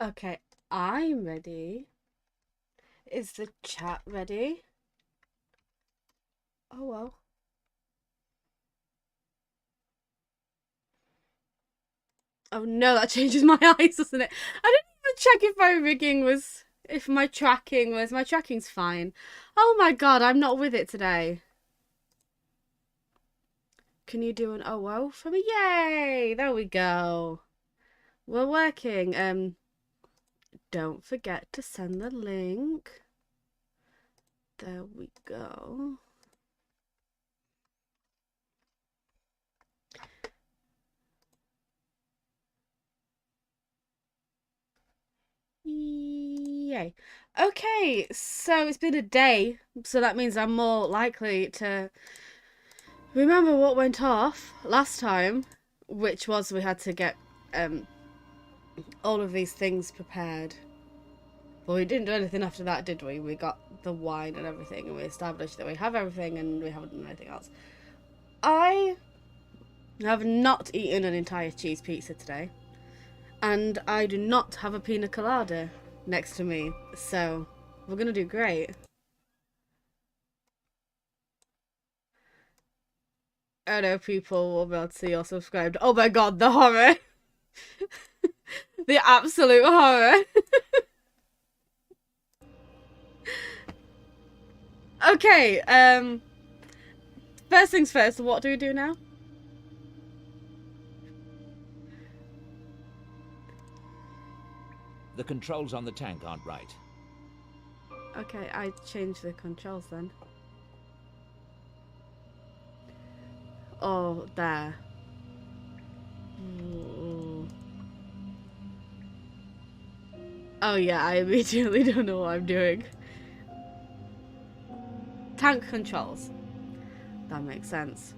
Okay, I'm ready. Is the chat ready? Oh well. Oh no, that changes my eyes, doesn't it? I didn't even check if my rigging was, if my tracking was. My tracking's fine. Oh my god, I'm not with it today. Can you do an OO for me? Yay! There we go. We're working. Don't forget to send the link. There we go. Yay. Okay, so it's been a day, so that means I'm more likely to remember what went off last time, which was we had to get all of these things prepared. But we didn't do anything after that, did we? We got the wine and everything, and we established that we have everything and we haven't done anything else. I have not eaten an entire cheese pizza today, and I do not have a pina colada next to me, so we're gonna do great. I know people will be able to see you're subscribed. Oh my god, the horror! The absolute horror! Okay, first things first, what do we do now? The controls on the tank aren't right. Okay, I changed the controls then. Oh, there. Ooh. Oh yeah, I immediately don't know what I'm doing. Tank controls. That makes sense.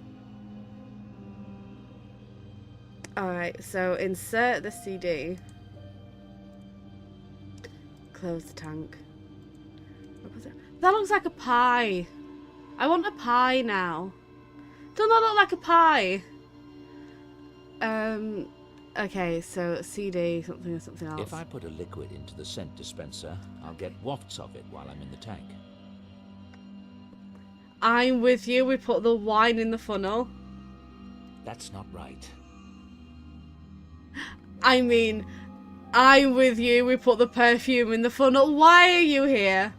Alright, so insert the CD. Close the tank. That looks like a pie. I want a pie now. Doesn't that look like a pie? Okay, so CD, something or something else. If I put a liquid into the scent dispenser, I'll get wafts of it while I'm in the tank. I'm with you, we put the wine in the funnel. That's not right. I mean, I'm with you, we put the perfume in the funnel. Why are you here?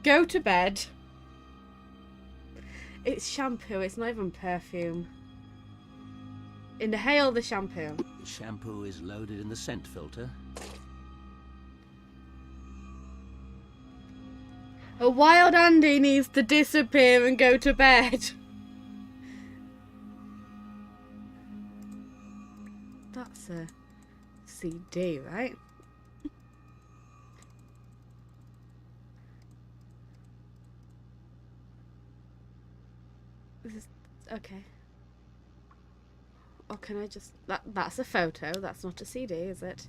Go to bed. It's shampoo, it's not even perfume. Inhale the shampoo. The shampoo is loaded in the scent filter. A wild Andy needs to disappear and go to bed. That's a CD, right? This is okay. Or can I just that's a photo, that's not a CD, is it?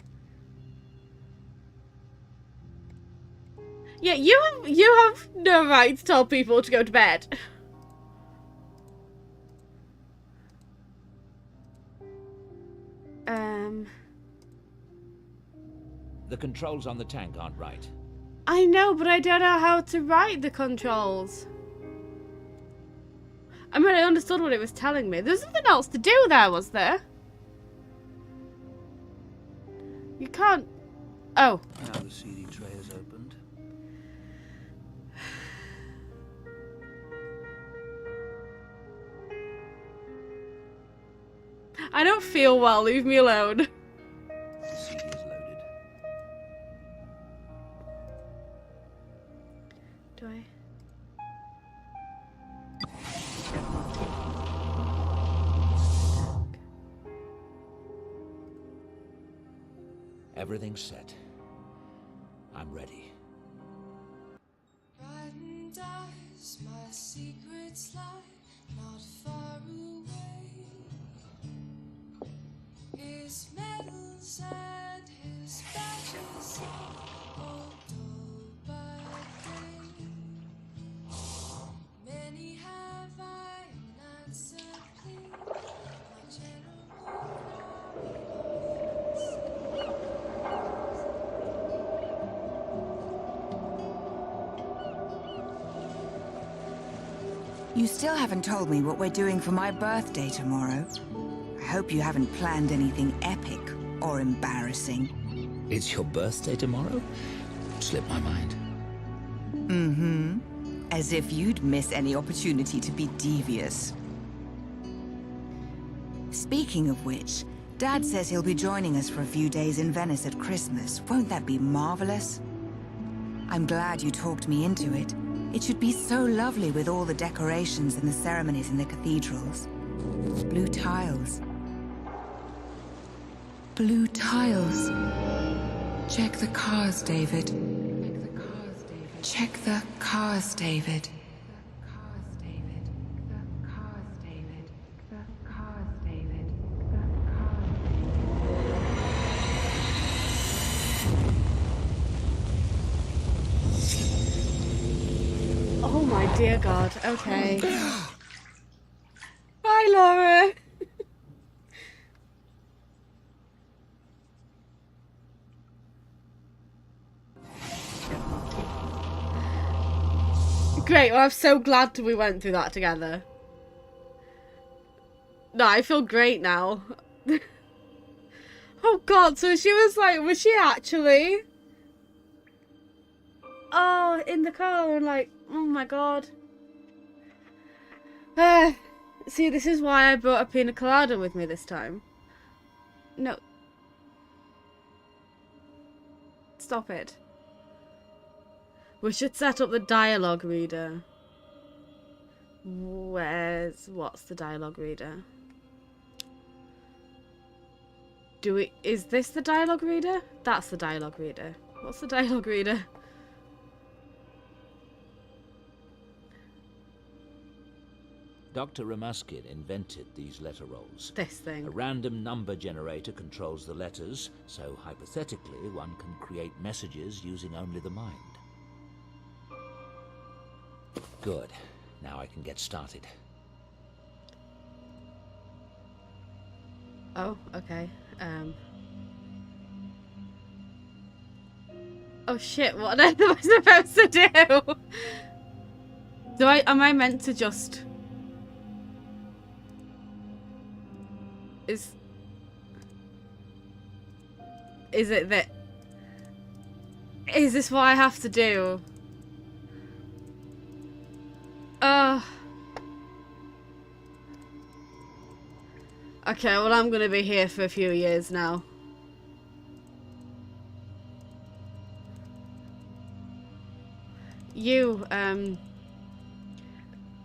Yeah, you have no right to tell people to go to bed. The controls on the tank aren't right. I know, but I don't know how to write the controls. I mean, I understood what it was telling me. There's nothing else to do there, was there? You can't... Oh. Now the CD tray is opened. I don't feel well, leave me alone. The CD is loaded. Do I... Everything's set. I'm ready. Brighten eyes, my secrets lie not far away. His medals and his badges all told by day. Many have I You still haven't told me what we're doing for my birthday tomorrow. I hope you haven't planned anything epic or embarrassing. It's your birthday tomorrow? Slipped my mind. Mm-hmm. As if you'd miss any opportunity to be devious. Speaking of which, Dad says he'll be joining us for a few days in Venice at Christmas. Won't that be marvelous? I'm glad you talked me into it. It should be so lovely with all the decorations and the ceremonies in the cathedrals. Blue tiles. Blue tiles. Check the cars, David. Check the cars, David. Oh my dear God. Okay. Hi, Laura. Great. Well, I'm so glad we went through that together. No, I feel great now. Oh God. So she was like, was she actually? Oh, in the car, and like, oh my God. See, this is why I brought a pina colada with me this time. No. Stop it. We should set up the dialogue reader. What's the dialogue reader? Is this the dialogue reader? That's the dialogue reader. What's the dialogue reader? Dr. Ramaskin invented these letter rolls. This thing. A random number generator controls the letters, so hypothetically one can create messages using only the mind. Good. Now I can get started. Oh, okay. Oh shit, what am I supposed to do? Am I meant to just... Is it that... Is this what I have to do? Okay, well I'm gonna be here for a few years now. You,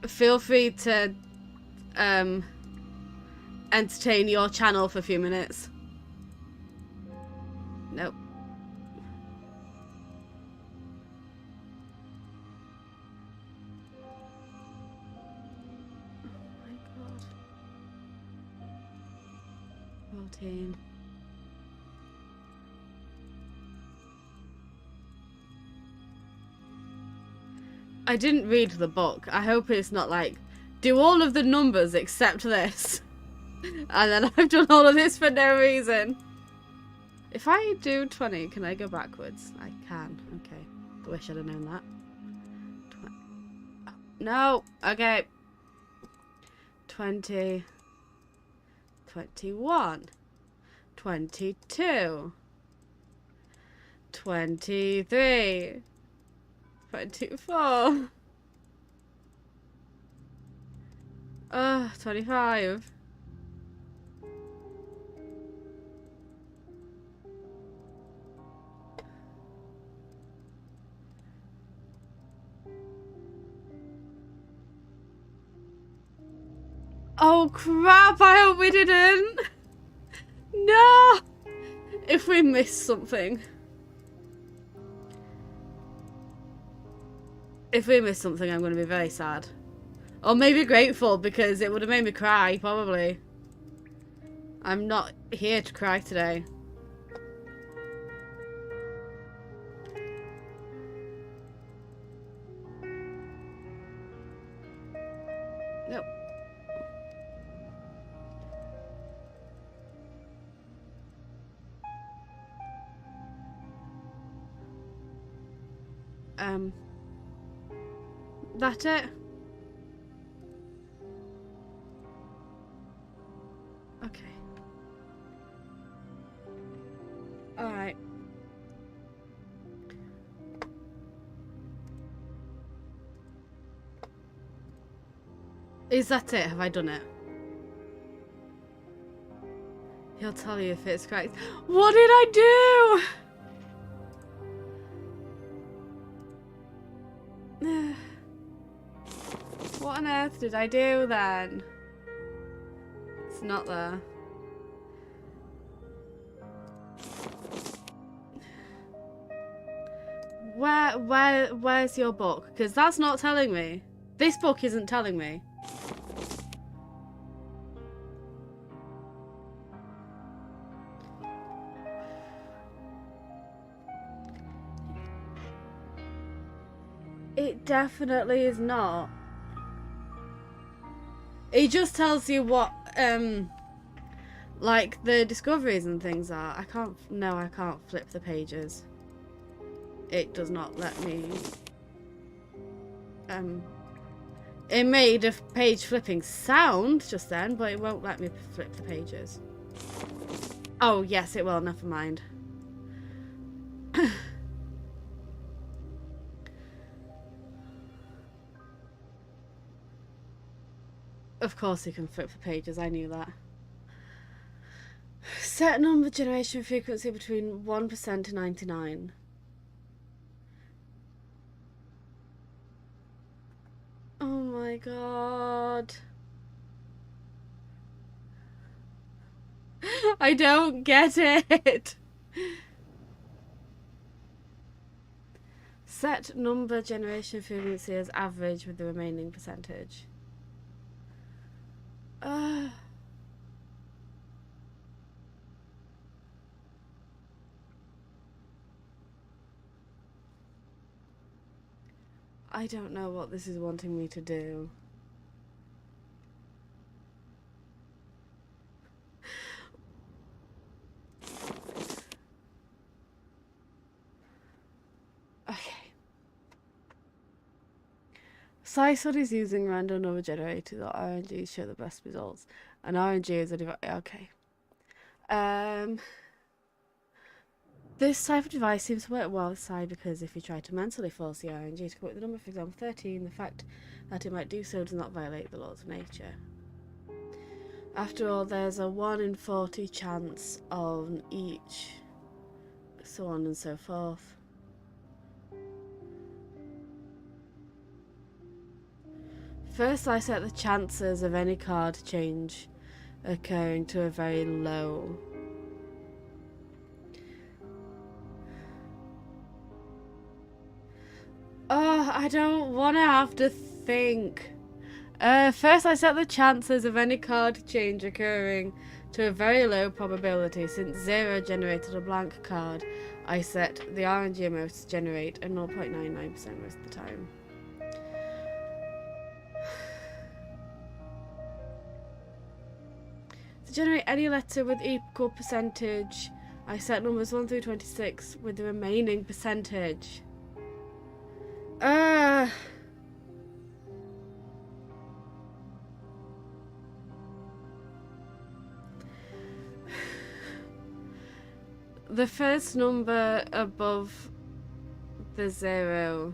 feel free to, entertain your channel for a few minutes. Nope. Oh my God. 14. I didn't read the book. I hope it's not like, do all of the numbers except this. And then I've done all of this for no reason. If I do 20, can I go backwards? I can. Okay. I wish I'd have known that. No. Okay. 20. 21. 22. 23. 24. 25. Oh crap, I hope we didn't. No! If we missed something. If we missed something, I'm going to be very sad. Or maybe grateful, because it would have made me cry, probably. I'm not here to cry today. Nope. That it? Is that it? Have I done it? He'll tell you if it's correct. What did I do? What on earth did I do then? It's not there. Where's your book? Because that's not telling me. This book isn't telling me. It definitely is not. It just tells you what, like the discoveries and things are. I can't flip the pages. It does not let me. It made a page flipping sound just then, but it won't let me flip the pages. Oh, yes, it will. Never mind. Of course you can flip the pages, I knew that. Set number generation frequency between 1% to 99. Oh my god. I don't get it. Set number generation frequency as average with the remaining percentage. I don't know what this is wanting me to do. Okay. SciSod is using random number generators or RNGs show the best results. And RNG is a device. Okay. This type of device seems to work well with Psi because if you try to mentally force the RNG to come up with the number, for example 13, the fact that it might do so does not violate the laws of nature. After all, there's a 1 in 40 chance on each, so on and so forth. First, I set the chances of any card change occurring to a very low. Oh, I don't want to have to think. First, I set the chances of any card change occurring to a very low probability. Since 0 generated a blank card, I set the RNG amounts to generate at 0.99% most of the time. To generate any letter with equal percentage, I set numbers 1 through 26 with the remaining percentage. The first number above the 0.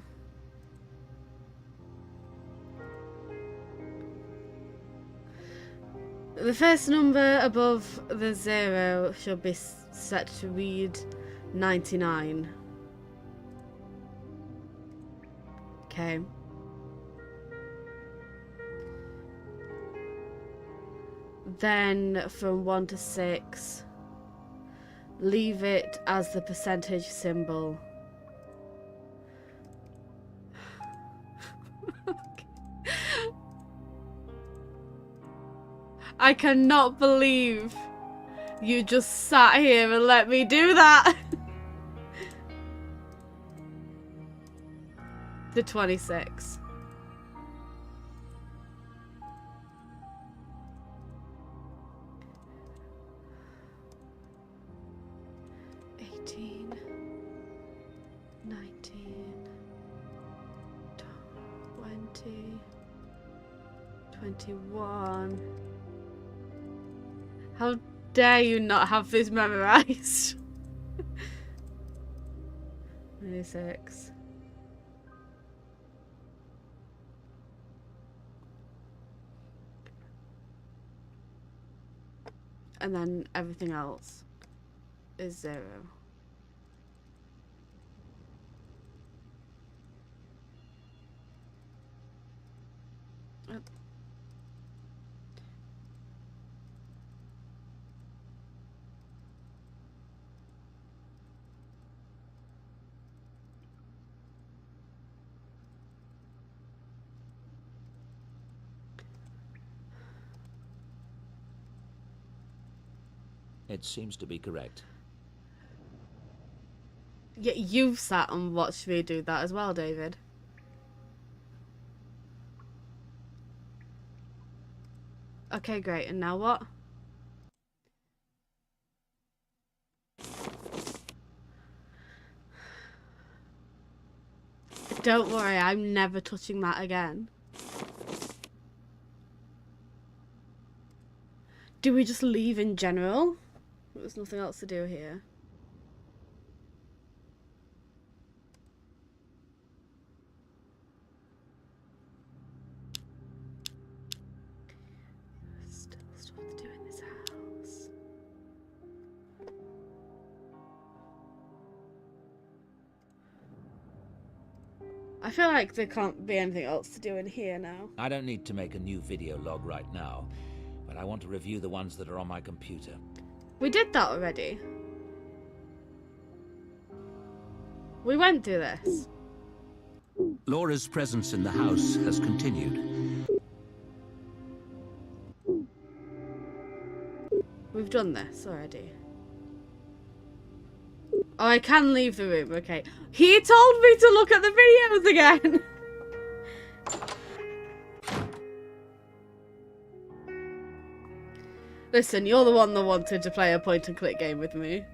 The first number above the 0 should be set to read 99. Okay. Then from 1 to 6, leave it as the percentage symbol. I cannot believe you just sat here and let me do that. The 26. How dare you not have this memorized? 26. And then everything else is 0. It seems to be correct. Yeah, you've sat and watched me do that as well, David. Okay, great. And now what? Don't worry, I'm never touching that again. Do we just leave in general? There's nothing else to do here. Still stuff to do in this house. I feel like there can't be anything else to do in here now. I don't need to make a new video log right now, but I want to review the ones that are on my computer. We did that already. We went through this. Laura's presence in the house has continued. We've done this already. Oh, I can leave the room. Okay. He told me to look at the videos again. Listen, you're the one that wanted to play a point and click game with me.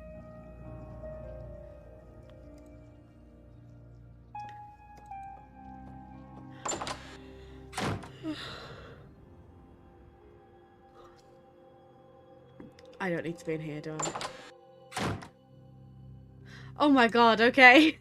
I don't need to be in here, do I? Oh my god, okay.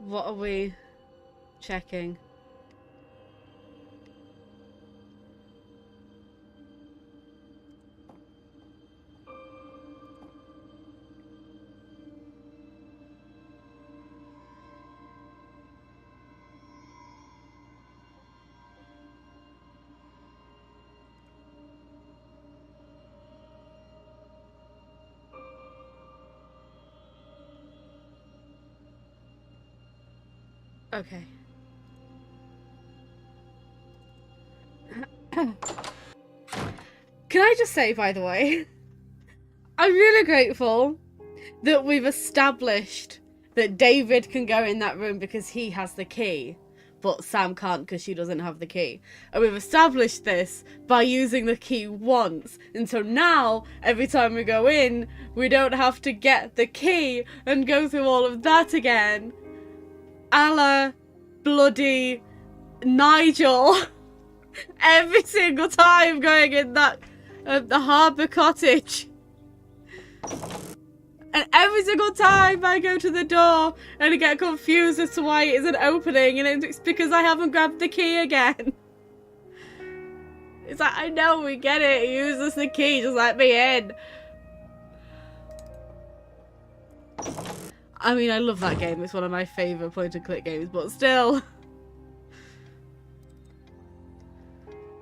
What are we checking? Okay. Can I just say, by the way, I'm really grateful that we've established that David can go in that room because he has the key, but Sam can't because she doesn't have the key. And we've established this by using the key once. And so now, every time we go in, we don't have to get the key and go through all of that again. A la bloody Nigel. Every single time going in that the harbour cottage. And every single time I go to the door and I get confused as to why it isn't opening, and it's because I haven't grabbed the key again. It's like, I know, we get it. He uses the key, just let me in. I mean, I love that game. It's one of my favourite point-and-click games, but still.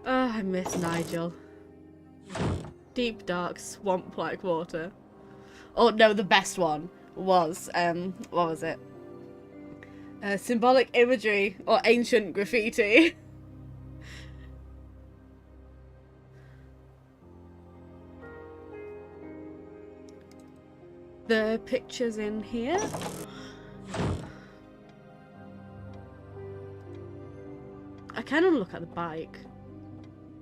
Oh, I miss Nigel. Deep, dark, swamp-like water. Oh, no, the best one was, what was it? Symbolic imagery or ancient graffiti. The pictures in here. I kind of look at the bike.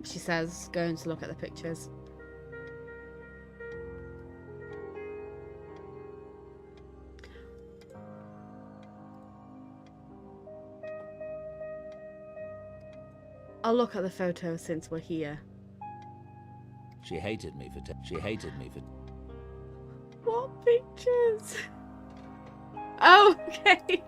She says, going to look at the pictures. I'll look at the photos since we're here. She hated me for. What pictures? Oh, okay.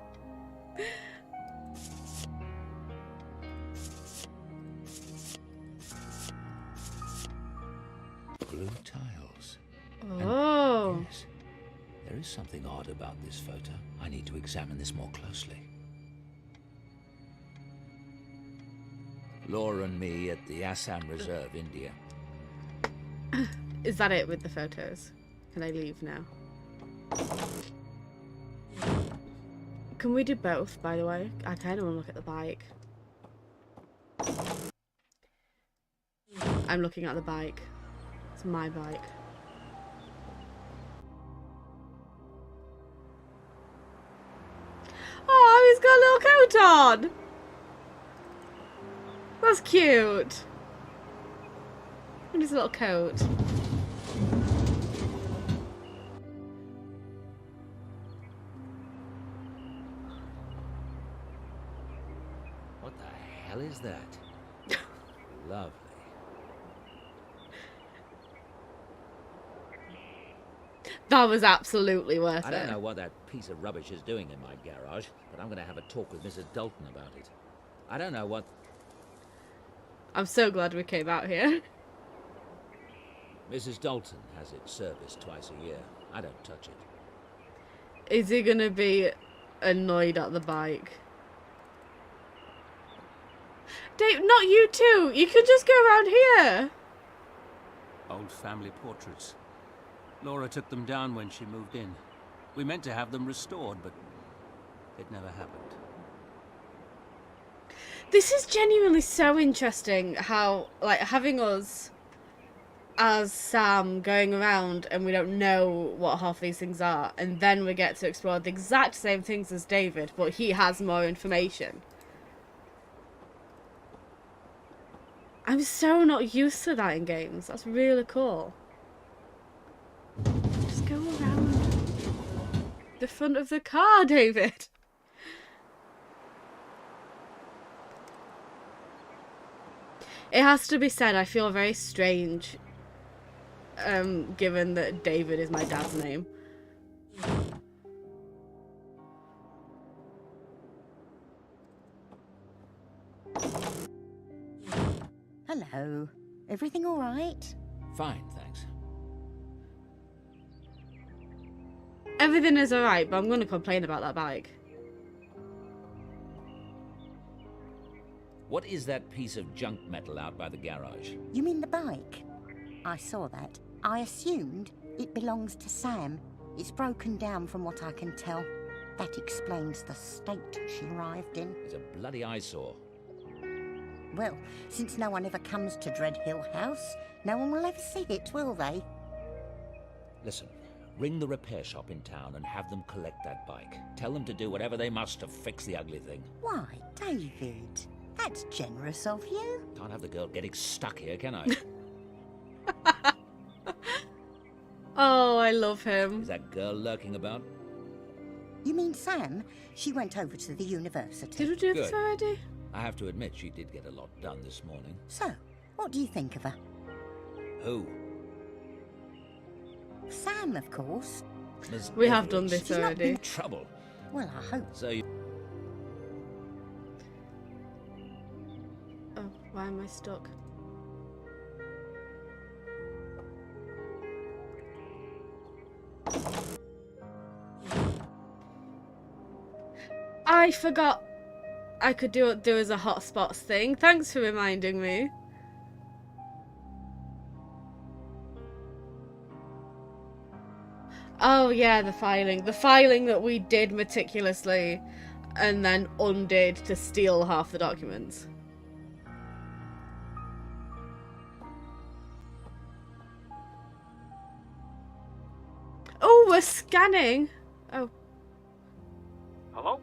Blue tiles. Oh. And yes, there is something odd about this photo. I need to examine this more closely. Laura and me at the Assam Reserve, India. Is that it with the photos? Can I leave now? Can we do both, by the way? I kind of want to look at the bike. I'm looking at the bike. It's my bike. Oh, he's got a little coat on! That's cute. And his little coat. What the hell is that? Lovely. That was absolutely worth it. I don't know what that piece of rubbish is doing in my garage, but I'm going to have a talk with Mrs. Dalton about it. I don't know what... I'm so glad we came out here. Mrs. Dalton has it serviced twice a year. I don't touch it. Is he gonna be annoyed at the bike? Dave, not you too! You could just go around here! Old family portraits. Laura took them down when she moved in. We meant to have them restored, but it never happened. This is genuinely so interesting how, like, having us as Sam going around and we don't know what half these things are, and then we get to explore the exact same things as David, but he has more information. I'm so not used to that in games. That's really cool. Just go around the front of the car, David. It has to be said, I feel very strange, given that David is my dad's name. Hello. Everything all right? Fine, thanks. Everything is alright, but I'm going to complain about that bike. What is that piece of junk metal out by the garage? You mean the bike? I saw that. I assumed it belongs to Sam. It's broken down from what I can tell. That explains the state she arrived in. It's a bloody eyesore. Well, since no one ever comes to Dread Hill House, no one will ever see it, will they? Listen, ring the repair shop in town and have them collect that bike. Tell them to do whatever they must to fix the ugly thing. Why, David? That's generous of you. Can't have the girl getting stuck here, can I? Oh, I love him. Is that girl lurking about? You mean Sam? She went over to the university. Did we do this Good. already? I have to admit, she did get a lot done this morning. So, what do you think of her? Who? Sam, of course. Miss We have Everett. done this She's not already. In trouble. Well, I hope. So you... Oh, why am I stuck? I forgot I could do it. There was a hotspots thing. Thanks for reminding me. Oh yeah, the filing. The filing that we did meticulously and then undid to steal half the documents. Oh, we're scanning. Oh. Hello?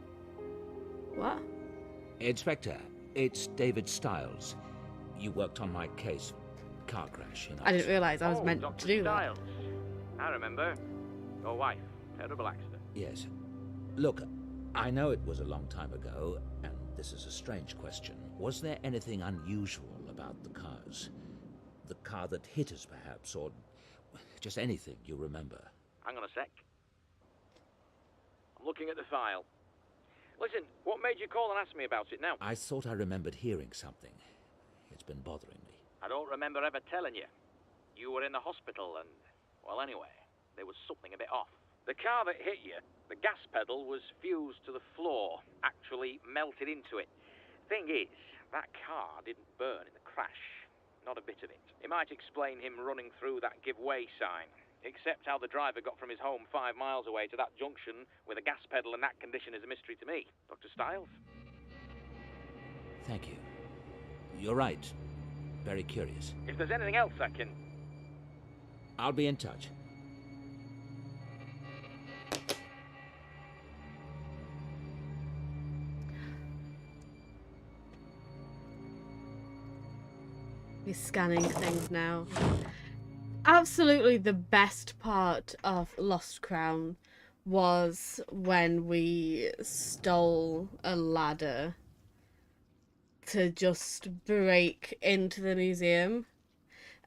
What? Inspector, it's David Stiles. You worked on my case. Car crash, you know. I didn't realise I was meant Dr. to do that. Stiles. I remember. Your wife. Terrible accident. Yes. Look, I know it was a long time ago, and this is a strange question. Was there anything unusual about the cars? The car that hit us, perhaps, or just anything you remember. Hang on a sec. I'm looking at the file. Listen, what made you call and ask me about it now? I thought I remembered hearing something. It's been bothering me. I don't remember ever telling you. You were in the hospital and, well, anyway, there was something a bit off. The car that hit you, the gas pedal was fused to the floor, actually melted into it. Thing is, that car didn't burn in the crash. Not a bit of it. It might explain him running through that give way sign. Except how the driver got from his home 5 miles away to that junction with a gas pedal in that condition is a mystery to me. Dr. Stiles? Thank you. You're right. Very curious. If there's anything else I can... I'll be in touch. He's scanning things now. Absolutely the best part of Lost Crown was when we stole a ladder to just break into the museum.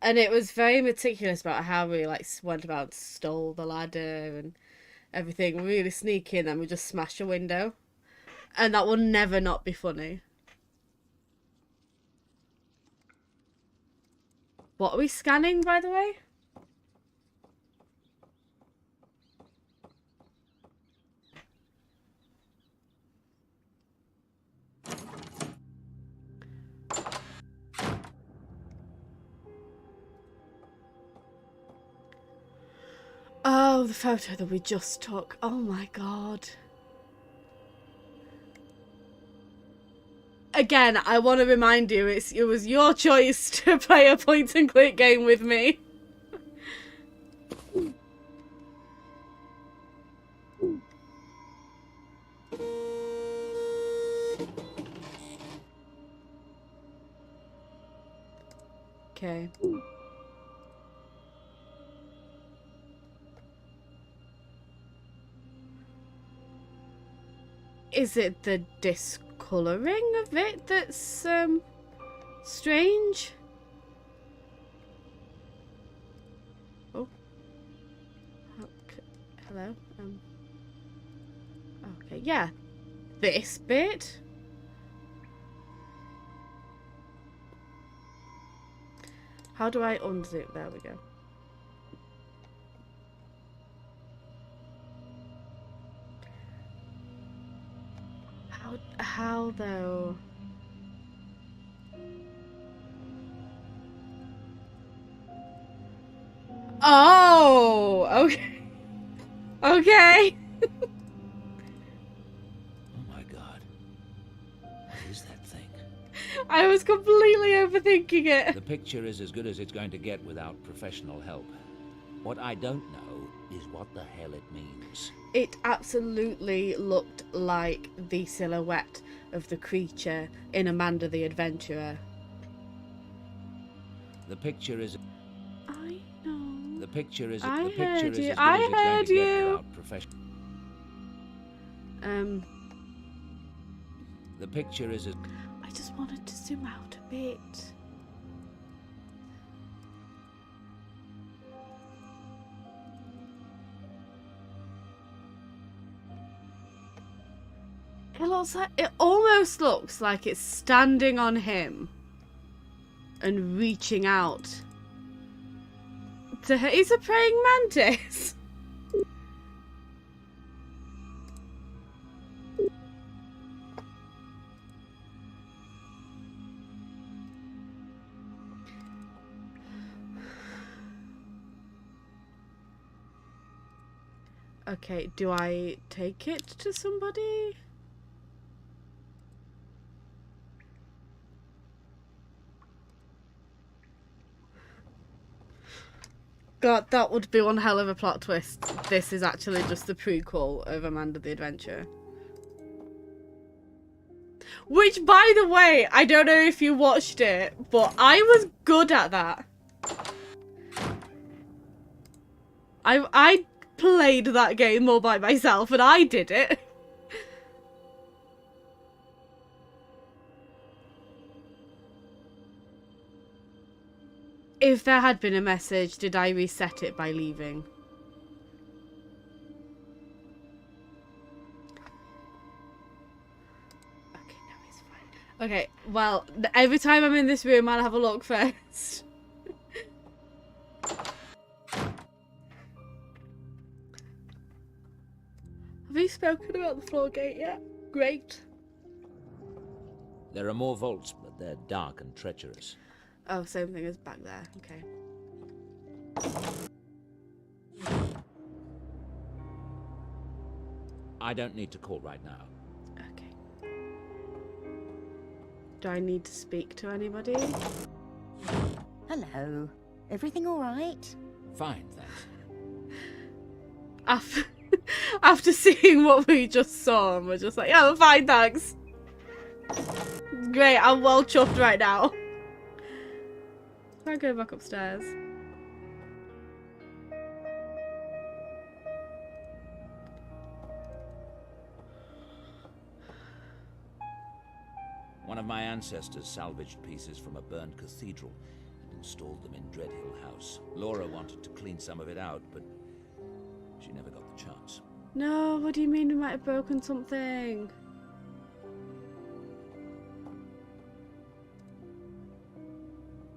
And it was very meticulous about how we went about and stole the ladder and everything. Really sneaky, and then we just smashed a window. And that will never not be funny. What are we scanning, by the way? Oh, the photo that we just took. Oh my god. Again, I want to remind you, it was your choice to play a point-and-click game with me. Okay. Is it the discoloring of it that's strange? Oh. Hello. Okay, yeah. This bit. How do I undo? There we go. How though? Oh, okay. Okay. Oh my god. What is that thing? I was completely overthinking it. The picture is as good as it's going to get without professional help. What I don't know is what the hell it means. It absolutely looked like the silhouette of the creature in Amanda the Adventurer. The picture is... I know. The picture is... I the picture heard is you. as good I as it's going heard to get you. without professional... The picture is... I just wanted to zoom out a bit. It almost looks like it's standing on him and reaching out to her. He's a praying mantis. Okay, do I take it to somebody? God, that would be one hell of a plot twist. This is actually just the prequel of Amanda the Adventurer. Which, by the way, I don't know if you watched it, but I was good at that. I played that game all by myself, and I did it. If there had been a message, did I reset it by leaving? Okay, no, it's fine. Okay, well, every time I'm in this room, I'll have a look first. Have you spoken about the floor gate yet? Great. There are more vaults, but they're dark and treacherous. Oh, same thing as back there. Okay. I don't need to call right now. Okay. Do I need to speak to anybody? Hello. Everything all right? Fine, thanks. After seeing what we just saw, and we're just like, yeah, we're fine, thanks. Great, I'm well chuffed right now. Can I go back upstairs? One of my ancestors salvaged pieces from a burned cathedral and installed them in Dreadhill House. Laura wanted to clean some of it out, but she never got the chance. No, what do you mean we might have broken something?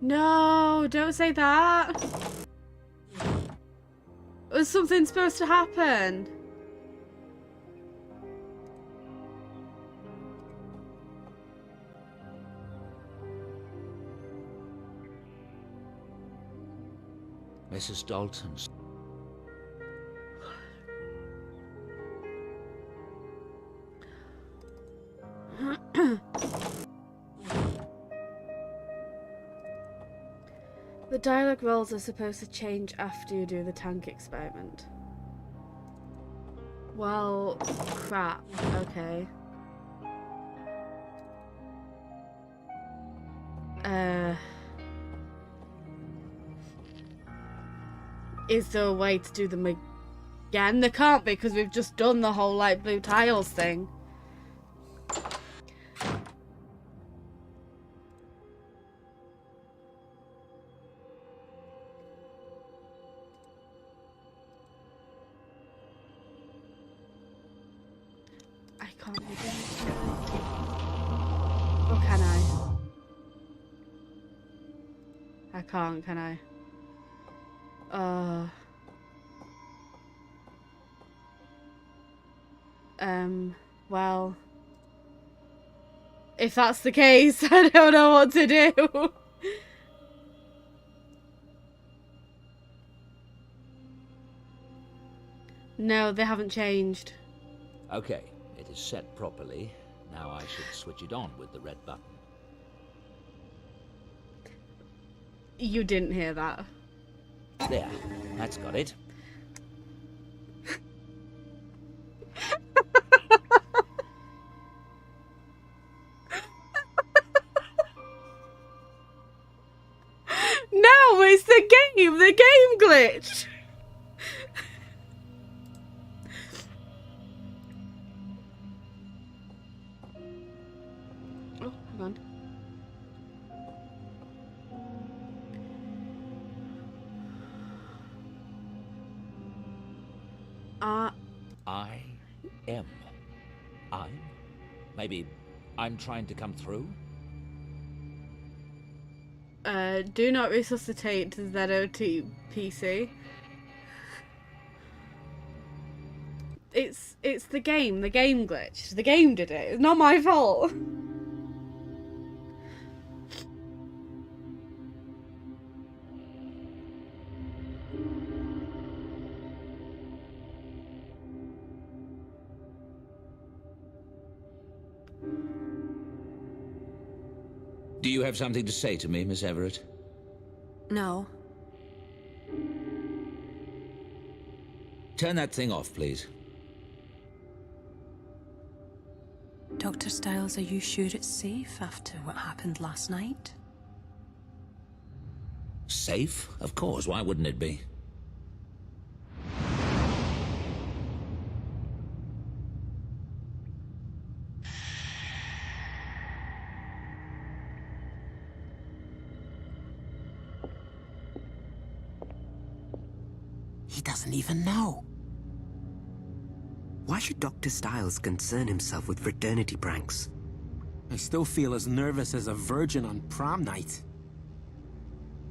No, don't say that. Was something supposed to happen? Mrs. Dalton's. The dialogue rolls are supposed to change after you do the tank experiment. Well, crap. Okay. Is there a way to do them again? There can't be, because we've just done the whole, like, blue tiles thing. I can't be doing this. Or can I? I can't, can I? Well, if that's the case, I don't know what to do. No, they haven't changed. Okay, it is set properly. Now I should switch it on with the red button. You didn't hear that. There, that's got it. No, it's the game glitched. Oh, hang on. I am. I'm? Maybe I'm trying to come through? Do not resuscitate to ZOT PC. It's the game glitched. The game did it. It's not my fault. Do you have something to say to me, Miss Everett? No. Turn that thing off, please. Dr. Stiles, are you sure it's safe after what happened last night? Safe? Of course, why wouldn't it be? doesn't even know. Why should Dr. Styles concern himself with fraternity pranks? I still feel as nervous as a virgin on prom night.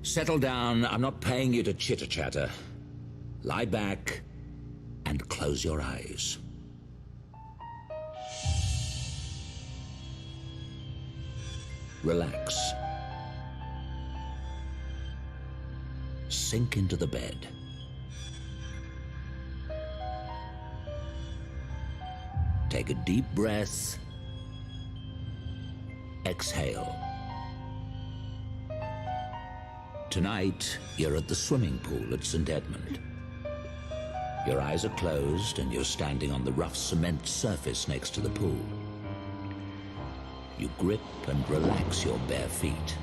Settle down. I'm not paying you to chitter-chatter. Lie back and close your eyes. Relax. Sink into the bed. Take a deep breath. Exhale. Tonight, you're at the swimming pool at St. Edmund. Your eyes are closed and you're standing on the rough cement surface next to the pool. You grip and relax your bare feet.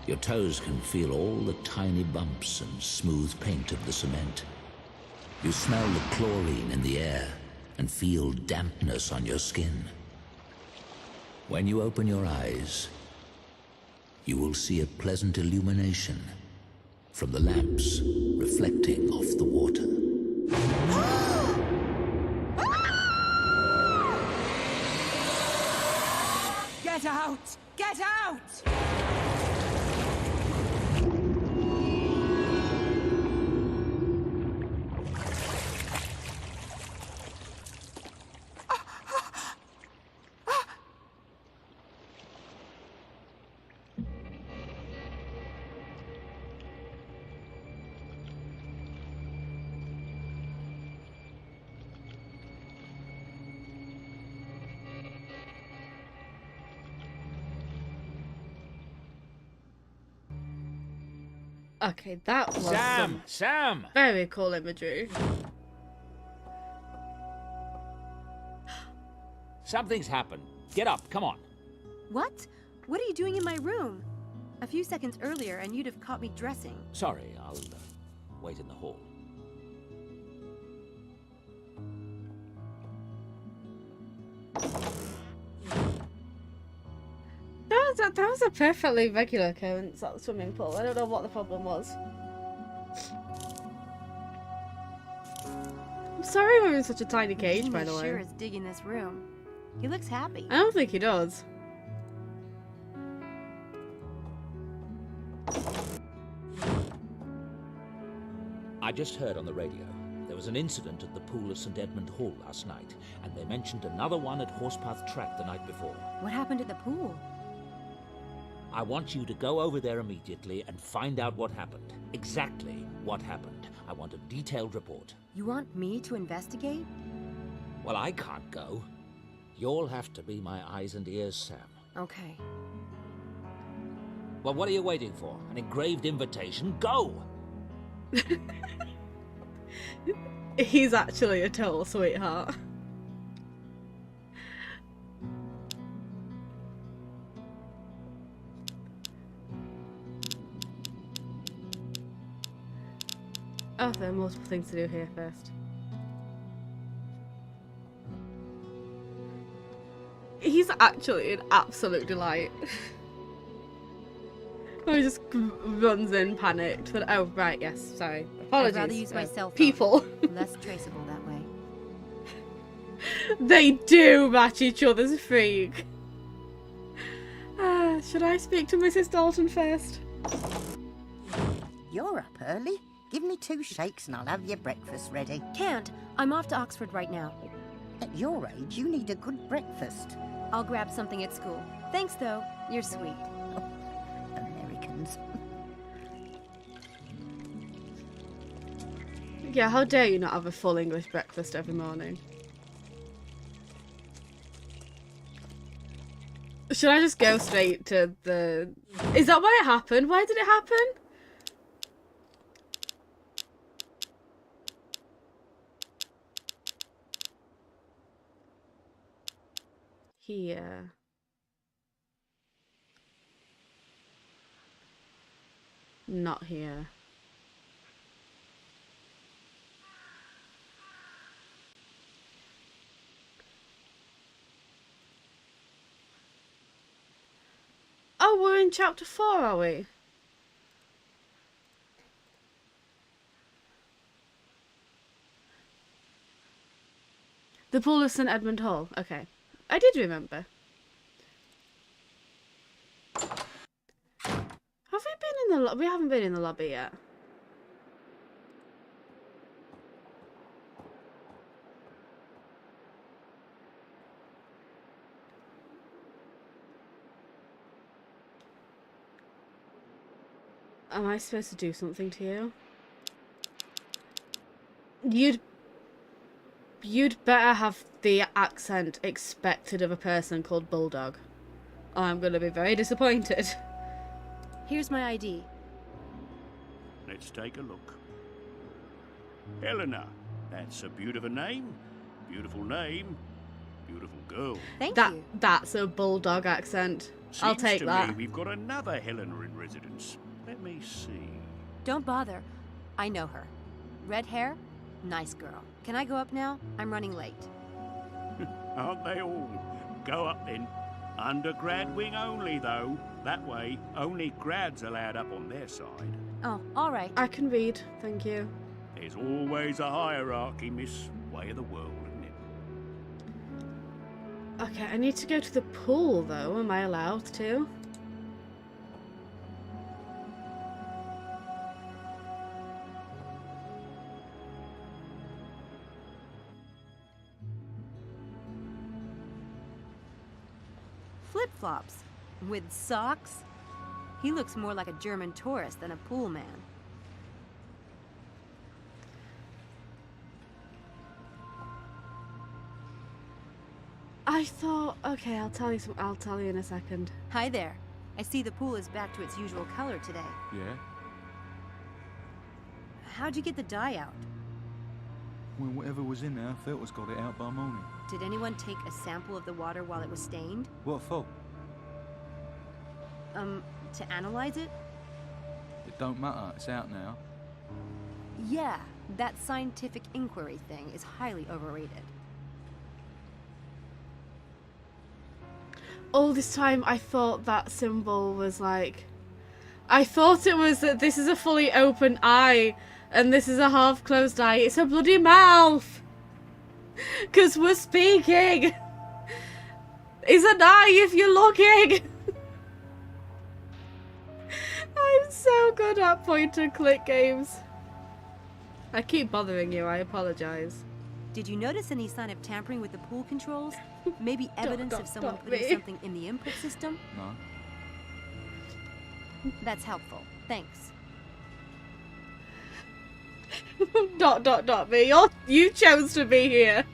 Your toes can feel all the tiny bumps and smooth paint of the cement. You smell the chlorine in the air and feel dampness on your skin. When you open your eyes, you will see a pleasant illumination from the lamps reflecting off the water. Get out! Get out! Okay, that was Sam! very cool imagery. Something's happened. Get up, come on. What? What are you doing in my room? A few seconds earlier, and you'd have caught me dressing. Sorry, I'll wait in the hall. That was a perfectly regular occurrence at the swimming pool. I don't know what the problem was. I'm sorry we're in such a tiny cage, by the way. Sure is digging this room. He looks happy. I don't think he does. I just heard on the radio. There was an incident at the pool of St. Edmund Hall last night, and they mentioned another one at Horsepath Track the night before. What happened at the pool? I want you to go over there immediately and find out what happened. Exactly what happened. I want a detailed report. You want me to investigate? Well, I can't go. You'll have to be my eyes and ears, Sam. Okay. Well, what are you waiting for? An engraved invitation? Go! He's actually a total sweetheart. Oh, there are multiple things to do here first. He's actually an absolute delight. Oh, he just runs in panicked. But, oh, right, yes, sorry. Apologies. I'd rather use my cell phone. People. Less traceable that way. They do match each other's freak. Should I speak to Mrs. Dalton first? You're up early. Give me 2 shakes and I'll have your breakfast ready. Can't. I'm off to Oxford right now. At your age, you need a good breakfast. I'll grab something at school. Thanks, though. You're sweet. Americans. Yeah, how dare you not have a full English breakfast every morning? Should I just go straight to the... Is that why it happened? Why did it happen? Here. Not here. Oh, we're in chapter 4, are we? The pool of St. Edmund Hall. Okay. I did remember. Have we been in the lobby? We haven't been in the lobby yet. Am I supposed to do something to you? You'd better have the accent expected of a person called Bulldog. I'm gonna be very disappointed. Here's my ID. Let's take a look. Helena. That's a beautiful name. Beautiful name. Beautiful girl. Thank you. That's a Bulldog accent. I'll take Seems to that. me we've got another Helena in residence. Let me see. Don't bother. I know her. Red hair, nice girl. Can I go up now? I'm running late. Aren't they all? Go up then. Undergrad wing only, though. That way, only grads allowed up on their side. Oh, all right. I can read, thank you. There's always a hierarchy, miss. Way of the world, isn't it? Okay, I need to go to the pool, though. Am I allowed to? Flip-flops. With socks? He looks more like a German tourist than a pool man. I thought... Okay, I'll tell you in a second. Hi there. I see the pool is back to its usual color today. Yeah? How'd you get the dye out? Well, whatever was in there, filters got it out by morning. Did anyone take a sample of the water while it was stained? What for? To analyze it? It don't matter, it's out now. Yeah, that scientific inquiry thing is highly overrated. All this time I thought that symbol was like... I thought it was that this is a fully open eye and this is a half-closed eye. It's a bloody mouth! Because we're speaking! It's an eye if you're looking! I'm so good at point-and-click games. I keep bothering you, I apologise. Did you notice any sign of tampering with the pool controls? Maybe evidence of someone stop putting me. something in the input system? No. That's helpful. Thanks. Me. You chose to be here.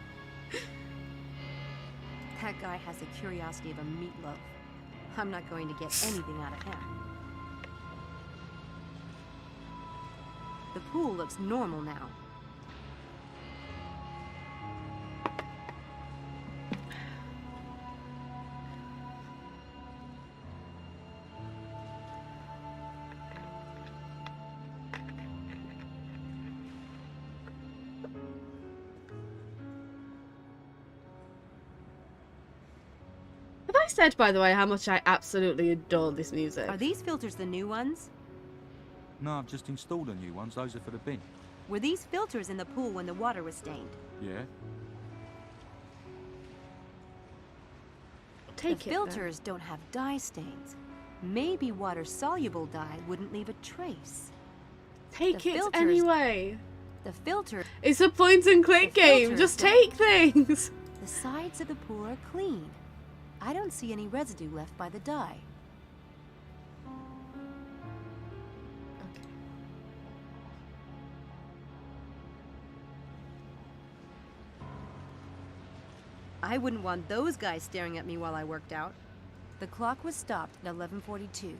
That guy has the curiosity of a meatloaf. I'm not going to get anything out of him. The pool looks normal now. Have I said, by the way, how much I absolutely adore this music? Are these filters the new ones? No, I've just installed the new ones. Those are for the bin. Were these filters in the pool when the water was stained? Yeah? Take the it, filters don't have dye stains. Maybe water-soluble dye wouldn't leave a trace. Take The it filters- anyway. The filter... It's a point-and-click The game. filters Just don't- take things. The sides of the pool are clean. I don't see any residue left by the dye. I wouldn't want those guys staring at me while I worked out. The clock was stopped at 11:42.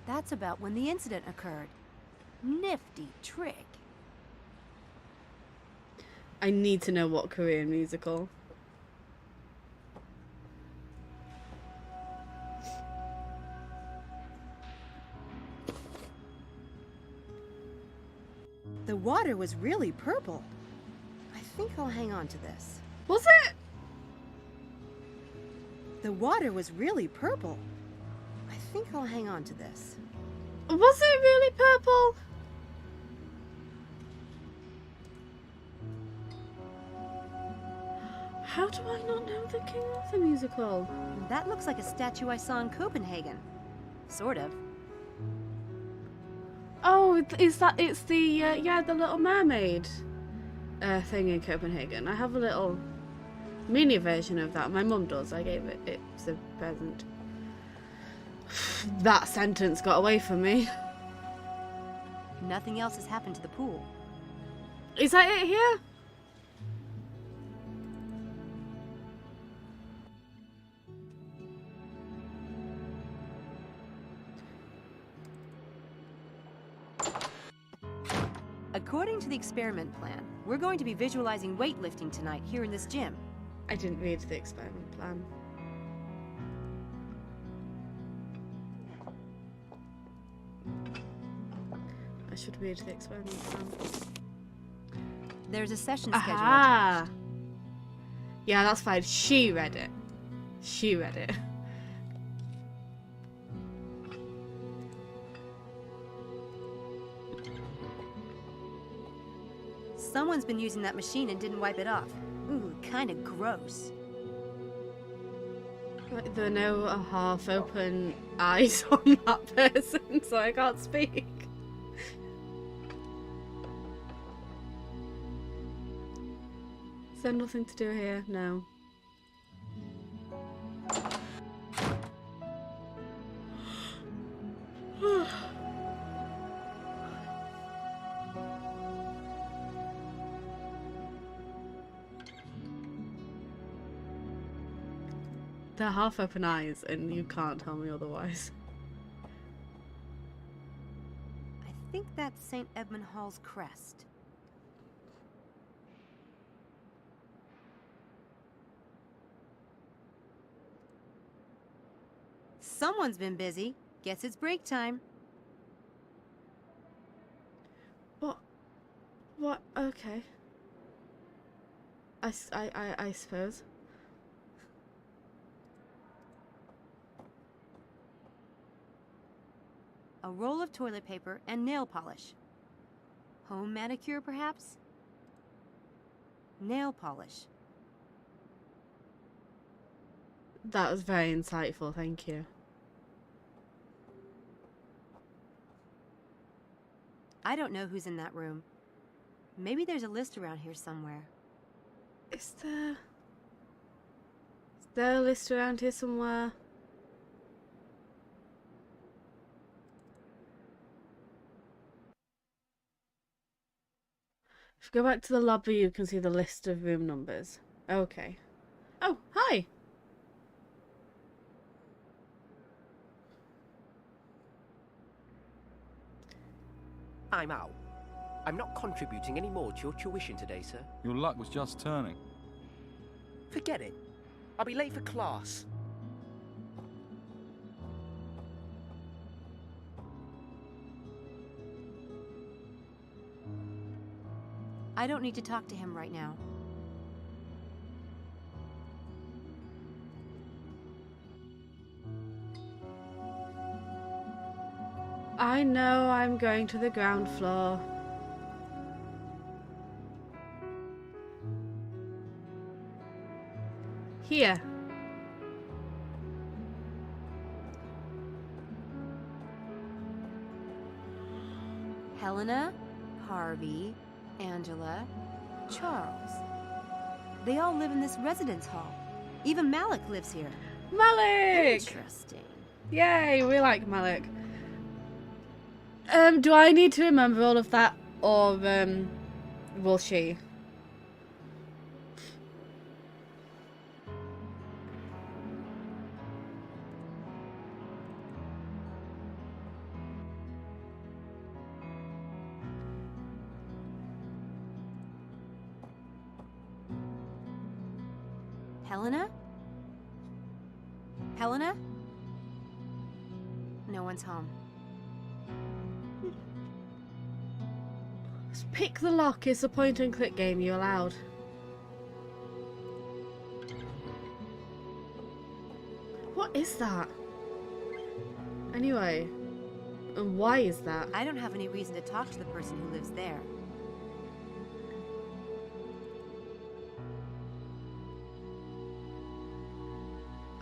That's about when the incident occurred. Nifty trick. I need to know what Korean musical. The water was really purple. I think I'll hang on to this. Was it? The water was really purple. I think I'll hang on to this. Was it really purple? How do I not know the King Arthur musical? That looks like a statue I saw in Copenhagen. Sort of. Oh, is that, it's the, yeah, the Little Mermaid thing in Copenhagen. I have a little mini version of that. My mum does. I gave it, it's a present. That sentence got away from me. Nothing else has happened to the pool. Is that it here? According to the experiment plan, we're going to be visualizing weightlifting tonight here in this gym. I didn't read the experiment plan. I should read the experiment plan. There's a session scheduled. Aha! Yeah, that's fine. She read it. She read it. Someone's been using that machine and didn't wipe it off. Ooh, kinda gross. Like, there are no half-open eyes on that person, so I can't speak. Is there nothing to do here? No. They're half-open eyes, and you can't tell me otherwise. I think that's St. Edmund Hall's crest. Someone's been busy. Guess it's break time. What? Okay. I suppose. A roll of toilet paper and nail polish. Home manicure, perhaps? Nail polish. That was very insightful, thank you. I don't know who's in that room. Maybe there's a list around here somewhere. Is there a list around here somewhere? If you go back to the lobby, you can see the list of room numbers. Okay. Oh, hi! I'm out. I'm not contributing any more to your tuition today, sir. Your luck was just turning. Forget it. I'll be late for class. I don't need to talk to him right now. I know I'm going to the ground floor. Here. Helena, Harvey, Angela, Charles. They all live in this residence hall. Even Malik lives here. Malik! Interesting. Yay, we like Malik. Do I need to remember all of that, or will she? Helena? Helena? No one's home. Pick the lock is the point and click game you allowed. What is that? Anyway, and why is that? I don't have any reason to talk to the person who lives there.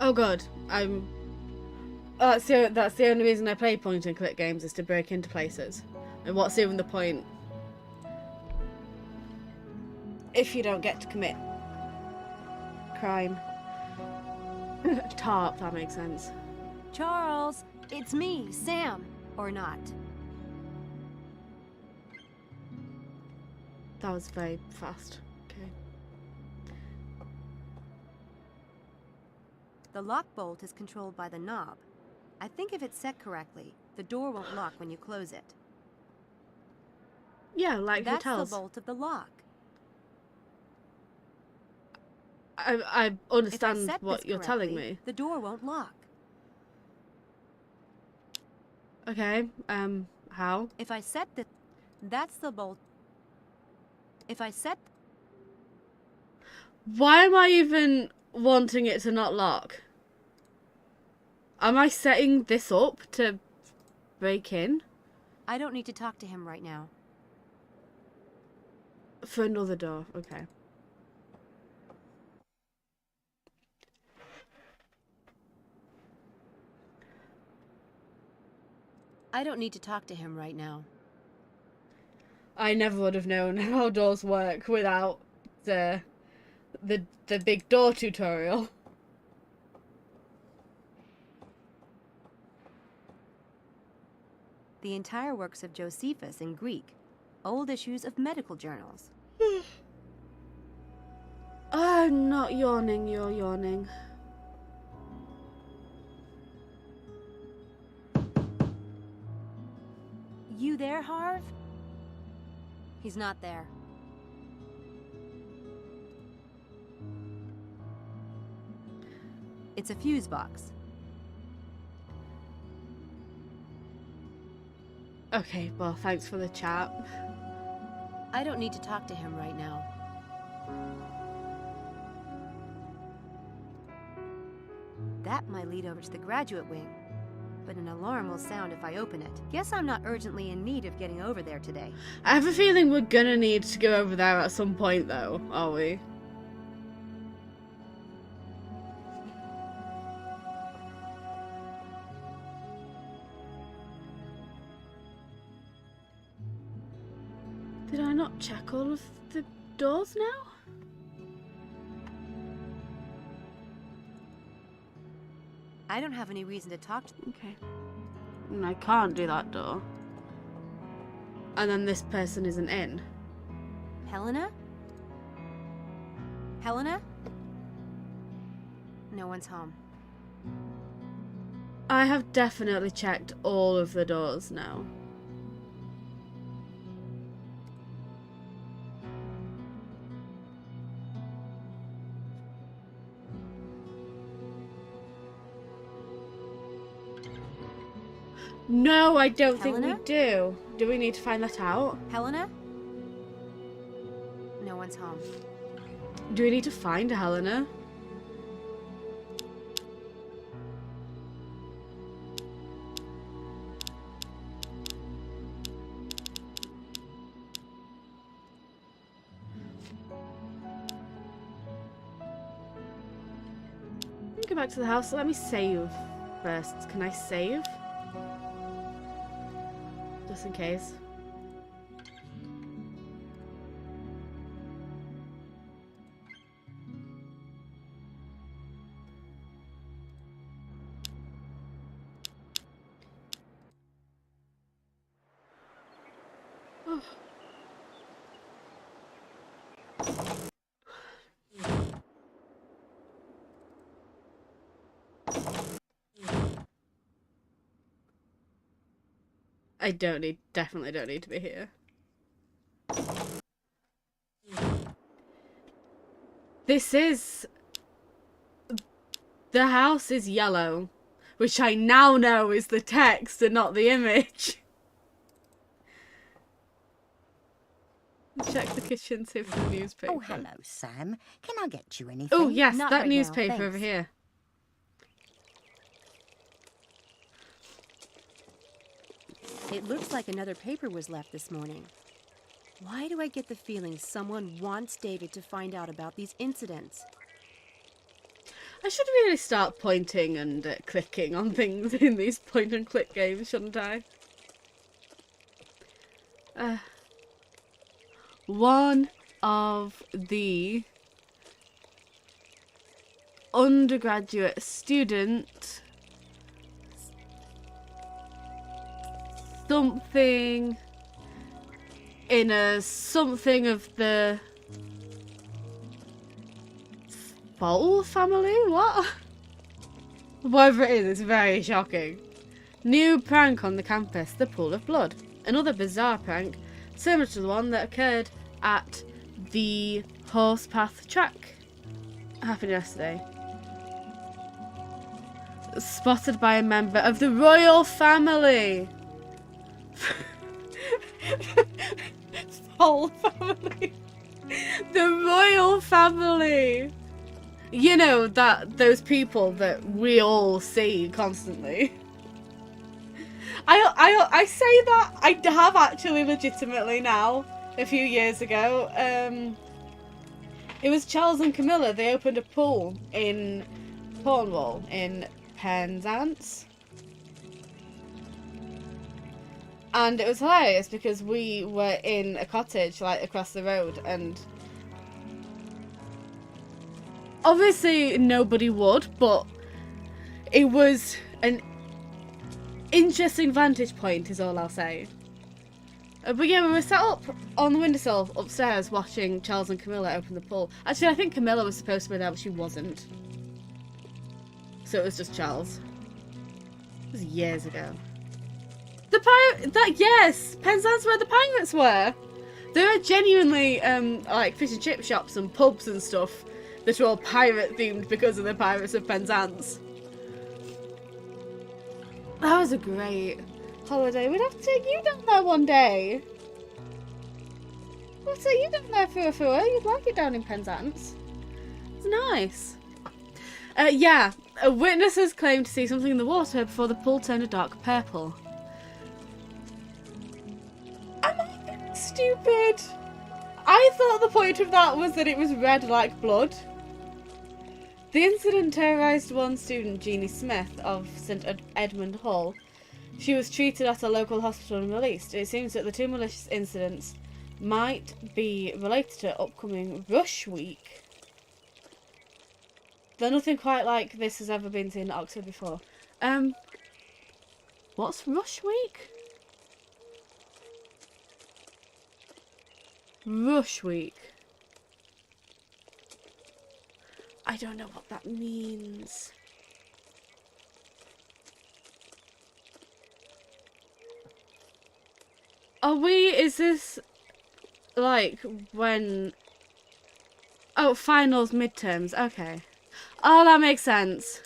Oh god, that's the only reason I play point and click games, is to break into places. And what's even the point if you don't get to commit crime? Tarp, that makes sense. Charles, it's me, Sam. Or not. That was very fast. Okay. The lock bolt is controlled by the knob. I think if it's set correctly, the door won't lock when you close it. Yeah, like That's hotels. the bolt of the lock. I understand If I set what this you're telling correctly, me. the door won't lock. Okay, how? If I set the... That's the bolt. If I set... Why am I even wanting it to not lock? Am I setting this up to break in? I don't need to talk to him right now. For another door, okay. I don't need to talk to him right now. I never would have known how doors work without the big door tutorial. The entire works of Josephus in Greek. Old issues of medical journals. I'm not yawning, you're yawning. You there, Harv? He's not there. It's a fuse box. Okay, well, thanks for the chat. I don't need to talk to him right now. That might lead over to the graduate wing, but an alarm will sound if I open it. Guess I'm not urgently in need of getting over there today. I have a feeling we're gonna need to go over there at some point, though, are we? Did I not check all of the doors now? I don't have any reason to talk to... Okay. And I can't do that door. And then this person isn't in. Helena? Helena? No one's home. I have definitely checked all of the doors now. No, I don't think we do. Do we need to find that out? Helena? No one's home. Do we need to find Helena? Let me go back to the house. Let me save first. Can I save? Just in case. Oh. Definitely don't need to be here. The house is yellow, which I now know is the text and not the image. Check the kitchen, see if the newspaper. Oh, hello, Sam. Can I get you anything? Oh, yes, Not that right now, newspaper thanks. over here. It looks like another paper was left this morning. Why do I get the feeling someone wants David to find out about these incidents? I should really start pointing and clicking on things in these point and click games, shouldn't I? One of the undergraduate student something in a something of the Bowl family? What? Whatever it is, it's very shocking. New prank on the campus, the pool of blood. Another bizarre prank, similar to the one that occurred at the Horsepath track. Happened yesterday. Spotted by a member of the royal family. Whole family. The royal family. You know, those people that we all see constantly. I say that I have actually legitimately now. A few years ago, it was Charles and Camilla. They opened a pool in Cornwall in Penzance. And it was hilarious because we were in a cottage like across the road, and obviously nobody would, but it was an interesting vantage point is all I'll say. But yeah, we were sat up on the windowsill upstairs watching Charles and Camilla open the pool. Actually, I think Camilla was supposed to be there, but she wasn't. So it was just Charles. It was years ago. Yes! Penzance where the pirates were! There are genuinely, like, fish and chip shops and pubs and stuff that are all pirate themed because of the Pirates of Penzance. That was a great holiday. We'd have to take you down there one day. We'll take you down there for a while. You'd like it down in Penzance. It's nice. Yeah. Witnesses claim to see something in the water before the pool turned a dark purple. Am I being stupid? I thought the point of that was that it was red like blood. The incident terrorised one student, Jeannie Smith, of St Edmund Hall. She was treated at a local hospital and released. It seems that the two malicious incidents might be related to upcoming Rush Week. Though nothing quite like this has ever been seen at Oxford before. What's Rush Week? Rush Week. I don't know what that means. Is this like when... Oh, finals, midterms, okay. Oh, that makes sense.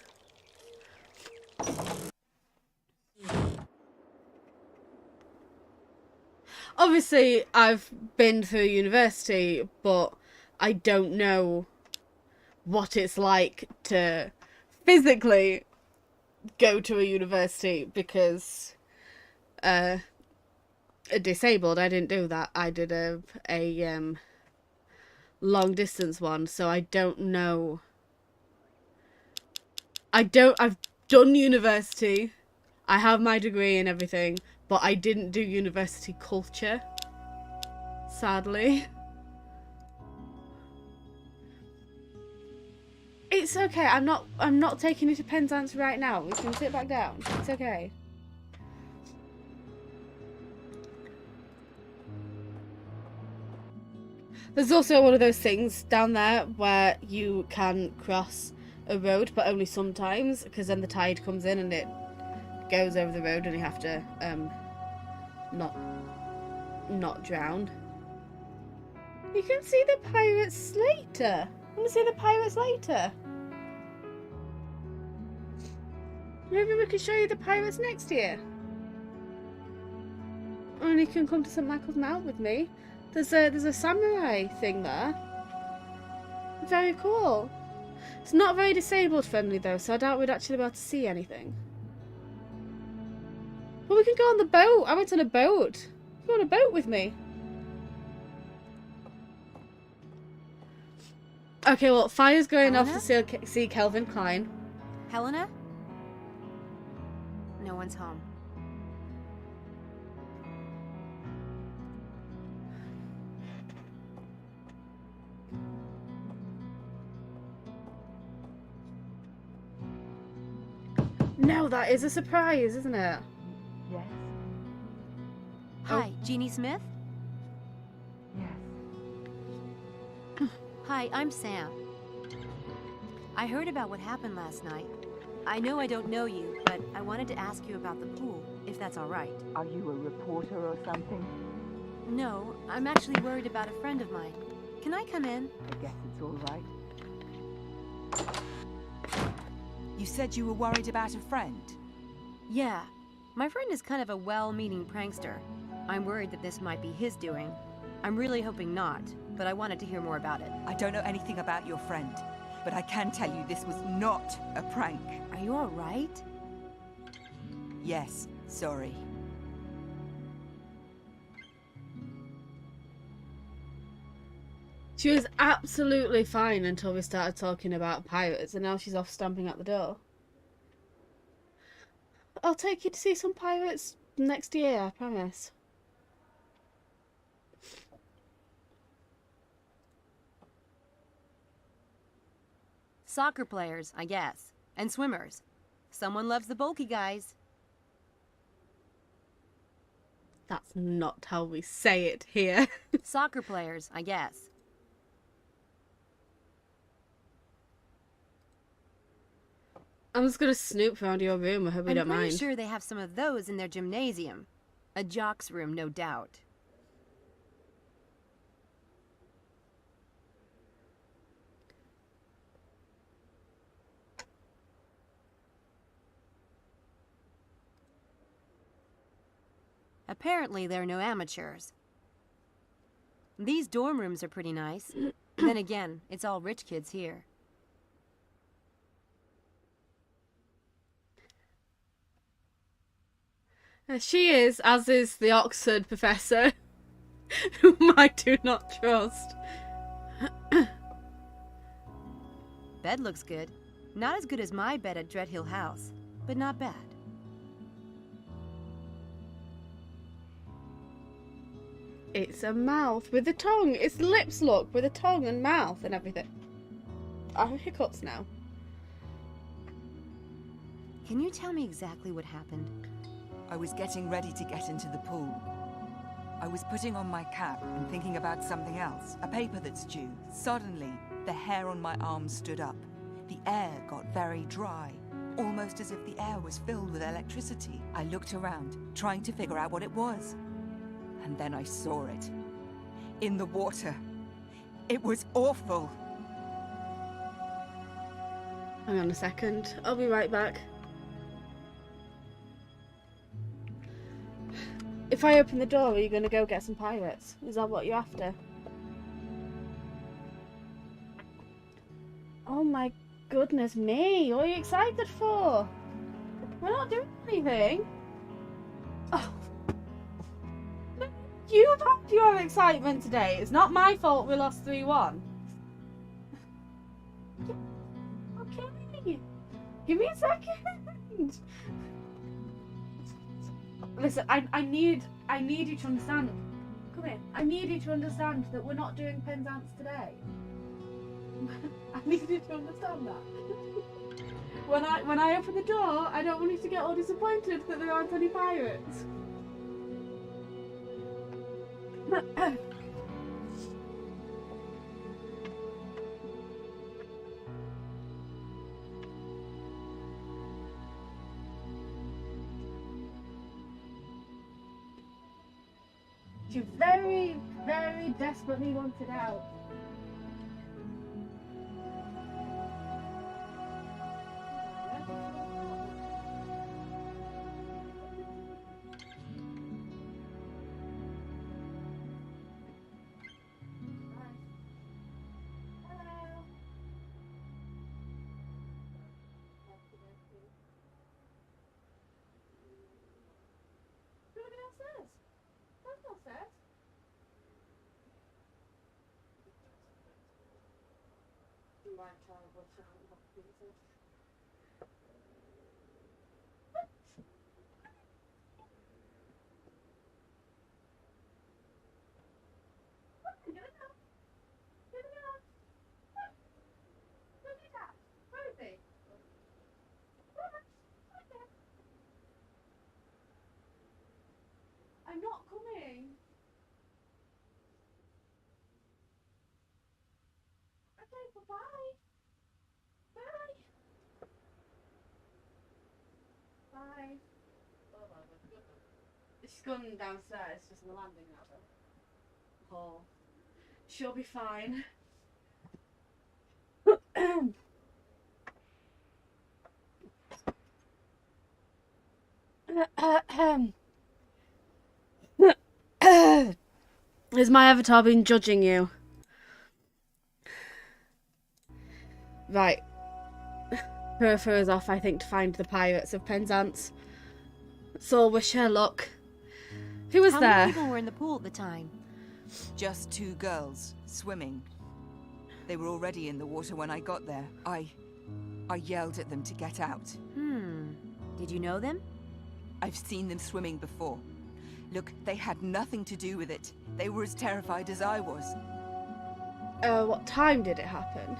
Obviously, I've been through university, but I don't know what it's like to physically go to a university because disabled. I didn't do that. I did a long distance one, so I don't know. I've done university. I have my degree and everything, but I didn't do university culture, sadly. It's okay. I'm not taking you to Penzance right now. We can sit back down. It's okay. There's also one of those things down there where you can cross a road, but only sometimes, because then the tide comes in and it goes over the road and you have to not drown. You can see the pirates later. I want to see the pirates later. Maybe we could show you the pirates next year. And you can come to St Michael's Mount with me. There's a samurai thing there. Very cool. It's not very disabled friendly though, so I doubt we'd actually be able to see anything. Well, we can go on the boat. I went on a boat. Go on a boat with me. Okay, well, Fire's going off Helena? to see Kelvin Klein. Helena? No one's home. No, that is a surprise, isn't it? Yes. Hi, Jeannie Smith? Yes. Hi, I'm Sam. I heard about what happened last night. I know I don't know you, but I wanted to ask you about the pool, if that's all right. Are you a reporter or something? No, I'm actually worried about a friend of mine. Can I come in? I guess it's all right. You said you were worried about a friend? Yeah. My friend is kind of a well-meaning prankster. I'm worried that this might be his doing. I'm really hoping not, but I wanted to hear more about it. I don't know anything about your friend, but I can tell you this was not a prank. Are you all right? Yes, sorry. She was absolutely fine until we started talking about pirates, and now she's off stamping at the door. I'll take you to see some pirates next year, I promise. Soccer players, I guess. And swimmers. Someone loves the bulky guys. That's not how we say it here. Soccer players, I guess. I'm just gonna snoop around your room. I hope you don't mind. I'm pretty sure they have some of those in their gymnasium. A jock's room, no doubt. Apparently, there are no amateurs. These dorm rooms are pretty nice. Then again, it's all rich kids here. She is, as is the Oxford professor, whom I do not trust. Bed looks good. Not as good as my bed at Dreadhill House, but not bad. It's a mouth with a tongue. It's lips, look, with a tongue and mouth and everything. I have hiccups now. Can you tell me exactly what happened? I was getting ready to get into the pool. I was putting on my cap and thinking about something else, a paper that's due. Suddenly, the hair on my arm stood up. The air got very dry, almost as if the air was filled with electricity. I looked around, trying to figure out what it was. And then I saw it. In the water. It was awful. Hang on a second. I'll be right back. If I open the door, are you going to go get some pirates? Is that what you're after? Oh my goodness me. What are you excited for? We're not doing anything. Oh. You've had your excitement today. It's not my fault we lost 3-1. Okay. Give me a second. Listen, I need you to understand. Come in. I need you to understand that we're not doing Penzance today. I need you to understand that. When I open the door, I don't want you to get all disappointed that there aren't any pirates. You very, very desperately wanted out. I'm not coming. Okay, bye-bye. Bye. Bye. She's gone downstairs, just on the landing now though. Oh. She'll be fine. Has my avatar been judging you? Right. Purifur is off, I think, to find the pirates of Penzance. So wish her luck. Who was How there? many people were in the pool at the time? Just 2 girls, swimming. They were already in the water when I got there. I yelled at them to get out. Did you know them? I've seen them swimming before. Look, they had nothing to do with it. They were as terrified as I was. What time did it happen?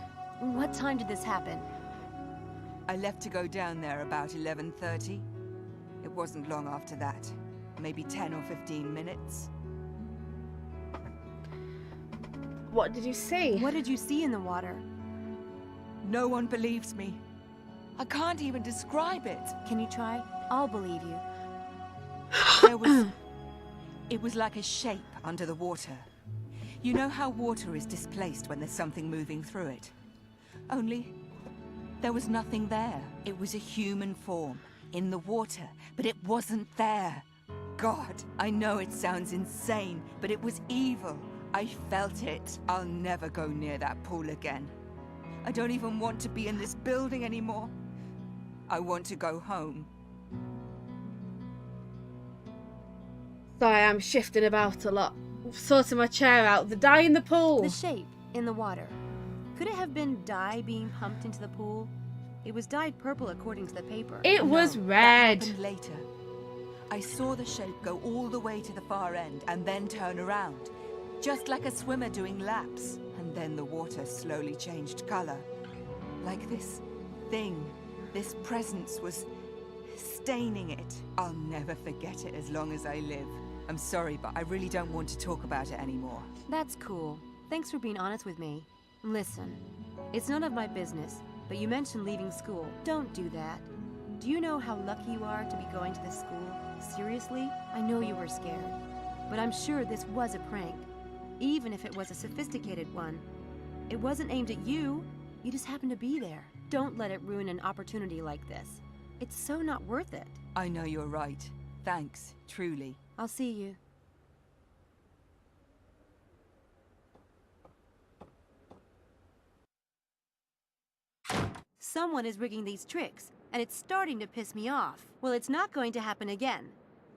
What time did this happen? I left to go down there about 11:30. It wasn't long after that. Maybe 10 or 15 minutes. What did you see? What did you see in the water? No one believes me. I can't even describe it. Can you try? I'll believe you. There was... It was like a shape under the water. You know how water is displaced when there's something moving through it? Only, there was nothing there. It was a human form, in the water, but it wasn't there. God, I know it sounds insane, but it was evil. I felt it. I'll never go near that pool again. I don't even want to be in this building anymore. I want to go home. Sorry, I'm shifting about a lot. Sorting my chair out. The dye in the pool. The shape in the water. Could it have been dye being pumped into the pool? It was dyed purple according to the paper. It was red. That happened later. I saw the shape go all the way to the far end and then turn around. Just like a swimmer doing laps. And then the water slowly changed color. Like this thing, this presence was staining it. I'll never forget it as long as I live. I'm sorry, but I really don't want to talk about it anymore. That's cool. Thanks for being honest with me. Listen, it's none of my business, but you mentioned leaving school. Don't do that. Do you know how lucky you are to be going to this school? Seriously? I know you were scared, but I'm sure this was a prank. Even if it was a sophisticated one. It wasn't aimed at you. You just happened to be there. Don't let it ruin an opportunity like this. It's so not worth it. I know you're right. Thanks, truly. I'll see you. Someone is rigging these tricks, and it's starting to piss me off. Well, it's not going to happen again.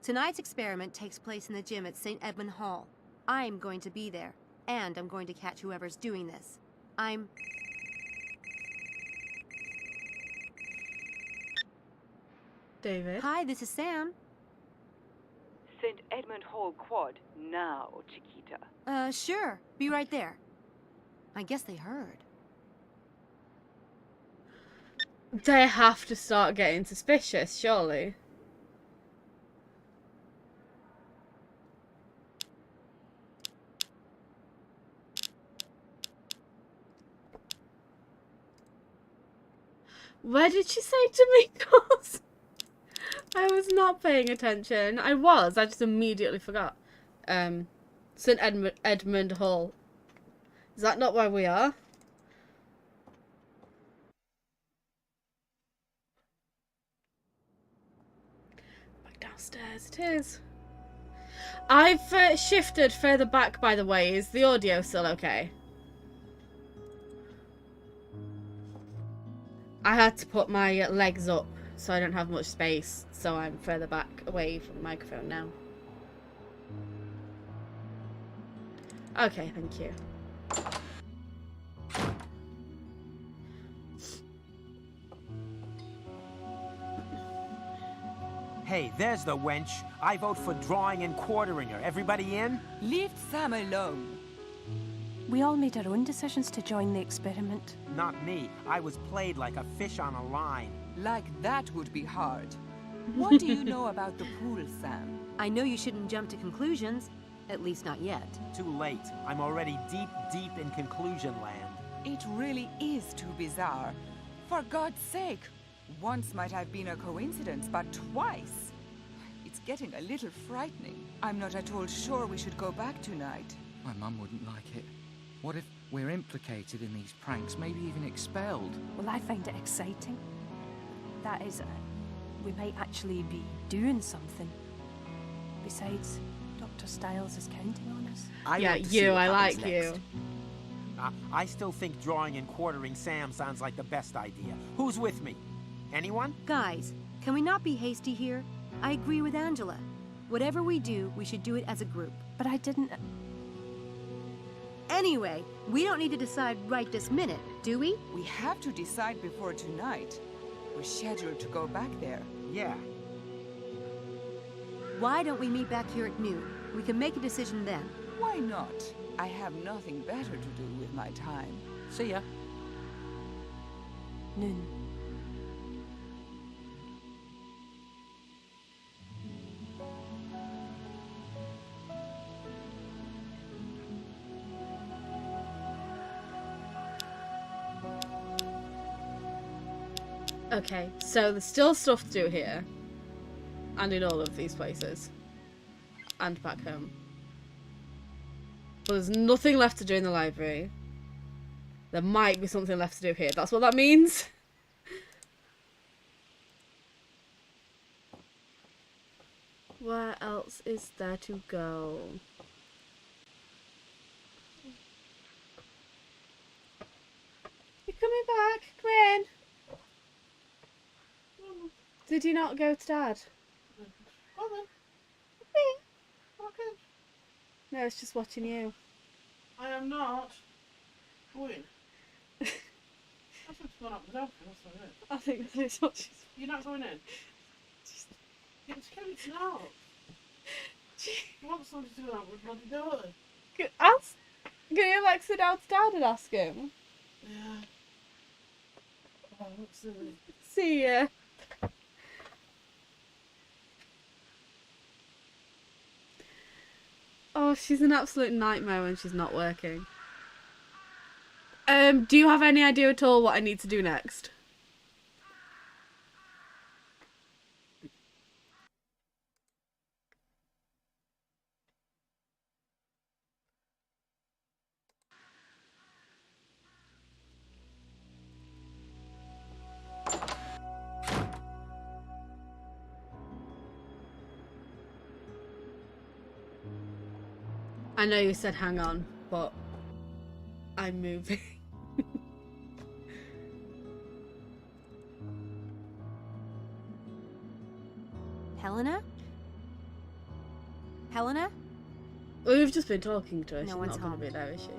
Tonight's experiment takes place in the gym at St. Edmund Hall. I'm going to be there, and I'm going to catch whoever's doing this. David. Hi, this is Sam. St. Edmund Hall Quad now, Chiquita. Sure. Be right there. I guess they heard. They have to start getting suspicious, surely. Where did she say to me? I was not paying attention. I just immediately forgot. St. Edmund Hall. Is that not where we are? Back downstairs it is. I've shifted further back, by the way. Is the audio still okay? I had to put my legs up so I don't have much space, so I'm further back away from the microphone now. Okay, thank you. Hey, there's the wench. I vote for drawing and quartering her. Everybody in? Leave Sam alone. We all made our own decisions to join the experiment. Not me. I was played like a fish on a line. Like that would be hard. What do you know about the pool, Sam? I know you shouldn't jump to conclusions. At least not yet. Too late. I'm already deep, deep in conclusion land. It really is too bizarre. For God's sake. Once might have been a coincidence, but twice. It's getting a little frightening. I'm not at all sure we should go back tonight. My mum wouldn't like it. What if we're implicated in these pranks, maybe even expelled? Well, I find it exciting. That is, we might actually be doing something. Besides, Dr. Styles is counting on us. I like you. I still think drawing and quartering Sam sounds like the best idea. Who's with me? Anyone? Guys, can we not be hasty here? I agree with Angela. Whatever we do, we should do it as a group. But I didn't... Anyway, we don't need to decide right this minute, do we? We have to decide before tonight. We're scheduled to go back there. Yeah. Why don't we meet back here at noon? We can make a decision then. Why not? I have nothing better to do with my time. See ya. Noon. Okay, so there's still stuff to do here. And in all of these places. And back home. But there's nothing left to do in the library. There might be something left to do here. That's what that means. Where else is there to go? You're coming back. Come in. Did you not go to Dad? No, it's just watching you. I am not going. That's what's gone up the dog. I think that's what she's... You're not going in? It's coming now. You want somebody to do that with bloody door? Can you like sit down to Dad and ask him? Yeah. Oh, look silly. See ya. Oh, she's an absolute nightmare when she's not working. Do you have any idea at all what I need to do next? I know you said hang on, but I'm moving. Helena? Helena? Well, we've just been talking to her. No She's one's not going to home. be there, is she?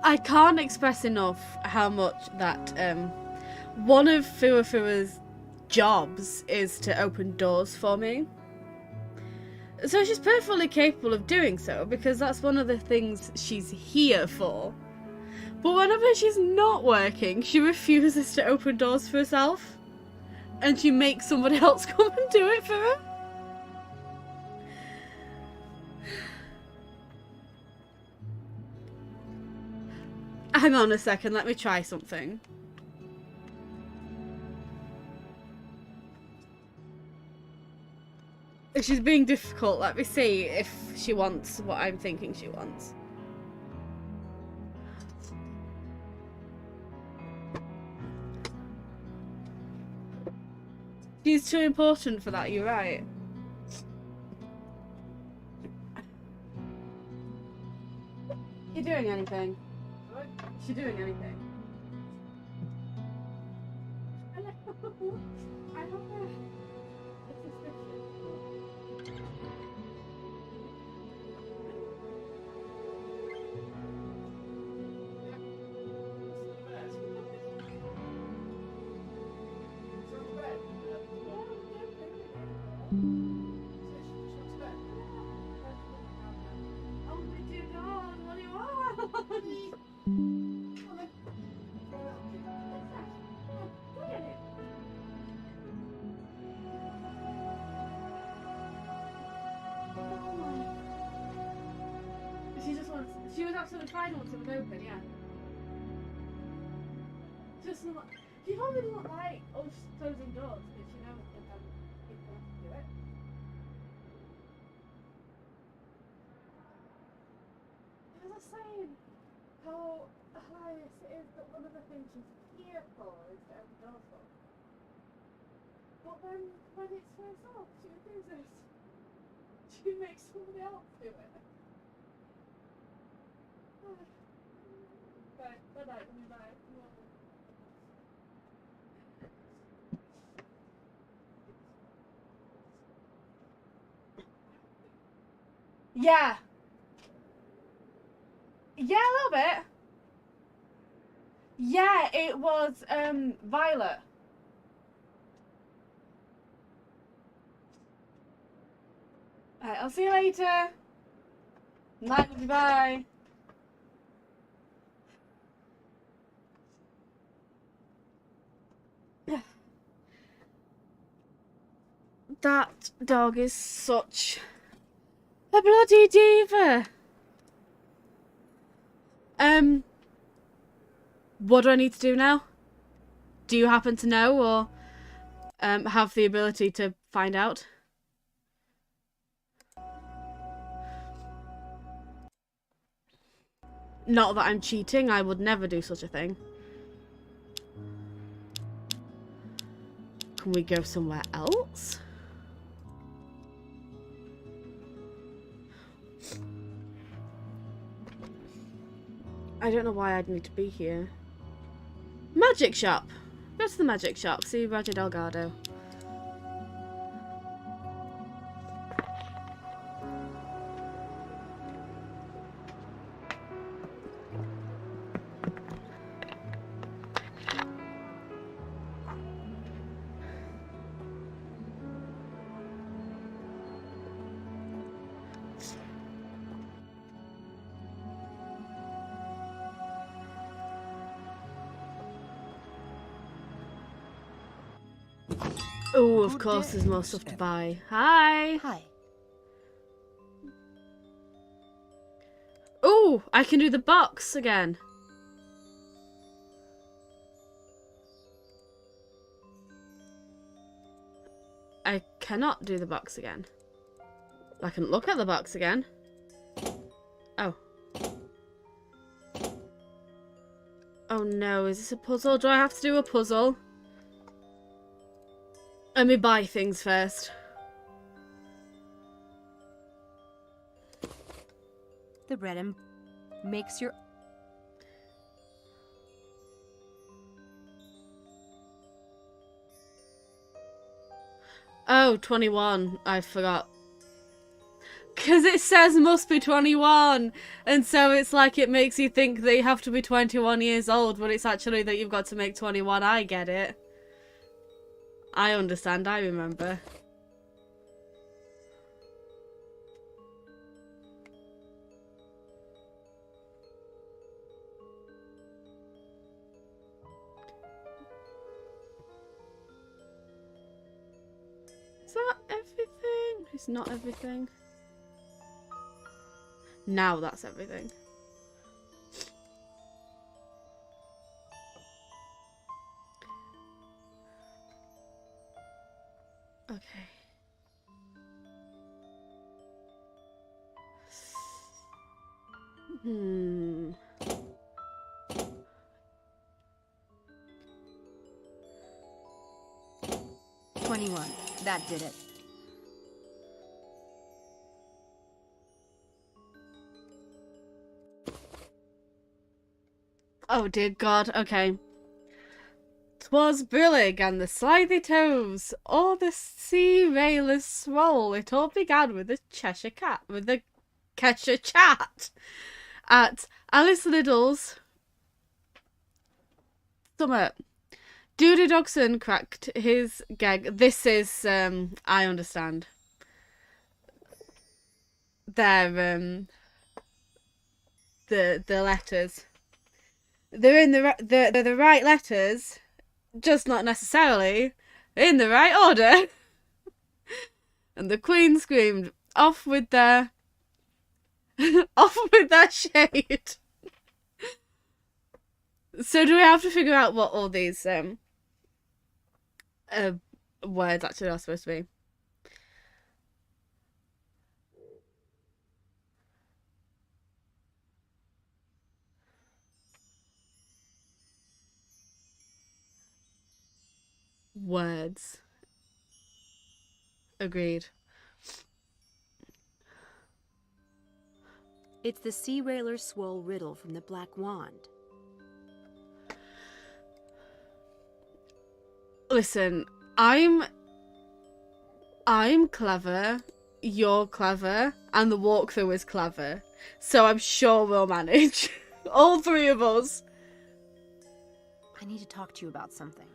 I can't express enough how much that one of Fua's jobs is to open doors for me. So she's perfectly capable of doing so because that's one of the things she's here for. But whenever she's not working, she refuses to open doors for herself. And she makes somebody else come and do it for her. Hang on a second, let me try something. If she's being difficult, let me see if she wants what I'm thinking she wants. She's too important for that, you're right. You doing anything? What? Is she doing anything? I don't know. She just wants. She was absolutely fine once it was open, yeah. Just not. She probably doesn't like us closing doors because she knows that then people have to do it. I was saying how hilarious it is that one of the things she's here for is to open doors for. But then when it's first off, she refuses. She makes somebody else do it. Right, bye bye, bye. Yeah. Yeah, a little bit. Yeah, it was Violet. Alright, I'll see you later. Night, bye. That dog is such a bloody diva. What do I need to do now? Do you happen to know or have the ability to find out? Not that I'm cheating, I would never do such a thing. Can we go somewhere else? I don't know why I'd need to be here. Magic shop! Go to the magic shop, see Roger Delgado. Oh, of course there's more stuff to buy. Hi! Hi. Oh, I can do the box again. I cannot do the box again. I can look at the box again. Oh. Oh no, is this a puzzle? Do I have to do a puzzle? Let me buy things first. The bread and makes your... Oh, 21. I forgot. Because it says must be 21. And so it's like it makes you think that you have to be 21 years old, but it's actually that you've got to make 21. I get it. I understand. I remember. Is that everything? It's not everything. Now that's everything. Okay. Hmm. That did it. Oh dear God, okay. 'Twas brillig and the slithy toves, or the sea railers swole. It all began with the Cheshire Cat, with the Cheshire Chat at Alice Liddell's summer. Judy Dogson cracked his gag. This is, I understand. They're, the letters. They're in they're the right letters, just not necessarily in the right order. And the Queen screamed, "Off with their, off with that shade." So do we have to figure out what all these words actually are supposed to be? Words. Agreed. It's the Sea Railer's Swole riddle from the Black Wand. Listen, I'm clever, you're clever, and the walkthrough is clever. So I'm sure we'll manage. All three of us. I need to talk to you about something.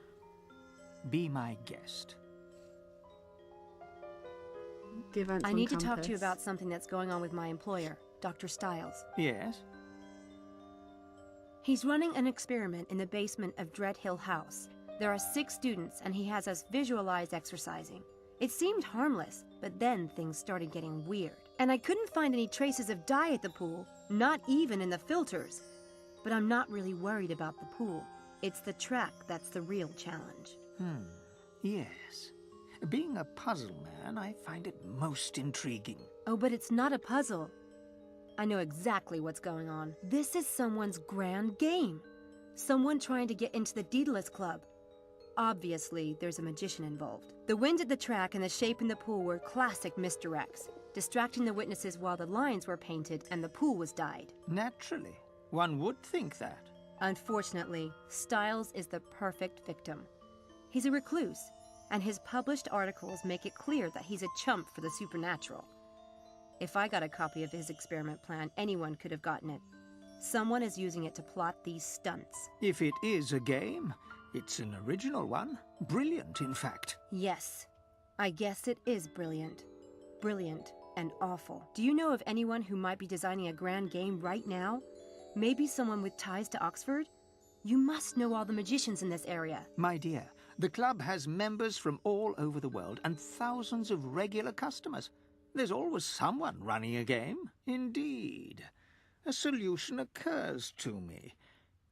Be my guest. I need to talk to you about something that's going on with my employer, Dr. Stiles. Yes? He's running an experiment in the basement of Dread Hill House. There are 6 students, and he has us visualize exercising. It seemed harmless, but then things started getting weird. And I couldn't find any traces of dye at the pool, not even in the filters. But I'm not really worried about the pool. It's the track that's the real challenge. Yes. Being a puzzle man, I find it most intriguing. Oh, but it's not a puzzle. I know exactly what's going on. This is someone's grand game. Someone trying to get into the Daedalus Club. Obviously, there's a magician involved. The wind at the track and the shape in the pool were classic misdirects, distracting the witnesses while the lines were painted and the pool was dyed. Naturally. One would think that. Unfortunately, Stiles is the perfect victim. He's a recluse, and his published articles make it clear that he's a chump for the supernatural. If I got a copy of his experiment plan, anyone could have gotten it. Someone is using it to plot these stunts. If it is a game, it's an original one. Brilliant, in fact. Yes. I guess it is brilliant. Brilliant and awful. Do you know of anyone who might be designing a grand game right now? Maybe someone with ties to Oxford? You must know all the magicians in this area. My dear, the club has members from all over the world and thousands of regular customers. There's always someone running a game. Indeed. A solution occurs to me.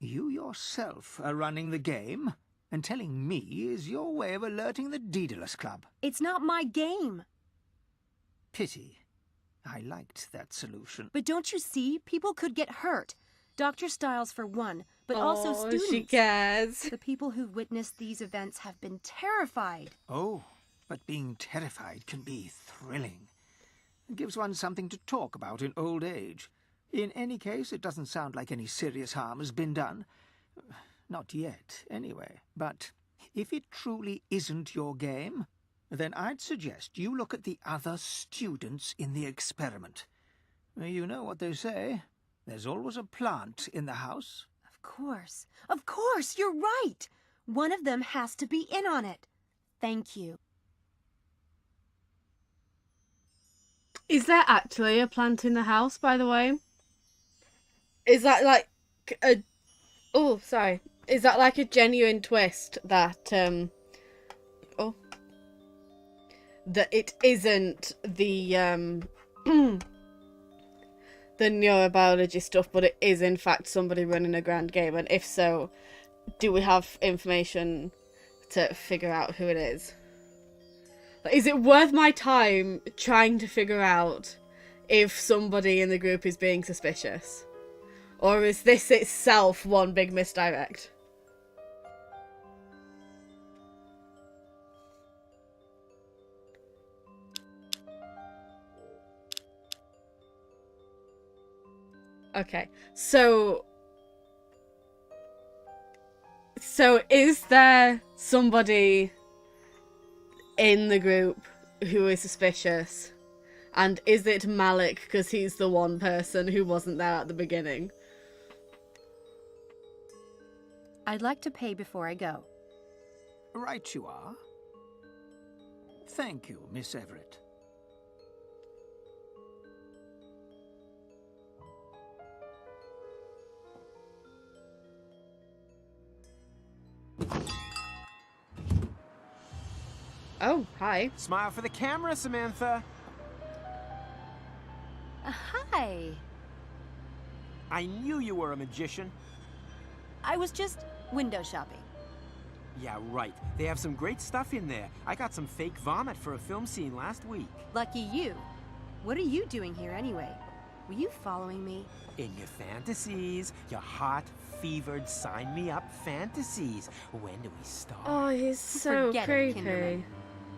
You yourself are running the game, and telling me is your way of alerting the Daedalus Club. It's not my game. Pity. I liked that solution. But don't you see? People could get hurt. Dr. Stiles for one, but also students. She cares. The people who've witnessed these events have been terrified. Oh, but being terrified can be thrilling. It gives one something to talk about in old age. In any case, it doesn't sound like any serious harm has been done. Not yet, anyway. But if it truly isn't your game, then I'd suggest you look at the other students in the experiment. You know what they say. There's always a plant in the house. Of course. Of course, you're right. One of them has to be in on it. Thank you. Is there actually a plant in the house, by the way? Is that like a... Oh, sorry. Is that like a genuine twist that, that it isn't the, the neurobiology stuff, but it is in fact somebody running a grand game? And if so, do we have information to figure out who it is? Is it worth my time trying to figure out if somebody in the group is being suspicious? Or is this itself one big misdirect? Okay, so is there somebody in the group who is suspicious? And is it Malik because he's the one person who wasn't there at the beginning? I'd like to pay before I go. Right you are. Thank you, Miss Everett. Oh, hi. Smile for the camera, Samantha. Hi. I knew you were a magician. I was just window shopping. Yeah, right. They have some great stuff in there. I got some fake vomit for a film scene last week. Lucky you. What are you doing here anyway? Were you following me? In your fantasies, your hot, fevered, sign-me-up fantasies. When do we start? Oh, he's so Forget creepy. it, Kinderman.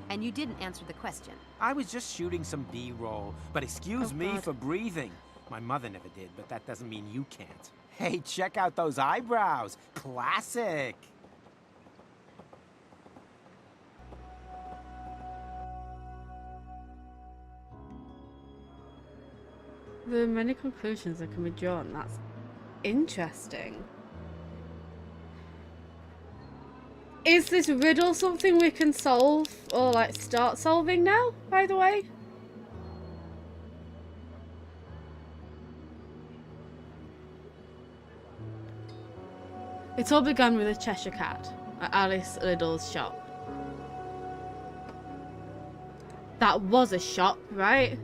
And you didn't answer the question. I was just shooting some B-roll, but excuse me God. for breathing. My mother never did, but that doesn't mean you can't. Hey, check out those eyebrows. Classic. There are many conclusions that can be drawn. That's interesting. Is this riddle something we can solve or like start solving now, by the way? It all began with a Cheshire Cat at Alice Liddell's shop. That was a shop, right?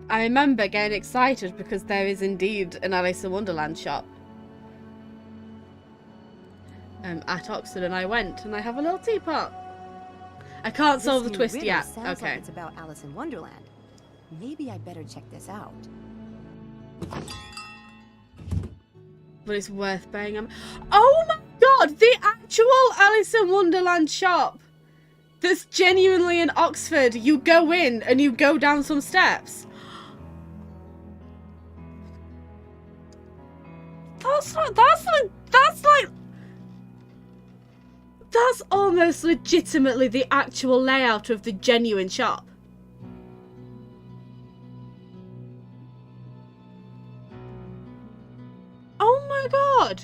I remember getting excited because there is indeed an Alice in Wonderland shop at Oxford, and I went, and I have a little teapot. I can't solve the twist yet. Sounds Okay. like it's about Alice in Wonderland. Maybe I better check this out. But it's worth bearing on. Oh my god! The actual Alice in Wonderland shop that's genuinely in Oxford. You go in and you go down some steps. That's almost legitimately the actual layout of the genuine shop. Oh my god!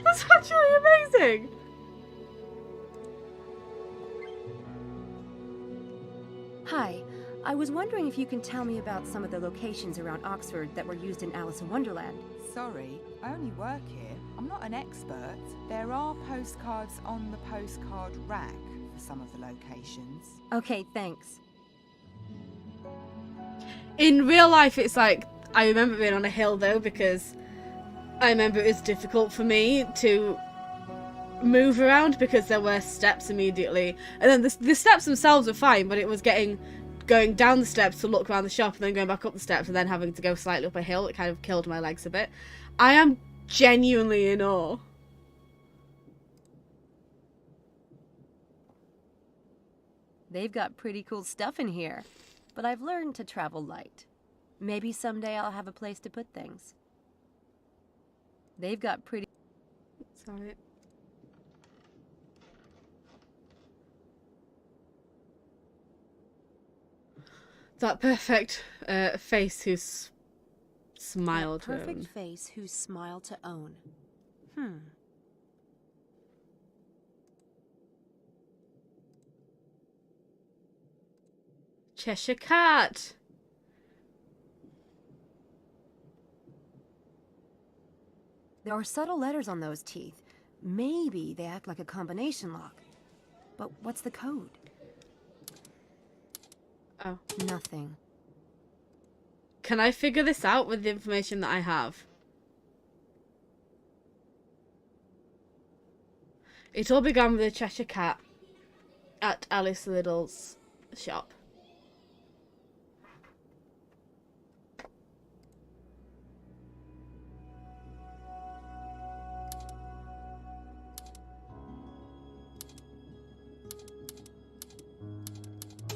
That's actually amazing! Hi. I was wondering if you can tell me about some of the locations around Oxford that were used in Alice in Wonderland. Sorry, I only work here. I'm not an expert. There are postcards on the postcard rack for some of the locations. Okay, thanks. In real life, it's like, I remember being on a hill though, because I remember it was difficult for me to move around because there were steps immediately. And then the steps themselves were fine, but it was going down the steps to look around the shop and then going back up the steps and then having to go slightly up a hill. It kind of killed my legs a bit. I am genuinely in awe. They've got pretty cool stuff in here, but I've learned to travel light. Maybe someday I'll have a place to put things. They've got pretty... Sorry. That perfect face who's smiled to perfect own. face whose smile to own. Cheshire Cat. There are subtle letters on those teeth. Maybe they act like a combination lock. But what's the code? Oh. Nothing. Can I figure this out with the information that I have? It all began with a Cheshire Cat at Alice Liddell's shop.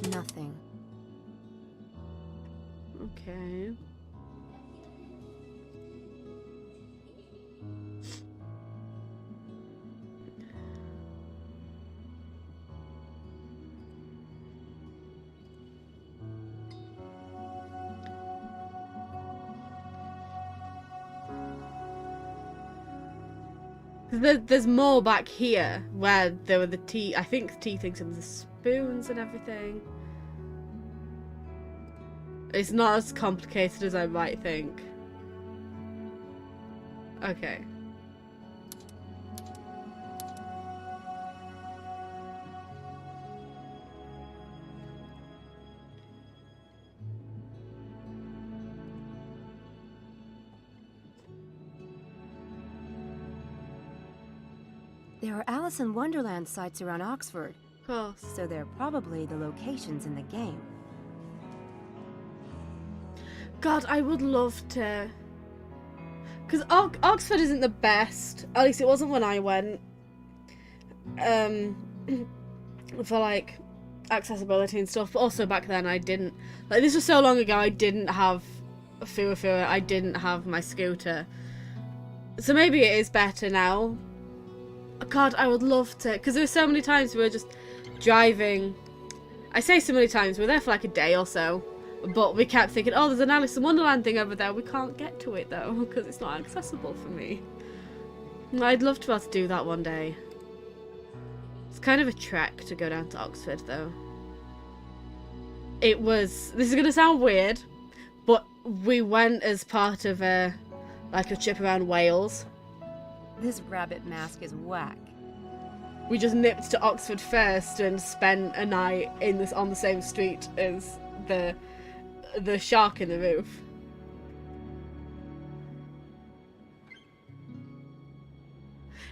Nothing. Okay. There's more back here where there were the tea. I think tea things and the spoons and everything. It's not as complicated as I might think. Okay. There are Alice in Wonderland sites around Oxford. Of course. So they're probably the locations in the game. God, I would love to... Because Oxford isn't the best. At least it wasn't when I went. For, like, accessibility and stuff. But also back then I didn't... Like, this was so long ago, I didn't have a Fua. I didn't have my scooter. So maybe it is better now. God, I would love to, because there were so many times we were just driving. I say so many times, we were there for like a day or so, but we kept thinking, oh, there's an Alice in Wonderland thing over there. We can't get to it though, because it's not accessible for me. I'd love to be able to do that one day. It's kind of a trek to go down to Oxford though. It was, this is going to sound weird, but we went as part of a trip around Wales. This rabbit mask is whack. We just nipped to Oxford first and spent a night on the same street as the shark in the roof.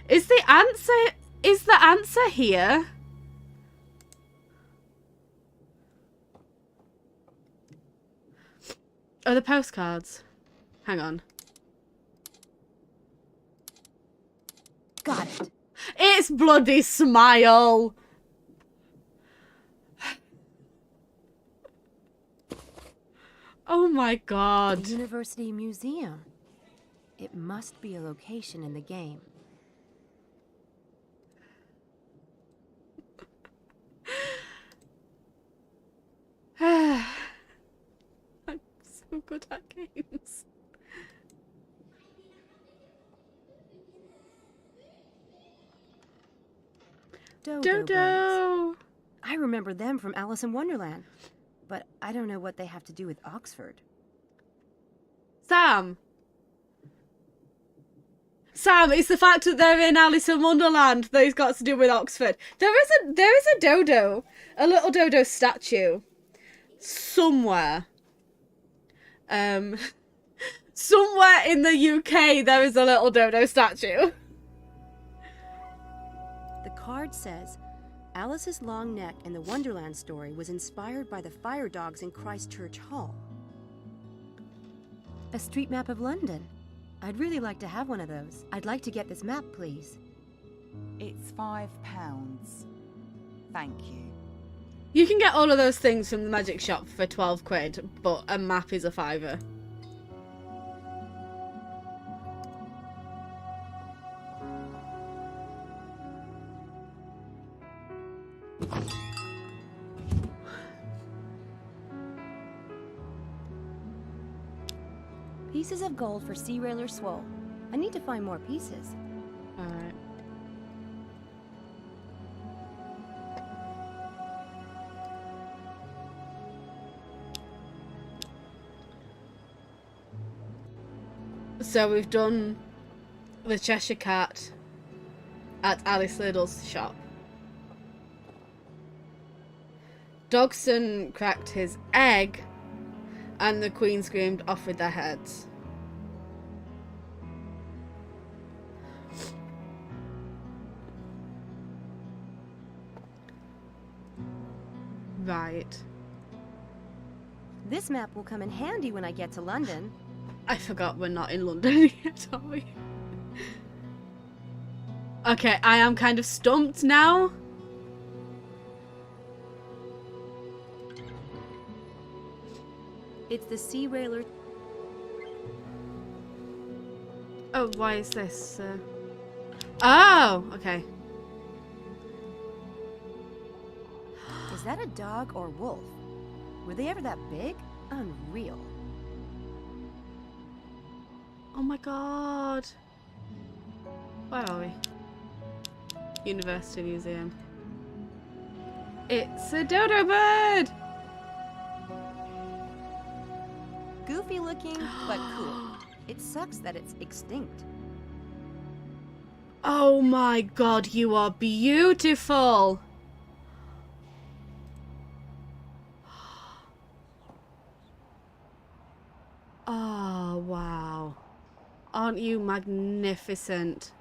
Is the answer here? Oh, the postcards. Hang on. Got it. It's bloody Smile. Oh my god. The University Museum. It must be a location in the game. I'm so good at games. Dodo! I remember them from Alice in Wonderland, but I don't know what they have to do with Oxford. Sam, it's the fact that they're in Alice in Wonderland that it's got to do with Oxford. There is a dodo, a little dodo statue, somewhere. Somewhere in the UK there is a little dodo statue. The card says, Alice's long neck in the Wonderland story was inspired by the fire dogs in Christchurch Hall. A street map of London. I'd really like to have one of those. I'd like to get this map, please. It's £5. Thank you. You can get all of those things from the magic shop for 12 quid, but a map is a £5. Pieces of gold for Sea Railer Swole. I need to find more pieces. Alright. So we've done the Cheshire Cat at Alice Liddell's shop. Dogson cracked his egg and the Queen screamed off with their heads. Right. This map will come in handy when I get to London. I forgot we're not in London yet, are we? Okay, I am kind of stumped now. It's the Sea Railer. Oh, why is this? Oh, okay. Is that a dog or wolf? Were they ever that big? Unreal. Oh my god. Where are we? University Museum. It's a dodo bird! Goofy looking, but cool. It sucks that it's extinct. Oh my god, you are beautiful! Oh, wow. Aren't you magnificent?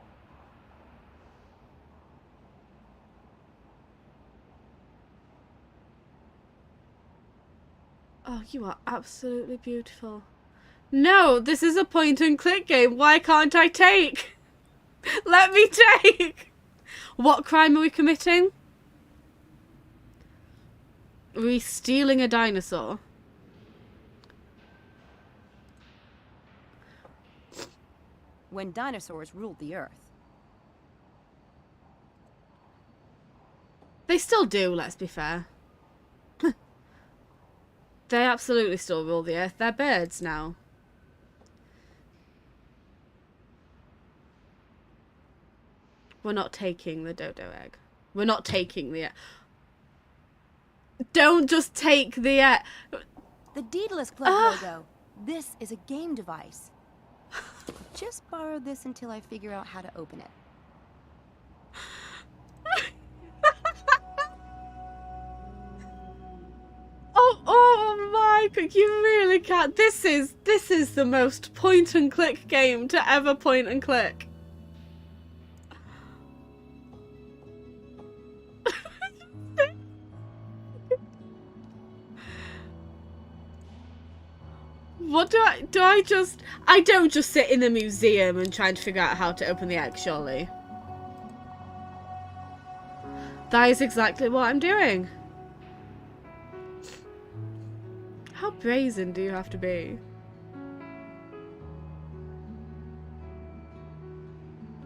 Oh, you are absolutely beautiful. No, this is a point and click game. Why can't I take? Let me take! What crime are we committing? Are we stealing a dinosaur? When dinosaurs ruled the earth. They still do, let's be fair. They absolutely still rule the earth. They're birds now. We're not taking the dodo egg. We're not taking the egg. Don't just take the egg. The Daedalus Club logo. This is a game device. Just borrow this until I figure out how to open it. Oh my god, you really can't. This is the most point and click game to ever point and click. What I don't just sit in a museum and try to figure out how to open the egg, surely. That is exactly what I'm doing. How brazen do you have to be?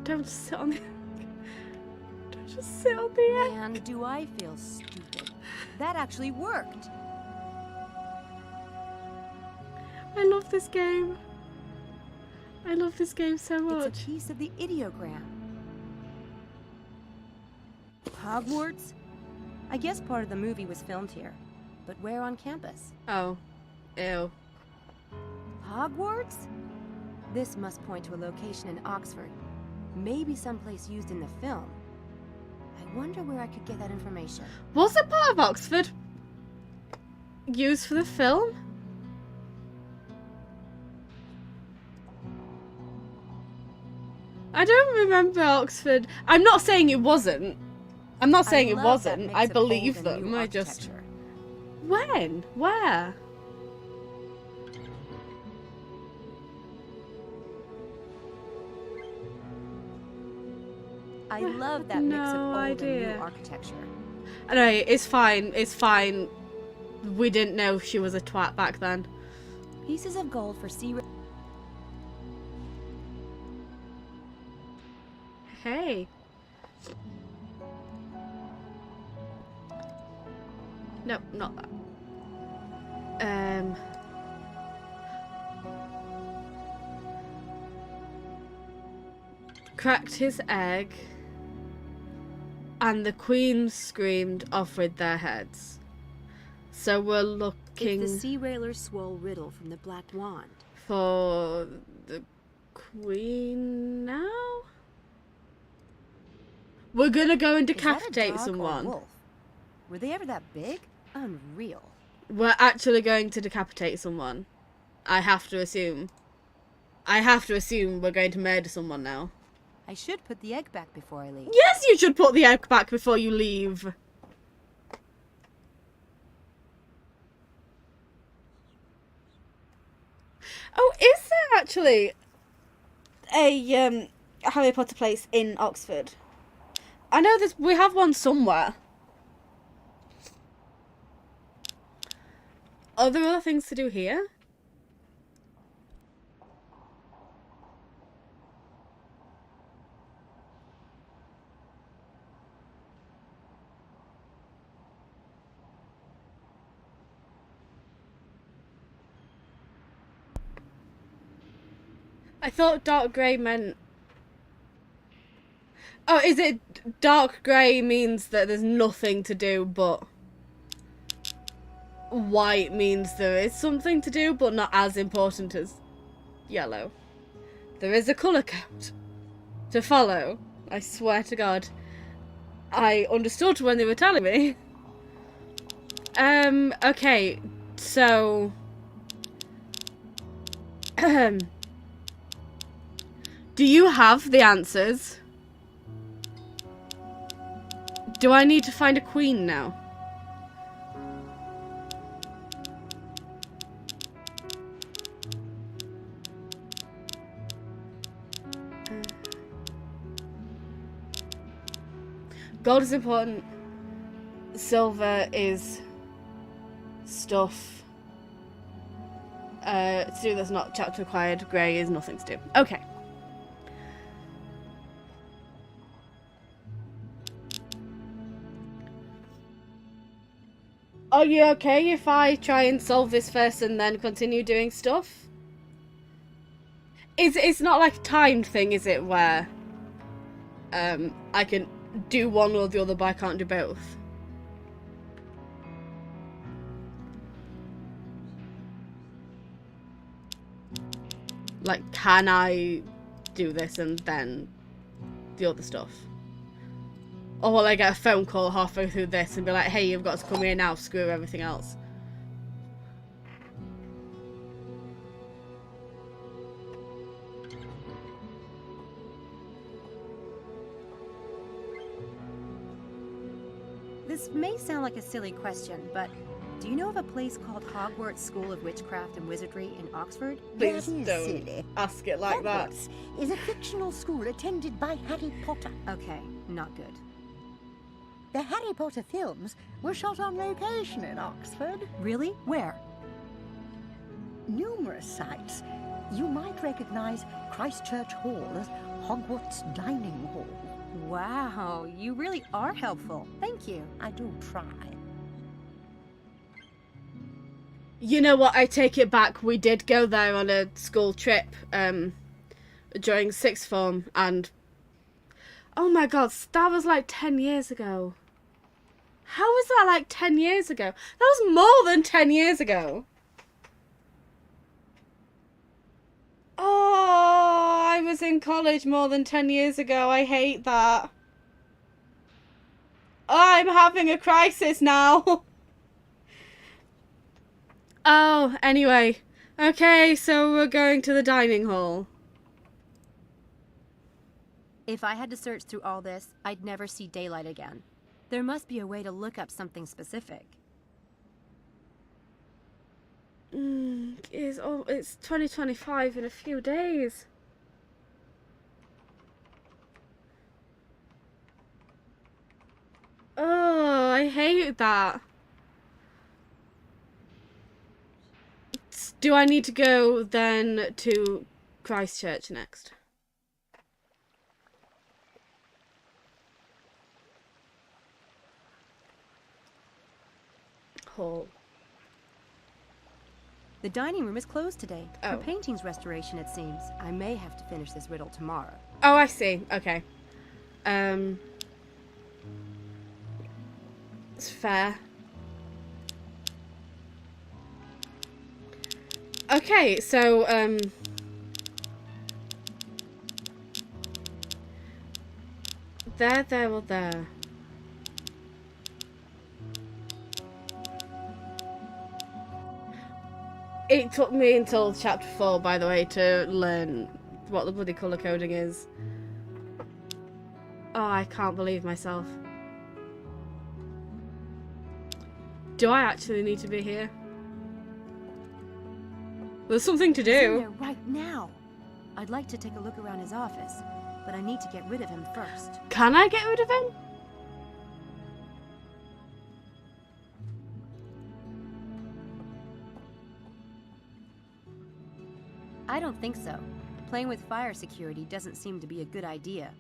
Don't sit on the egg. Don't just sit on the egg. And do I feel stupid? That actually worked. I love this game. I love this game so much. It's a piece of the ideogram. Hogwarts? I guess part of the movie was filmed here. But where on campus? Oh. Ew. Hogwarts? This must point to a location in Oxford. Maybe someplace used in the film. I wonder where I could get that information. Was it part of Oxford used for the film? I don't remember Oxford. I'm not saying it wasn't. I'm not saying it wasn't. I believe them. I just... When? Where? I love that mix of old and new architecture. I know, it's fine. It's fine. We didn't know she was a twat back then. Pieces of gold for sea... Hey. Nope, not that. Cracked his egg, and the queen screamed off with their heads. So we're looking... It's the Sea Railer's swole riddle from the Black Wand. For the queen now? We're gonna go and decapitate someone. Were they ever that big? Unreal. We're actually going to decapitate someone. I have to assume. I have to assume we're going to murder someone now. I should put the egg back before I leave. Yes, you should put the egg back before you leave. Oh, is there actually a Harry Potter place in Oxford? I know we have one somewhere. Are there other things to do here? I thought dark grey meant Oh, is it dark grey means that there's nothing to do, but white means there is something to do, but not as important as yellow. There is a colour code to follow. I swear to God. I understood when they were telling me. Okay, so... do you have the answers? Do I need to find a queen now? Gold is important. Silver is stuff to do that's not chapter required. Grey is nothing to do. Okay. Are you okay if I try and solve this first and then continue doing stuff? It's not like a timed thing, is it, where I can do one or the other but I can't do both? Like, can I do this and then the other stuff? Or will I get a phone call halfway through this and be like, hey, you've got to come here now, screw everything else? This may sound like a silly question, but do you know of a place called Hogwarts School of Witchcraft and Wizardry in Oxford? Please That is don't silly. ask it like that. Hogwarts is a fictional school attended by Harry Potter. Okay, not good. The Harry Potter films were shot on location in Oxford. Really? Where? Numerous sites. You might recognize Christchurch Hall as Hogwarts Dining Hall. Wow, you really are helpful. Thank you. I do try. You know what, I take it back. We did go there on a school trip during sixth form, and oh my God, that was like 10 years ago. How was that like 10 years ago? That was more than 10 years ago. Oh, I was in college more than 10 years ago. I hate that. I'm having a crisis now. Oh, anyway. Okay, so we're going to the dining hall. If I had to search through all this, I'd never see daylight again. There must be a way to look up something specific. It's 2025 in a few days. Oh, I hate that. Do I need to go then to Christchurch next? Hall. The dining room is closed today. Oh. For painting's restoration, it seems. I may have to finish this riddle tomorrow. Oh, I see. Okay. It's fair. Okay, so, there or there. It took me until chapter 4, by the way, to learn what the bloody colour coding is. Oh, I can't believe myself. Do I actually need to be here? There's something to He's in do. there right now. I'd like to take a look around his office, but I need to get rid of him first. Can I get rid of him? I don't think so. Playing with fire security doesn't seem to be a good idea.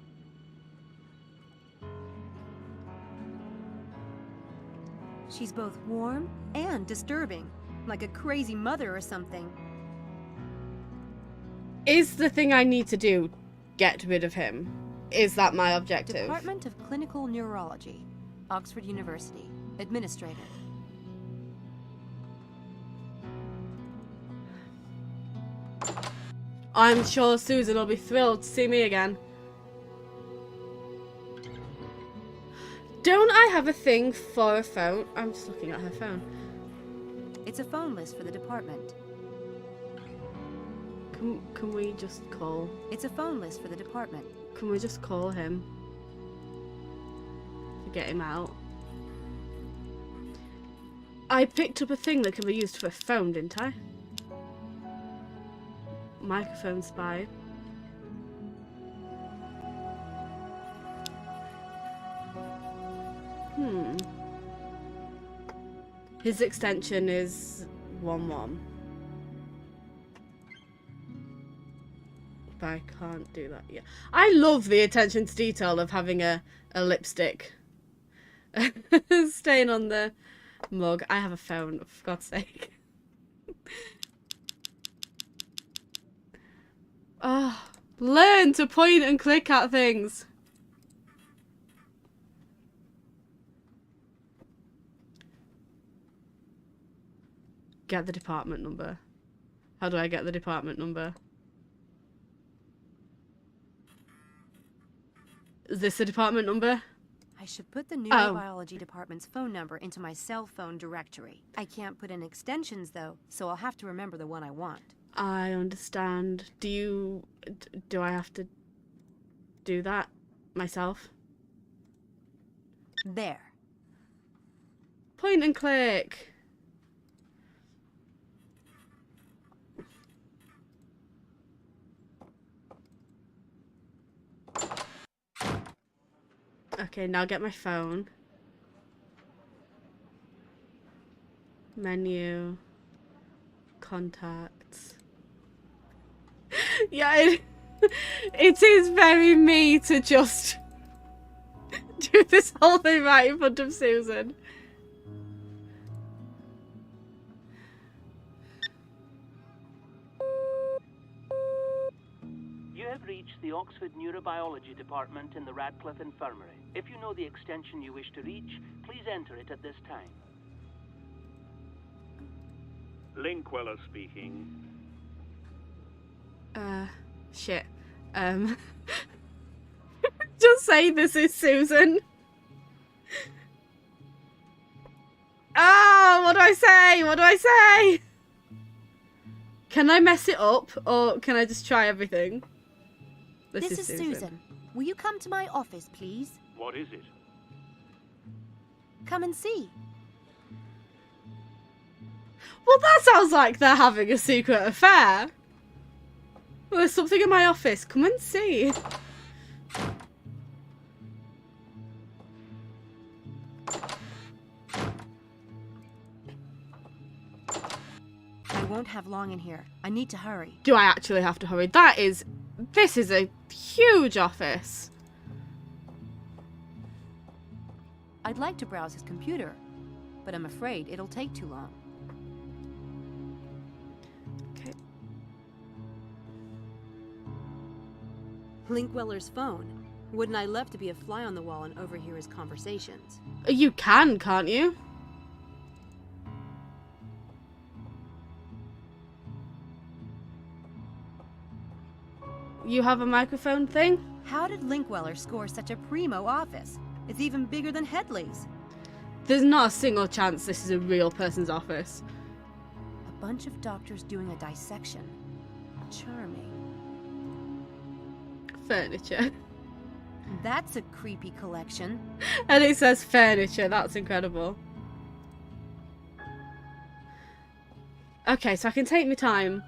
She's both warm and disturbing, like a crazy mother or something. Is the thing I need to do get rid of him? Is that my objective? Department of Clinical Neurology, Oxford University. Administrator. I'm sure Susan will be thrilled to see me again. Don't I have a thing for a phone? I'm just looking at her phone. It's a phone list for the department. Can we just call? It's a phone list for the department. Can we just call him? To get him out. I picked up a thing that can be used for a phone, didn't I? Microphone spy. His extension is 11. But I can't do that yet. I love the attention to detail of having a lipstick stain on the mug. I have a phone, for God's sake. Ah, learn to point and click at things. Get the department number. How do I get the department number? Is this the department number? I should put the neurobiology department's phone number into my cell phone directory. I can't put in extensions though, so I'll have to remember the one I want. I understand. Do I have to do that myself? There. Point and click. Okay, now get my phone. Menu. Contacts. Yeah, it is very me to just do this whole thing right in front of Susan. You have reached the Oxford Neurobiology Department in the Radcliffe Infirmary. If you know the extension you wish to reach, please enter it at this time. Linkweller speaking. Shit. Just say this is Susan. Ah, what do I say? What do I say? Can I mess it up, or can I just try everything? This is Susan. Will you come to my office, please? What is it? Come and see. Well, that sounds like they're having a secret affair. Well, there's something in my office. Come and see. I won't have long in here. I need to hurry. Do I actually have to hurry? This is a huge office. I'd like to browse his computer, but I'm afraid it'll take too long. Okay. Linkweller's phone. Wouldn't I love to be a fly on the wall and overhear his conversations? You can, can't you? You have a microphone thing? How did Linkweller score such a primo office? It's even bigger than Headley's. There's not a single chance this is a real person's office. A bunch of doctors doing a dissection. Charming. Furniture. That's a creepy collection. And it says furniture. That's incredible. Okay, so I can take my time.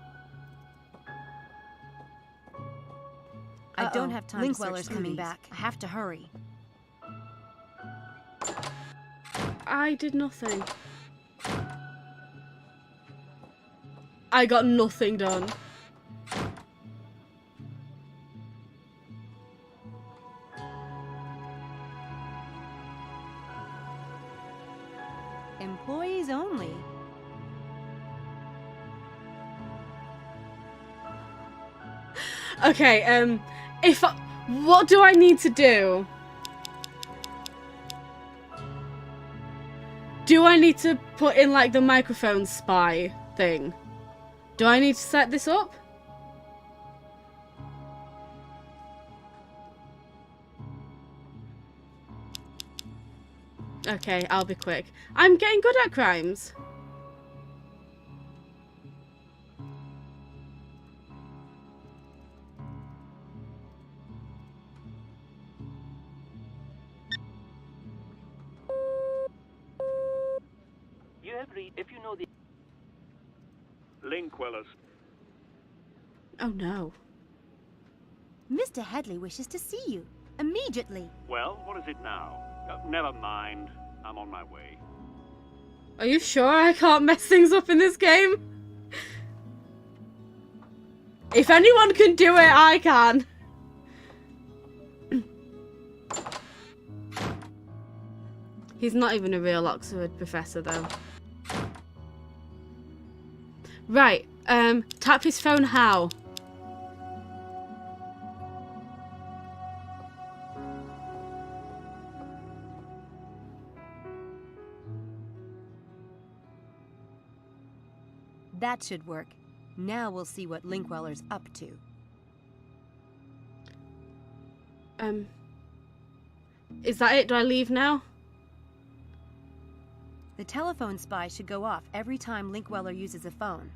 I don't have time. Linkweller's coming back. I have to hurry. I did nothing. I got nothing done. Employees only. Okay, What do I need to do? Do I need to put in like the microphone spy thing? Do I need to set this up? Okay, I'll be quick. I'm getting good at crimes. You have read if you know the Linkwellers. Oh no. Mr. Headley wishes to see you. Immediately. Well, what is it now? Never mind. I'm on my way. Are you sure I can't mess things up in this game? If anyone can do it, I can. He's not even a real Oxford professor, though. Right, tap his phone how? That should work. Now we'll see what Linkweller's up to. Is that it? Do I leave now? The telephone spy should go off every time Linkweller uses a phone.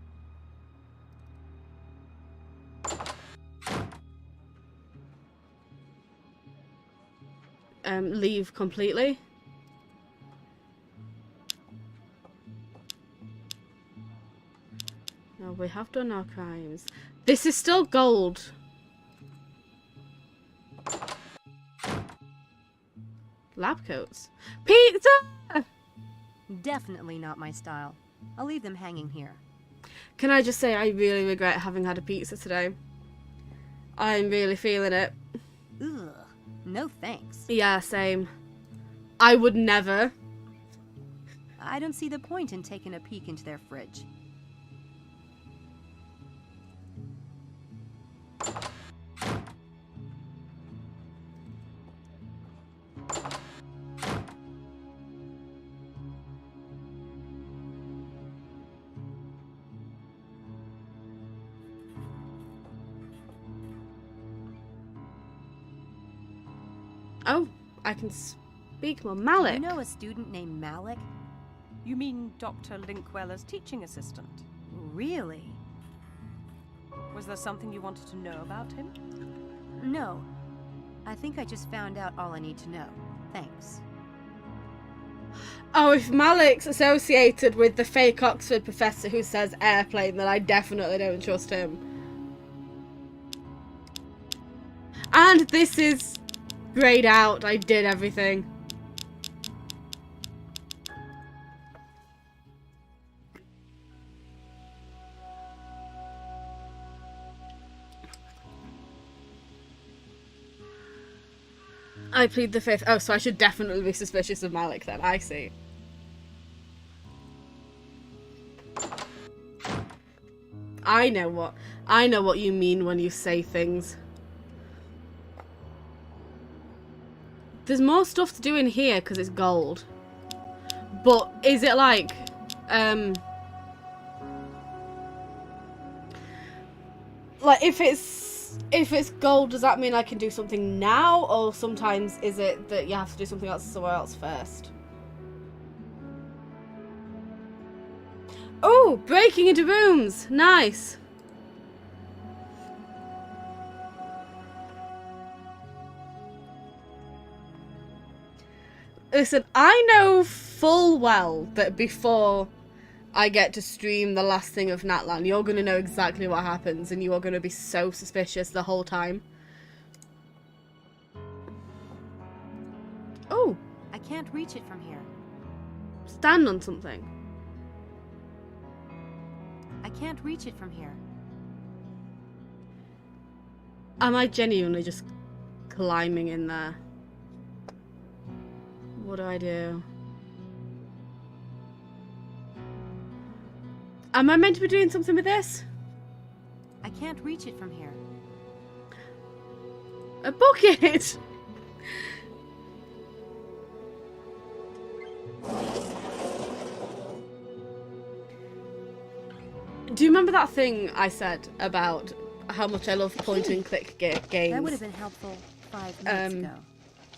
Leave completely? No, we have done our crimes. This is still gold. Lab coats. Pizza! Definitely not my style. I'll leave them hanging here. Can I just say I really regret having had a pizza today. I'm really feeling it. Ugh. No thanks. Yeah, same. I would never. I don't see the point in taking a peek into their fridge. Oh, I can speak more. Malik. You know a student named Malik? You mean Dr. Linkweller's teaching assistant? Really? Was there something you wanted to know about him? No. I think I just found out all I need to know. Thanks. Oh, if Malik's associated with the fake Oxford professor who says airplane, then I definitely don't trust him. And this is grayed out. I did everything. I plead the fifth. Oh, so I should definitely be suspicious of Malik then. I see. I know what you mean when you say things. There's more stuff to do in here because it's gold. But is it like if it's gold, does that mean I can do something now, or sometimes is it that you have to do something else somewhere else first? Oh, breaking into rooms. Nice. Listen, I know full well that before I get to stream the last thing of Natlan, you're going to know exactly what happens and you are going to be so suspicious the whole time. Oh. I can't reach it from here. Stand on something. I can't reach it from here. Am I genuinely just climbing in there? What do I do? Am I meant to be doing something with this? I can't reach it from here. A bucket! Do you remember that thing I said about how much I love point and click games? That would have been helpful 5 minutes ago.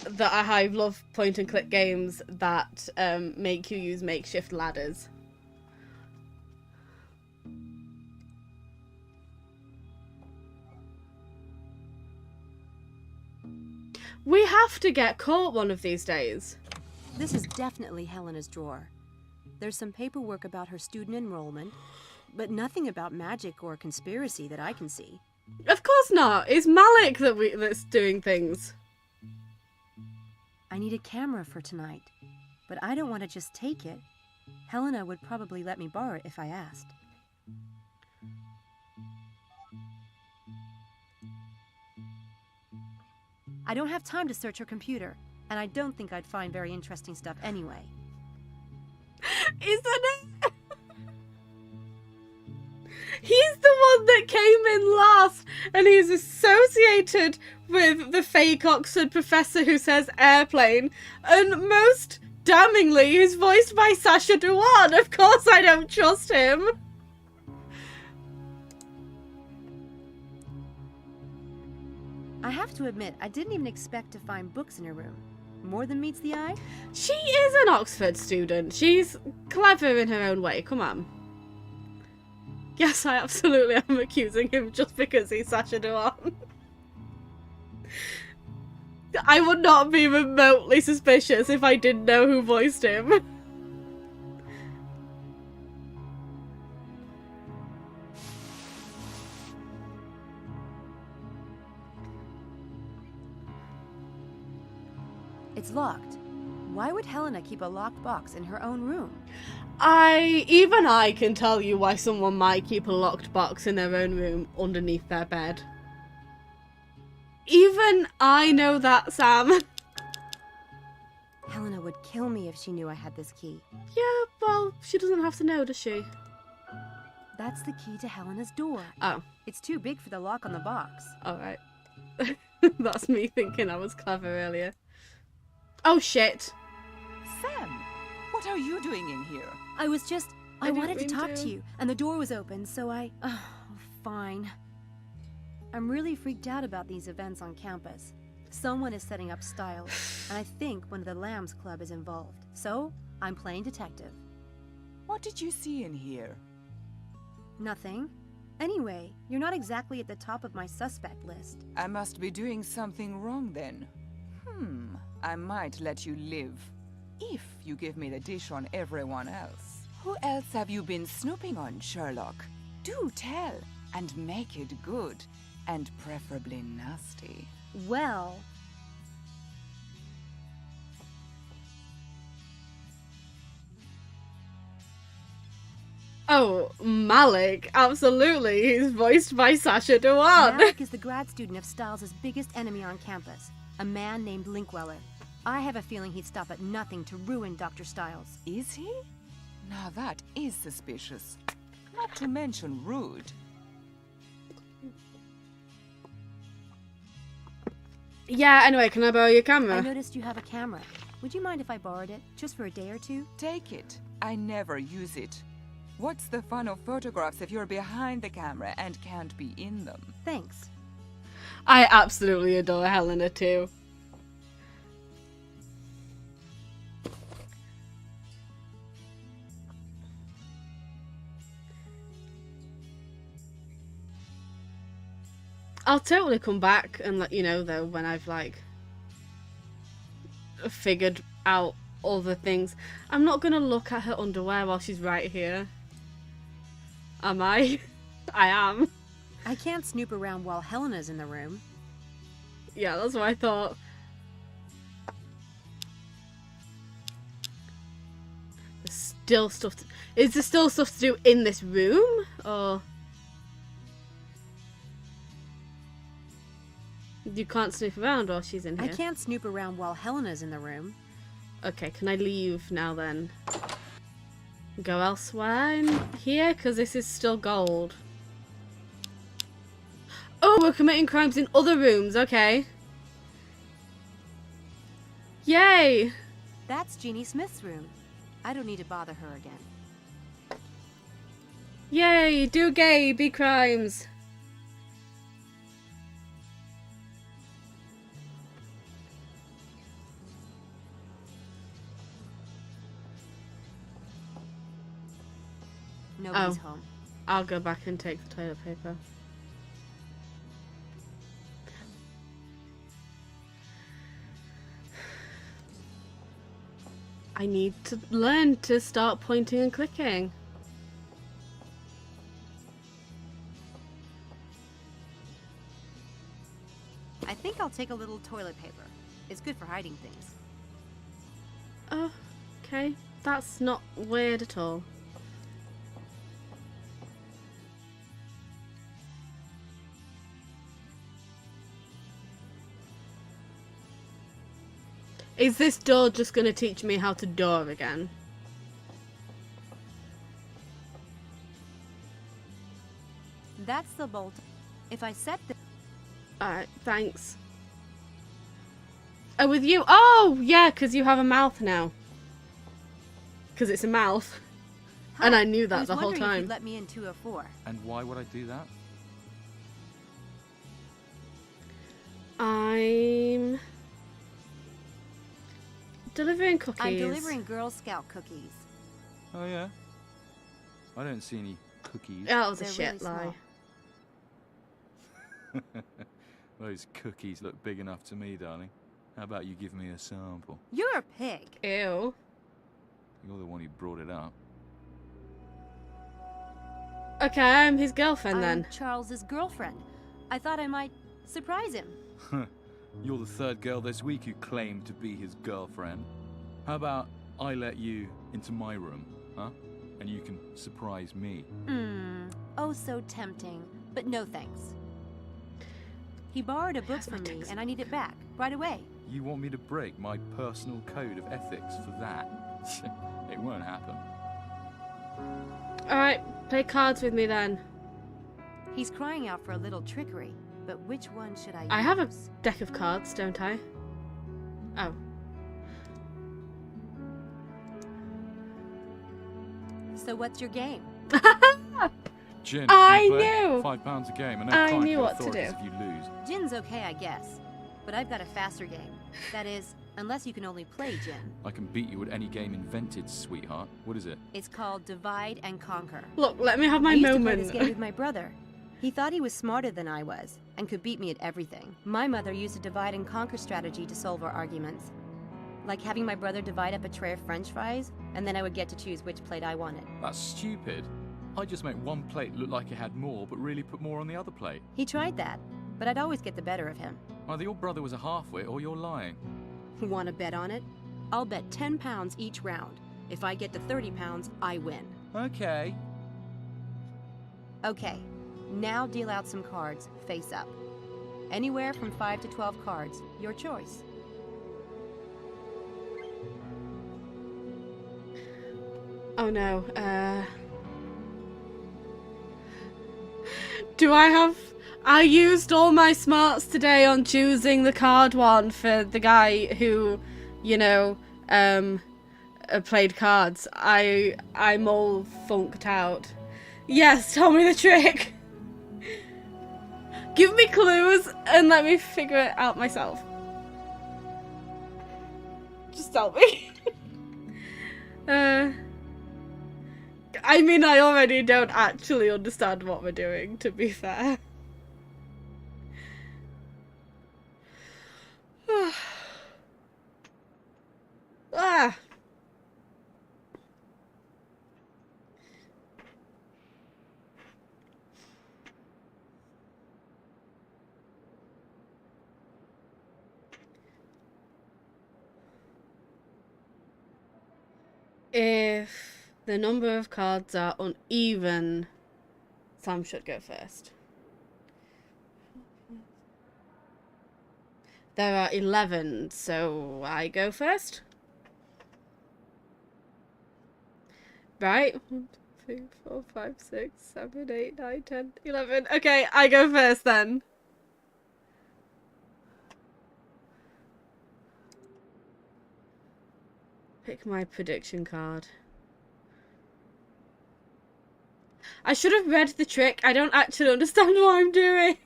That I love point and click games that make you use makeshift ladders. We have to get caught one of these days. This is definitely Helena's drawer. There's some paperwork about her student enrollment, but nothing about magic or conspiracy that I can see. Of course not. It's Malik that's doing things. I need a camera for tonight, but I don't want to just take it. Helena would probably let me borrow it if I asked. I don't have time to search her computer, and I don't think I'd find very interesting stuff anyway. Isn't it? He's the one that came in last, and he's associated with the fake Oxford professor who says airplane, and most damningly, he's voiced by Sacha Dhawan. Of course I don't trust him. I have to admit, I didn't even expect to find books in her room. More than meets the eye? She is an Oxford student. She's clever in her own way. Come on. Yes, I absolutely am accusing him just because he's Sacha Dhawan. I would not be remotely suspicious if I didn't know who voiced him. It's locked. Why would Helena keep a locked box in her own room? Even I can tell you why someone might keep a locked box in their own room underneath their bed. Even I know that, Sam. Helena would kill me if she knew I had this key. Yeah, well, she doesn't have to know, does she? That's the key to Helena's door. Oh. It's too big for the lock on the box. Alright. That's me thinking I was clever earlier. Oh, shit. Sam, what are you doing in here? I wanted to talk to. to you, and the door was open, so Oh, fine. I'm really freaked out about these events on campus. Someone is setting up Styles, and I think one of the Lambs Club is involved. So, I'm playing detective. What did you see in here? Nothing. Anyway, you're not exactly at the top of my suspect list. I must be doing something wrong then. I might let you live. If you give me the dish on everyone else. Who else have you been snooping on, Sherlock? Do tell, and make it good, and preferably nasty. Well... Oh, Malik, absolutely. He's voiced by Sacha Dhawan. Malik is the grad student of Styles' biggest enemy on campus, a man named Linkweller. I have a feeling he'd stop at nothing to ruin Dr. Styles. Is he? Now that is suspicious. Not to mention rude. Yeah, anyway, can I borrow your camera? I noticed you have a camera. Would you mind if I borrowed it, just for a day or two? Take it. I never use it. What's the fun of photographs if you're behind the camera and can't be in them? Thanks. I absolutely adore Helena too. I'll totally come back and let you know though when I've like figured out all the things. I'm not gonna look at her underwear while she's right here. Am I? I am. I can't snoop around while Helena's in the room. Yeah, that's what I thought. There's still stuff to... Is there still stuff to do in this room? Or... You can't snoop around while she's in here? I can't snoop around while Helena's in the room. Okay, can I leave now then? Go elsewhere in here? Because this is still gold. Oh, we're committing crimes in other rooms. Okay. Yay! That's Jeannie Smith's room. I don't need to bother her again. Yay! Do gay, be crimes. Nobody's home. I'll go back and take the toilet paper. I need to learn to start pointing and clicking. I think I'll take a little toilet paper. It's good for hiding things. Oh, okay. That's not weird at all. Is this door just going to teach me how to door again? That's the bolt. If I set the... Alright, thanks. Oh, with you? Oh, yeah, because you have a mouth now. Because it's a mouth. Hi, and I knew that the whole If time. you'd let me in 204. And why would I do that? I'm delivering cookies. I'm delivering Girl Scout cookies. Oh yeah? I don't see any cookies. That was a They're shit really lie. Those cookies look big enough to me, darling. How about you give me a sample? You're a pig. Ew. You're the one who brought it up. Okay, I'm his girlfriend I'm then. Charles's girlfriend. I thought I might surprise him. You're the third girl this week who claimed to be his girlfriend. How about I let you into my room, huh? And you can surprise me. Oh, so tempting. But no thanks. He borrowed a book from me, and I need it back, right away. You want me to break my personal code of ethics for that? It won't happen. Alright, play cards with me then. He's crying out for a little trickery, but which one should I use? I have a deck of cards, don't I? Oh. So what's your game? Gin, I you play? knew! £5 a game, and no I crime knew for what to authorities do. if you lose. Gin's okay, I guess. But I've got a faster game. That is, unless you can only play gin. I can beat you at any game invented, sweetheart. What is it? It's called Divide and Conquer. Look, let me have my I used moment. to play this game with my brother. He thought he was smarter than I was, and could beat me at everything. My mother used a divide and conquer strategy to solve our arguments. Like having my brother divide up a tray of french fries, and then I would get to choose which plate I wanted. That's stupid. I just make one plate look like it had more, but really put more on the other plate. He tried that, but I'd always get the better of him. Either your brother was a half-wit or you're lying. Want to bet on it? I'll bet 10 pounds each round. If I get to 30 pounds, I win. Okay. Okay, now deal out some cards, face up. Anywhere from 5 to 12 cards, your choice. Oh no, do I have... I used all my smarts today on choosing the card one for the guy who, you know, played cards. I'm all funked out. Yes, tell me the trick. Give me clues and let me figure it out myself. Just tell me. I mean, I already don't actually understand what we're doing, to be fair. Ah. If the number of cards are uneven, Sam should go first. There are 11, so I go first. Right? 1, 2, 3, 4, 5, 6, 7, 8, 9, 10, 11. Okay, I go first then. Pick my prediction card. I should have read the trick. I don't actually understand what I'm doing.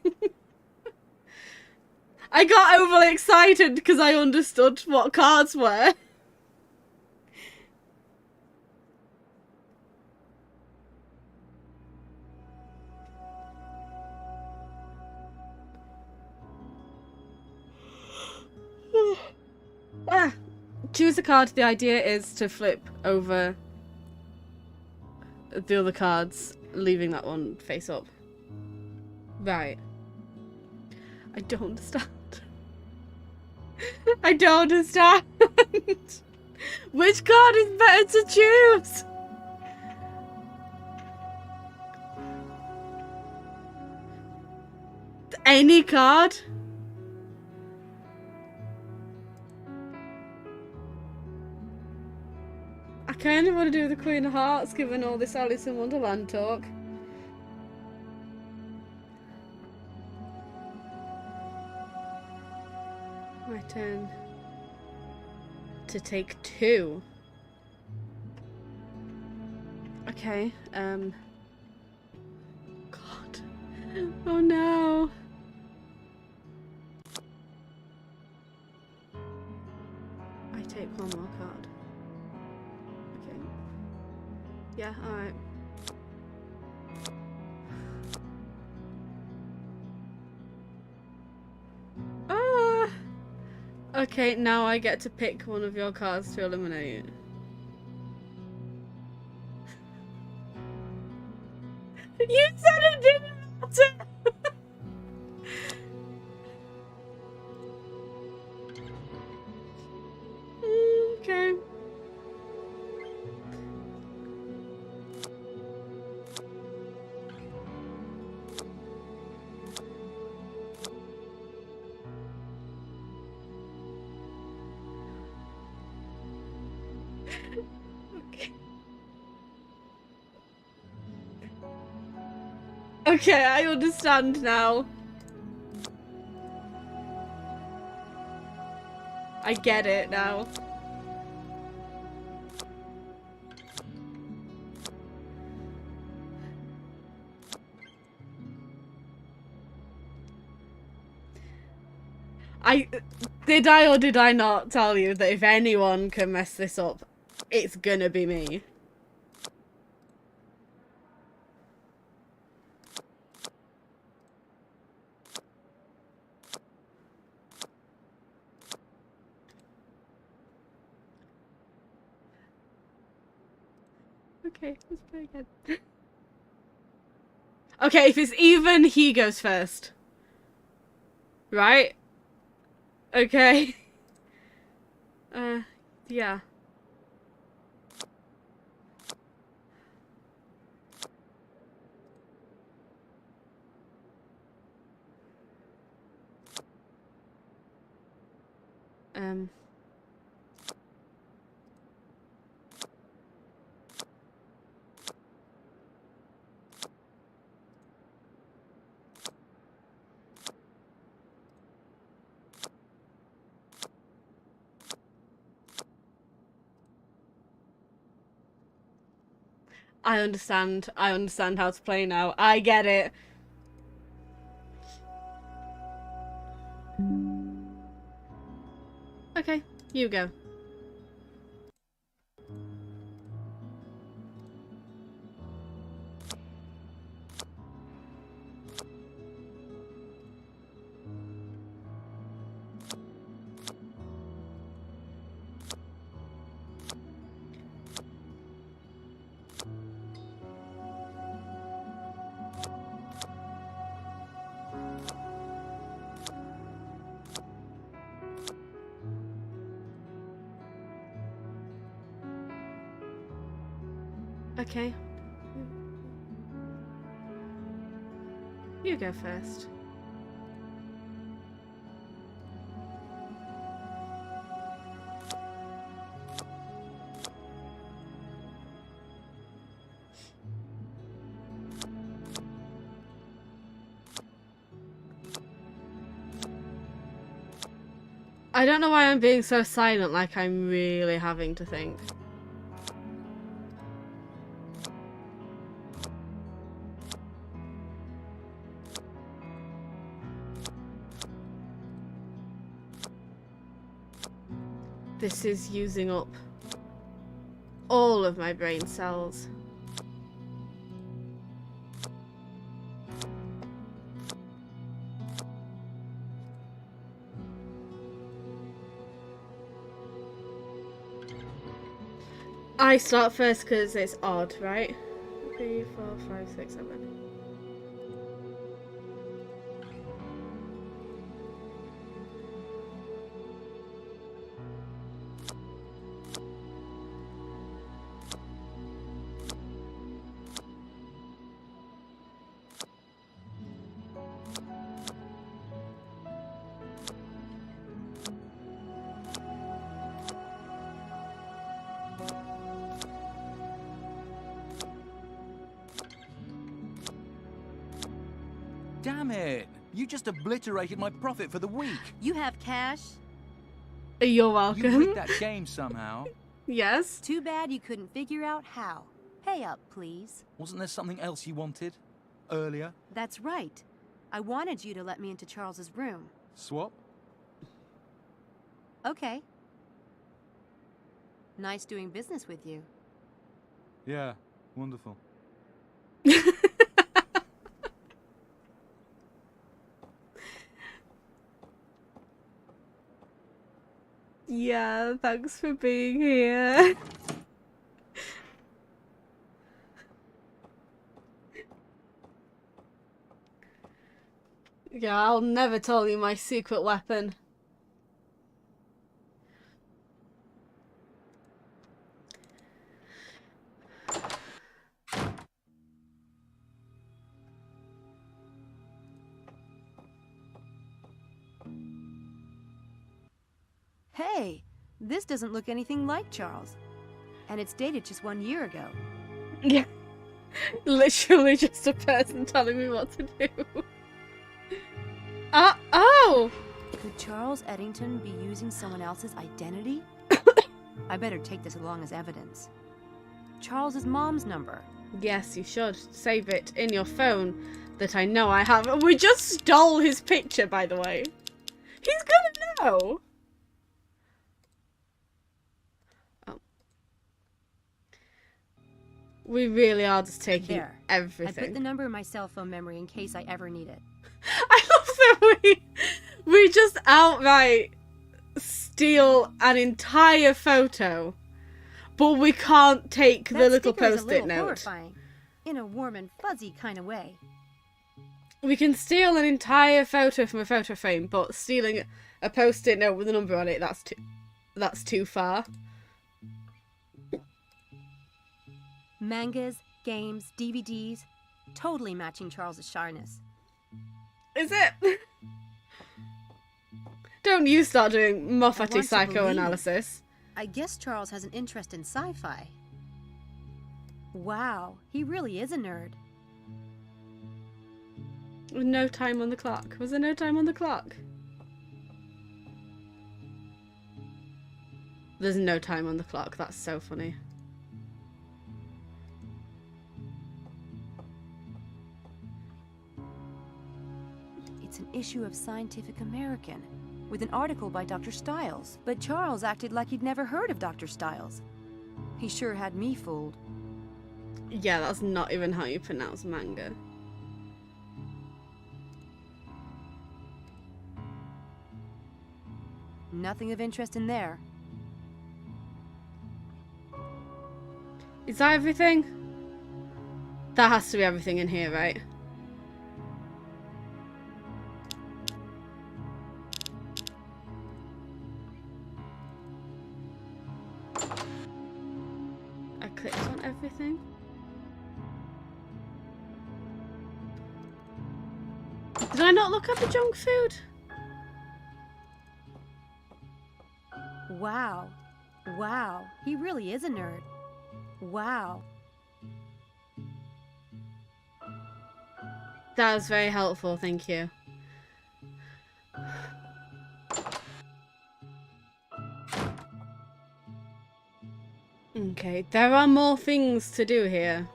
I got overly excited because I understood what cards were. Choose a card. The idea is to flip over the other cards, leaving that one face up. Right. I don't understand. I don't understand. Which card is better to choose? Any card? I kind of want to do the Queen of Hearts, given all this Alice in Wonderland talk. My turn to take 2. Okay, God. Oh no. I take 1 more card. Okay. Yeah, alright. Ah! Okay, now I get to pick one of your cards to eliminate. You said it didn't matter! Okay. Okay, I understand now. I get it now. Did I or did I not tell you that if anyone can mess this up, it's gonna be me? Okay, let's play again. Okay, if it's even, he goes first. Right? Okay. Yeah. I understand. I understand how to play now. I get it. Okay, you go. Okay. You go first. I don't know why I'm being so silent, like I'm really having to think. This is using up all of my brain cells. I start first because it's odd, right? 3, 4, 5, 6, 7. Damn it! You just obliterated my profit for the week. You have cash? You're welcome. You rigged that game somehow. Yes. Too bad you couldn't figure out how. Pay up, please. Wasn't there something else you wanted? Earlier? That's right. I wanted you to let me into Charles's room. Swap? Okay. Nice doing business with you. Yeah, wonderful. Yeah, thanks for being here. Yeah, I'll never tell you my secret weapon. Hey, this doesn't look anything like Charles. And it's dated just 1 year ago. Yeah. Literally just a person telling me what to do. Oh! Could Charles Eddington be using someone else's identity? I better take this along as evidence. Charles's mom's number. Yes, you should. Save it in your phone that I know I have. We just stole his picture, by the way. He's gonna know. Oh. We really are just taking everything. I put the number in my cell phone memory in case I ever need it. I love that we just outright steal an entire photo, but we can't take the little post-it note. Horrifying, in a warm and fuzzy kind of way. We can steal an entire photo from a photo frame, but stealing a post-it note with a number on it, that's too far. Mangas, games, DVDs, totally matching Charles's shyness. Is it? Don't you start doing Moffati psychoanalysis. I guess Charles has an interest in sci-fi. Wow, he really is a nerd. With no time on the clock. Was there no time on the clock? There's no time on the clock. That's so funny. It's an issue of Scientific American with an article by Dr. Stiles. But Charles acted like he'd never heard of Dr. Stiles. He sure had me fooled. Yeah, that's not even how you pronounce manga. Nothing of interest in there. Is that everything? That has to be everything in here, right? I clicked on everything. Did I not look at the junk food? Wow. Wow, he really is a nerd. Wow. That was very helpful, thank you. Okay, there are more things to do here.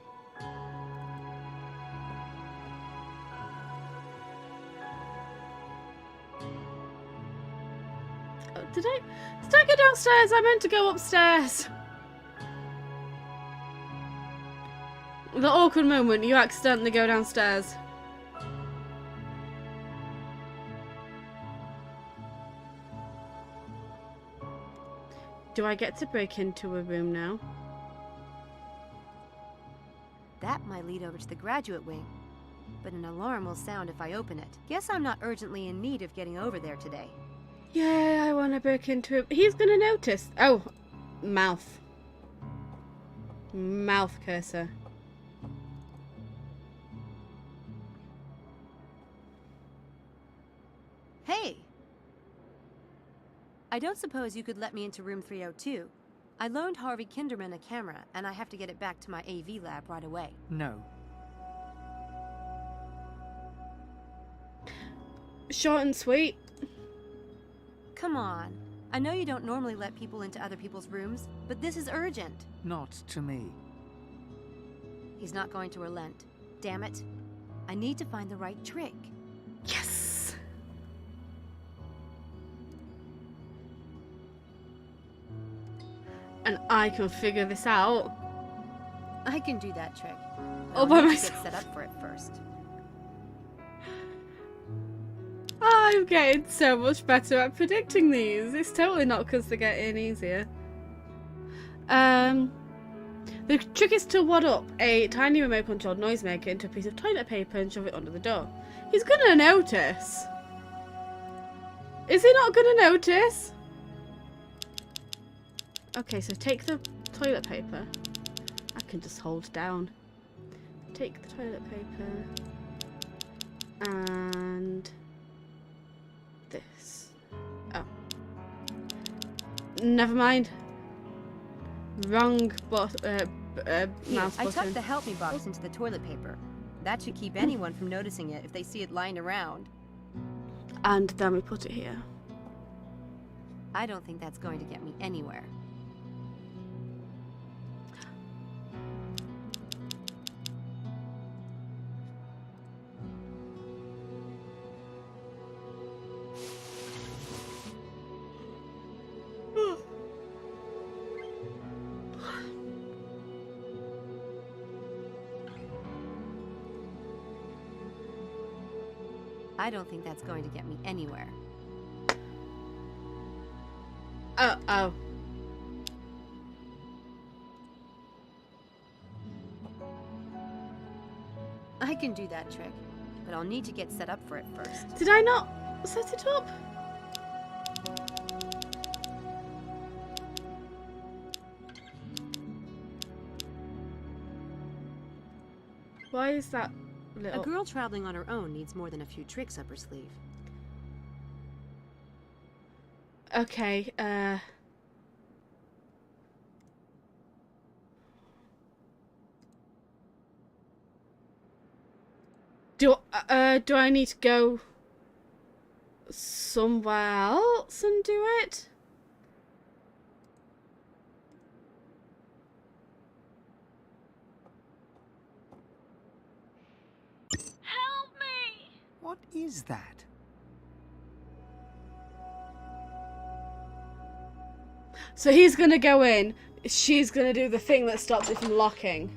Did I go downstairs? I meant to go upstairs. The awkward moment, you accidentally go downstairs. Do I get to break into a room now? That might lead over to the graduate wing, but an alarm will sound if I open it. Guess I'm not urgently in need of getting over there today. Yeah, I want to break into it. He's gonna notice. Oh, mouth. Mouth cursor. Hey! I don't suppose you could let me into room 302. I loaned Harvey Kinderman a camera, and I have to get it back to my AV lab right away. No. Short and sweet. Come on. I know you don't normally let people into other people's rooms, but this is urgent. Not to me. He's not going to relent. Damn it. I need to find the right trick. Yes! And I can figure this out. I can do that trick. All by myself. Get set up for it first. I'm getting so much better at predicting these. It's totally not because they're getting easier. The trick is to wad up a tiny remote controlled noisemaker into a piece of toilet paper and shove it under the door. He's gonna notice. Is he not gonna notice? Okay, so take the toilet paper. I can just hold down. Take the toilet paper. And this. Oh. Never mind. Wrong mouse I button. tucked the help me box into the toilet paper. That should keep anyone from noticing it if they see it lying around. And then we put it here. I don't think that's going to get me anywhere. I don't think that's going to get me anywhere. Oh. I can do that trick, but I'll need to get set up for it first. Did I not set it up? Why is that little... A girl traveling on her own needs more than a few tricks up her sleeve. Okay, do I need to go somewhere else and do it? Help me! What is that? So he's gonna go in, she's gonna do the thing that stops it from locking.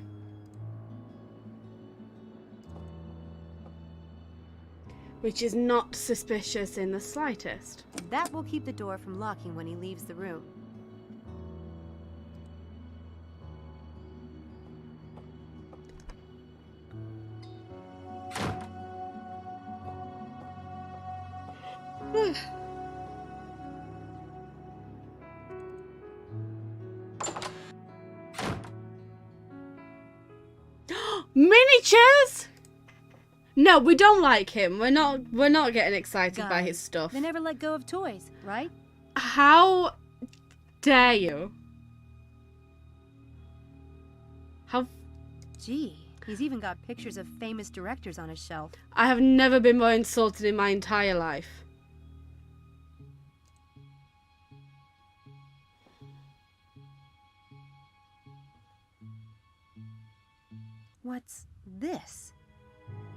Which is not suspicious in the slightest. That will keep the door from locking when he leaves the room. Miniatures? No, we don't like him. We're not getting excited by his stuff. They never let go of toys, right? How dare you? How... Gee, he's even got pictures of famous directors on his shelf. I have never been more insulted in my entire life. What's this?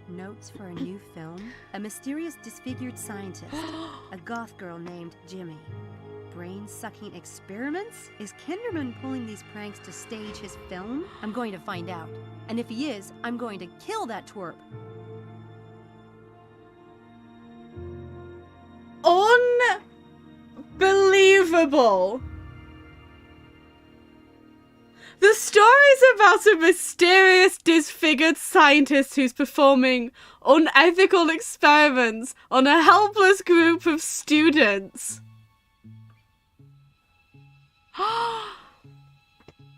Notes for a new film? A mysterious disfigured scientist. A goth girl named Jimmy. Brain-sucking experiments? Is Kinderman pulling these pranks to stage his film? I'm going to find out. And if he is, I'm going to kill that twerp. Unbelievable. The story's about a mysterious disfigured scientist who's performing unethical experiments on a helpless group of students.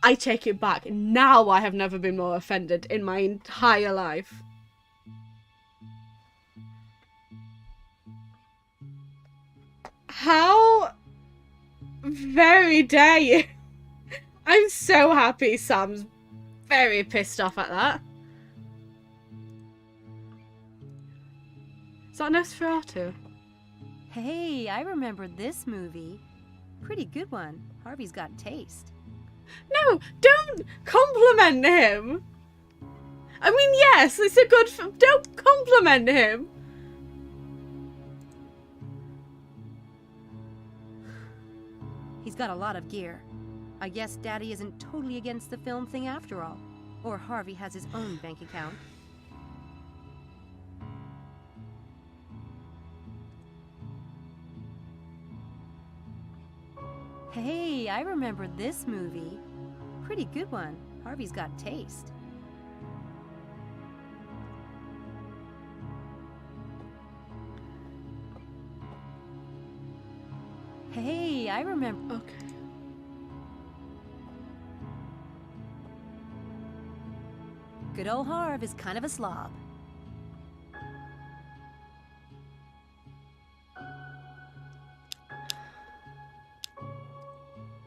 I take it back. Now I have never been more offended in my entire life. How very dare you? I'm so happy Sam's very pissed off at that. Is that Nosferatu? Hey, I remember this movie. Pretty good one. Harvey's got taste. No, don't compliment him. I mean, yes, it's a good film. Don't compliment him. He's got a lot of gear. I guess Daddy isn't totally against the film thing after all. Or Harvey has his own bank account. Hey, I remember this movie. Pretty good one. Harvey's got taste. Hey, I remember... Okay. Good old Harv is kind of a slob.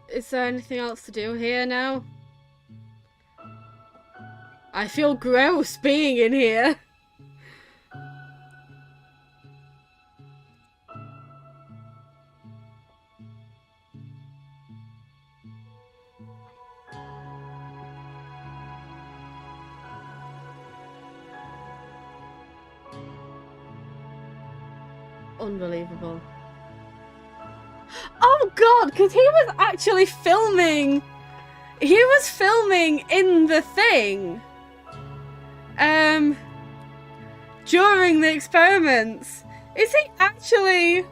Is there anything else to do here now? I feel gross being in here. Unbelievable. Oh god, because he was actually filming. He was filming in the thing. During the experiments. Is he actually?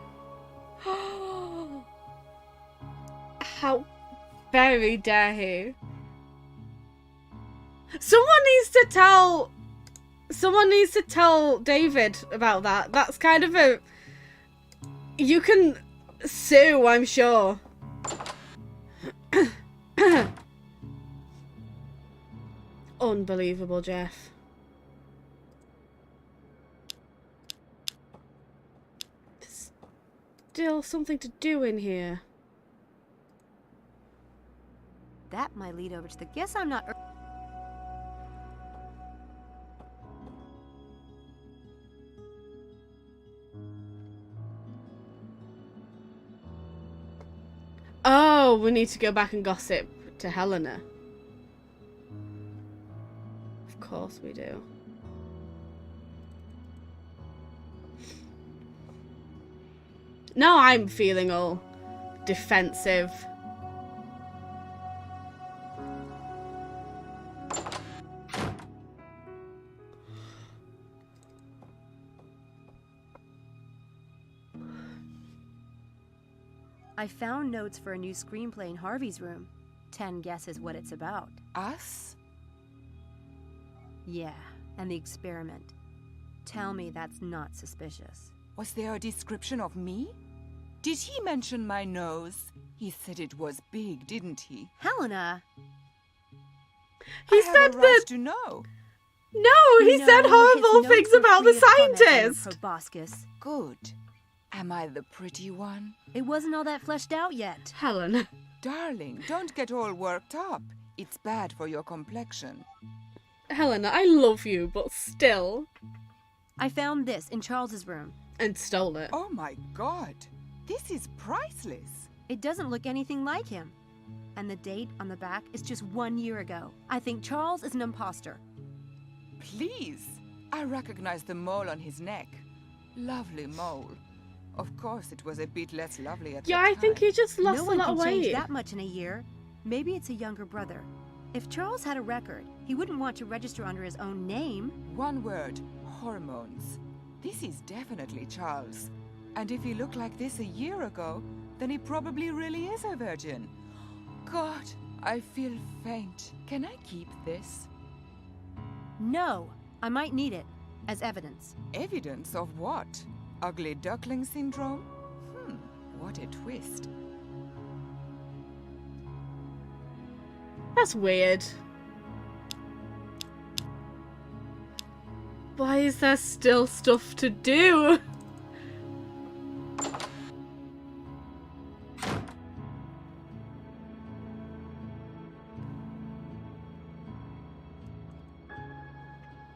How very dare he? Someone needs to tell David about that. That's kind of a... You can sue, I'm sure. Unbelievable, Jeff. There's still something to do in here. That might lead over to the guess I'm not... Oh, we need to go back and gossip to Helena. Of course we do. Now I'm feeling all defensive. I found notes for a new screenplay in Harvey's room. 10 guesses what it's about. Us? Yeah, and the experiment. Tell me that's not suspicious. Was there a description of me? Did he mention my nose? He said it was big, didn't he? Helena! He said that... to know. No, he said horrible things about the scientist. Proboscis. Good. Am I the pretty one? It wasn't all that fleshed out yet. Helena. Darling, don't get all worked up. It's bad for your complexion. Helena, I love you, but still. I found this in Charles's room. And stole it. Oh my god. This is priceless. It doesn't look anything like him. And the date on the back is just 1 year ago. I think Charles is an imposter. please. I recognize the mole on his neck. Lovely mole. Of course, it was a bit less lovely at the time. I think he just lost no a one lot can of change weight. that much in a year. Maybe it's a younger brother. If Charles had a record, he wouldn't want to register under his own name. One word, hormones. This is definitely Charles. And if he looked like this a year ago, then he probably really is a virgin. God, I feel faint. Can I keep this? No, I might need it as evidence. Evidence of what? Ugly duckling syndrome? What a twist. That's weird. Why is there still stuff to do?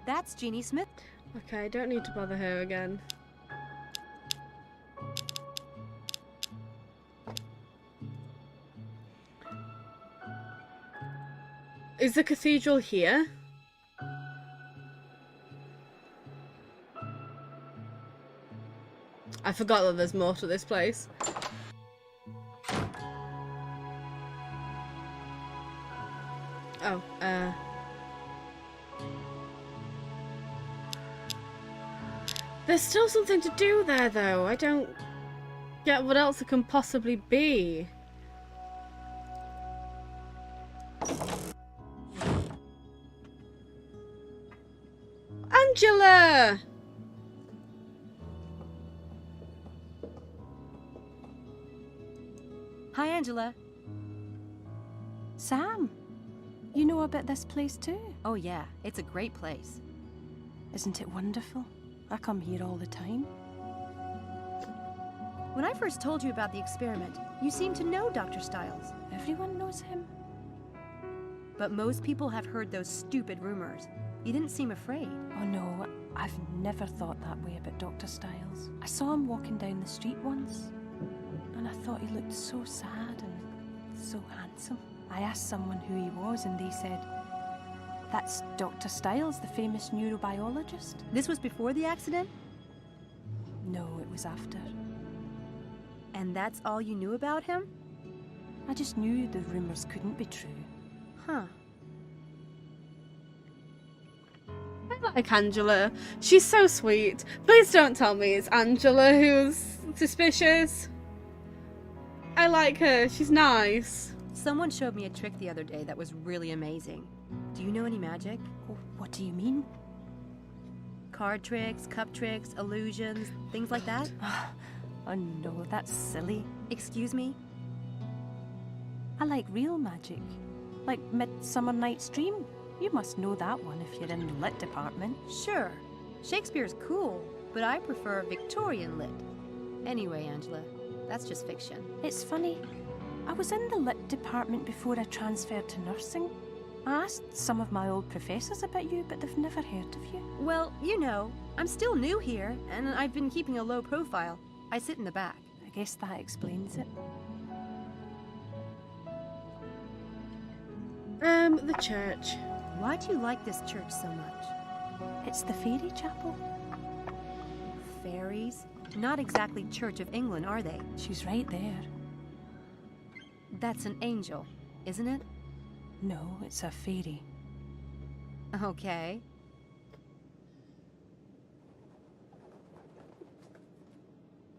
That's Jeannie Smith. Okay, I don't need to bother her again. Is the cathedral here? I forgot that there's more to this place. Oh, there's still something to do there, though. I don't get what else it can possibly be. Angela! Hi, Angela. Sam, you know about this place too? Oh yeah, it's a great place. Isn't it wonderful? I come here all the time. When I first told you about the experiment, you seemed to know Dr. Stiles. Everyone knows him. But most people have heard those stupid rumors. You didn't seem afraid. Oh no, I've never thought that way about Dr. Stiles. I saw him walking down the street once, and I thought he looked so sad and so handsome. I asked someone who he was, and they said, "That's Dr. Stiles, the famous neurobiologist." This was before the accident? No, it was after. And that's all you knew about him? I just knew the rumors couldn't be true. Huh. I like Angela. She's so sweet. Please don't tell me it's Angela who's suspicious. I like her. She's nice. Someone showed me a trick the other day that was really amazing. Do you know any magic? What do you mean? Card tricks, cup tricks, illusions, things like that? Oh no, that's silly. Excuse me? I like real magic. Like Midsummer Night's Dream. You must know that one if you're in the lit department. Sure. Shakespeare's cool, but I prefer Victorian lit. Anyway, Angela, that's just fiction. It's funny. I was in the lit department before I transferred to nursing. I asked some of my old professors about you, but they've never heard of you. Well, you know, I'm still new here, and I've been keeping a low profile. I sit in the back. I guess that explains it. The church. Why do you like this church so much? It's the fairy chapel. Fairies? Not exactly Church of England, are they? She's right there. That's an angel, isn't it? No, it's a fairy. Okay.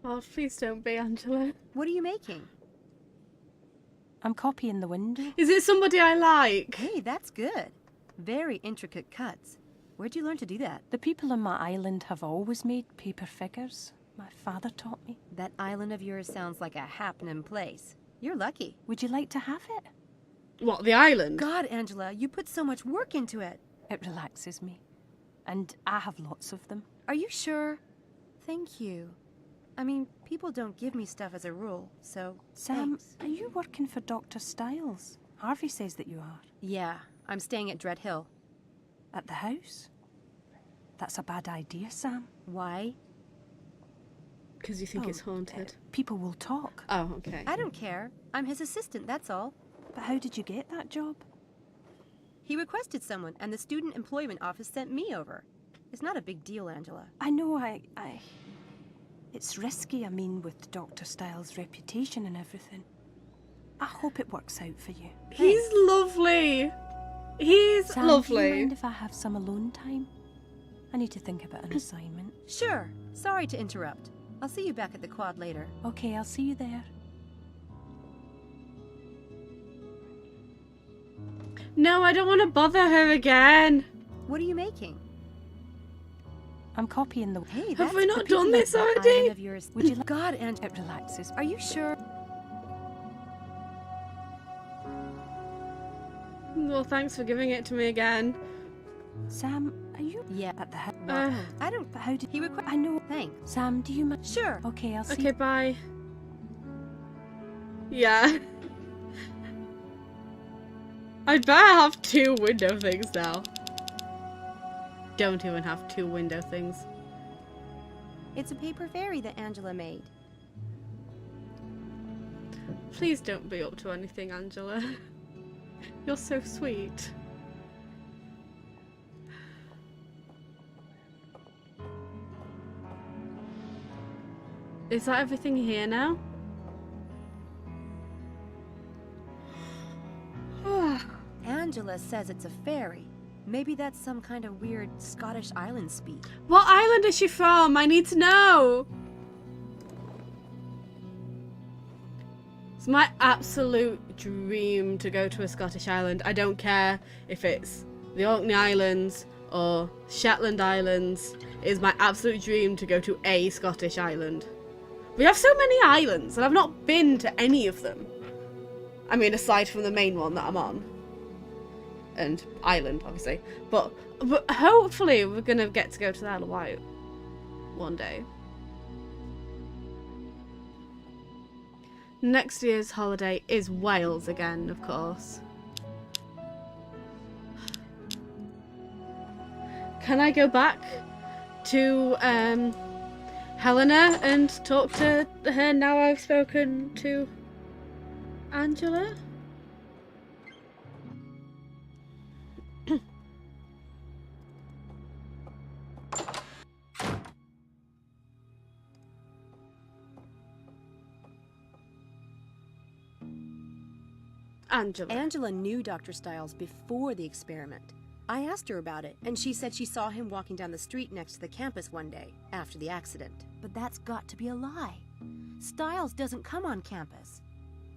Oh, please don't be, Angela. What are you making? I'm copying the window. Is it somebody I like? Hey, that's good. Very intricate cuts. Where'd you learn to do that? The people on my island have always made paper figures. My father taught me. That island of yours sounds like a happening place. You're lucky. Would you like to have it? What, the island? God, Angela, you put so much work into it. It relaxes me. And I have lots of them. Are you sure? Thank you. I mean, people don't give me stuff as a rule, so Sam, thanks. are you working for Dr. Stiles? Harvey says that you are. Yeah, I'm staying at Dread Hill. At the house? That's a bad idea, Sam. Why? Because you think it's haunted. People will talk. Oh, okay. I don't care. I'm his assistant, that's all. But how did you get that job? He requested someone, and the Student Employment Office sent me over. It's not a big deal, Angela. I know, It's risky, I mean, with Dr. Styles' reputation and everything. I hope it works out for you. He's lovely. He's Sam, lovely. Do you mind if I have some alone time? I need to think about an assignment. Sure. Sorry to interrupt. I'll see you back at the quad later. Okay, I'll see you there. No, I don't want to bother her again. What are you making? I'm copying the... Hey, have we not done this already? Of yours. Would you like... God, and it relaxes. Are you sure? Well, thanks for giving it to me again. Sam, are you... Yeah. At the head... I don't... But how did... He request... I know. Thanks. Sam, do you mind... Sure. Okay, I'll see... Okay, bye. Yeah. I'd better have 2 window things now. Don't even have 2 window things. It's a paper fairy that Angela made. Please don't be up to anything, Angela. You're so sweet. Is that everything here now? Angela says it's a fairy. Maybe that's some kind of weird Scottish island speak. What island is she from? I need to know. It's my absolute dream to go to a Scottish island. I don't care if it's the Orkney Islands or Shetland Islands. It is my absolute dream to go to a Scottish island. We have so many islands and I've not been to any of them. I mean, aside from the main one that I'm on. And Ireland, obviously. But hopefully we're going to get to go to the Isle of Wight one day. Next year's holiday is Wales again, of course. Can I go back to Helena and talk to her now I've spoken to Angela? Angela knew Dr. Styles before the experiment. I asked her about it, and she said she saw him walking down the street next to the campus one day, after the accident. But that's got to be a lie. Styles doesn't come on campus.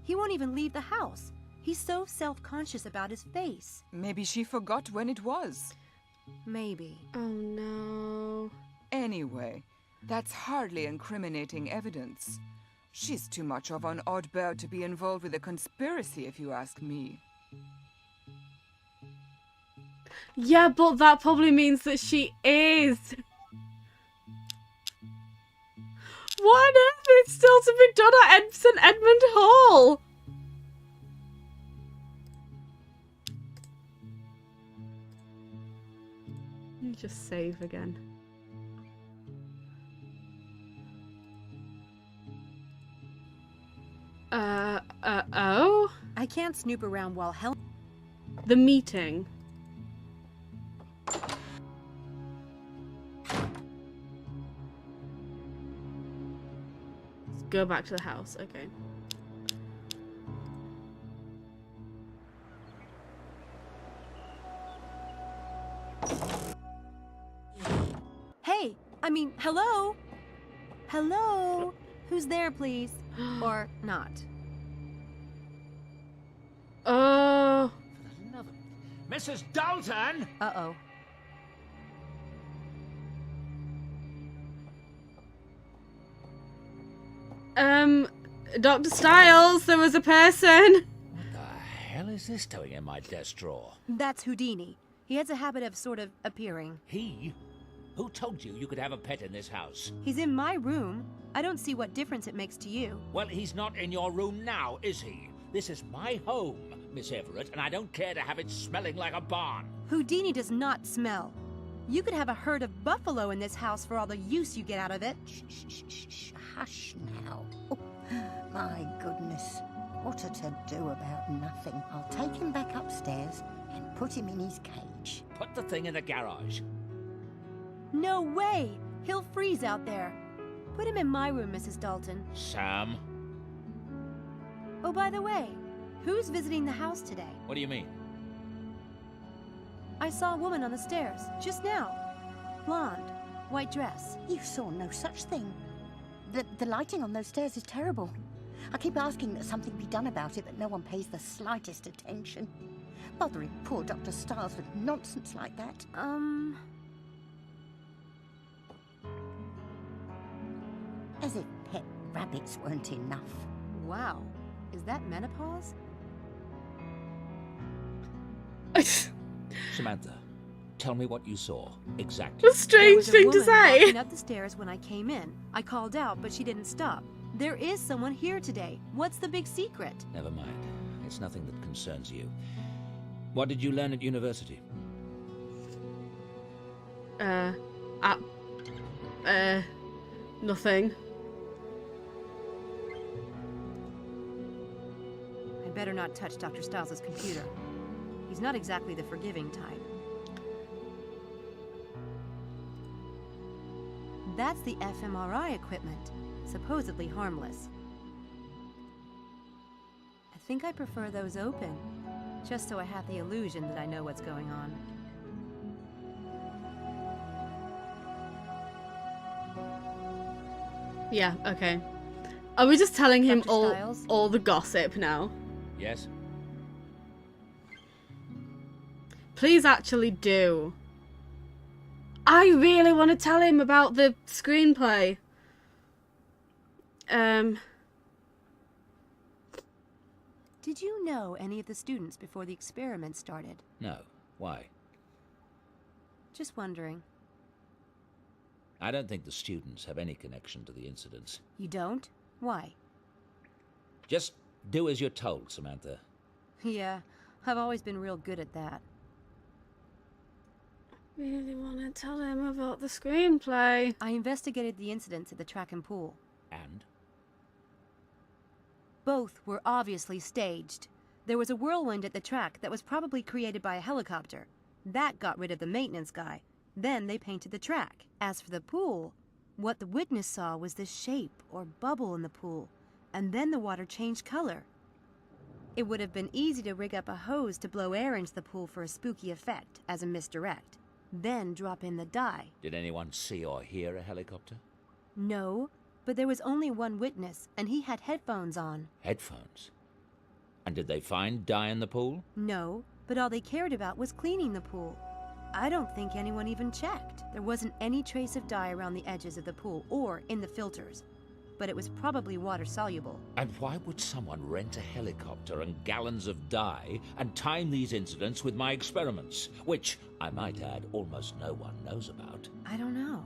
He won't even leave the house. He's so self-conscious about his face. Maybe she forgot when it was. Maybe. Oh no. Anyway, that's hardly incriminating evidence. She's too much of an odd bird to be involved with a conspiracy, if you ask me. Yeah, but that probably means that she is. What on earth is still to be done at St. Edmund Hall? Let me just save again. Oh? I can't snoop around while The meeting. Let's go back to the house, okay. Hey, I mean, hello? Hello? Who's there, please? Or not? Oh. Mrs. Dalton! Uh-oh. Dr. Styles, there was a person. What the hell is this doing in my desk drawer? That's Houdini. He has a habit of sort of appearing. He? Who told you you could have a pet in this house? He's in my room. I don't see what difference it makes to you. Well, he's not in your room now, is he? This is my home, Miss Everett, and I don't care to have it smelling like a barn. Houdini does not smell. You could have a herd of buffalo in this house for all the use you get out of it. Shh, shh, shh, shh. Hush now. Oh, My goodness. What a to-do about nothing. I'll take him back upstairs and put him in his cage. Put the thing in the garage. No way! He'll freeze out there. Put him in my room, Mrs. Dalton. Sam? Oh, by the way, who's visiting the house today? What do you mean? I saw a woman on the stairs, just now. Blonde, white dress. You saw no such thing. The lighting on those stairs is terrible. I keep asking that something be done about it, but no one pays the slightest attention. Bothering poor Dr. Stiles with nonsense like that. As if pet rabbits weren't enough. Wow. Is that menopause? Samantha, tell me what you saw. Exactly. A strange thing to say. Walking up the stairs when I came in. I called out, but she didn't stop. There is someone here today. What's the big secret? Never mind. It's nothing that concerns you. What did you learn at university? Nothing. I better not touch Dr. Stiles' computer. He's not exactly the forgiving type. That's the fMRI equipment, supposedly harmless. I think I prefer those open, just so I have the illusion that I know what's going on. Yeah, okay. Are we just telling him Dr. Stiles? all the gossip now? Yes? Please actually do. I really want to tell him about the screenplay. Did you know any of the students before the experiment started? No. Why? Just wondering. I don't think the students have any connection to the incidents. You don't? Why? Just do as you're told, Samantha. Yeah, I've always been real good at that. Really want to tell him about the screenplay. I investigated the incidents at the track and pool. And? Both were obviously staged. There was a whirlwind at the track that was probably created by a helicopter. That got rid of the maintenance guy. Then they painted the track. As for the pool, what the witness saw was the shape or bubble in the pool, and then the water changed color. It would have been easy to rig up a hose to blow air into the pool for a spooky effect as a misdirect. Then drop in the dye. Did anyone see or hear a helicopter? No, but there was only one witness, and he had headphones on. Headphones? And did they find dye in the pool? No, but all they cared about was cleaning the pool. I don't think anyone even checked. There wasn't any trace of dye around the edges of the pool or in the filters, but it was probably water-soluble. And why would someone rent a helicopter and gallons of dye and time these incidents with my experiments, which, I might add, almost no one knows about? I don't know.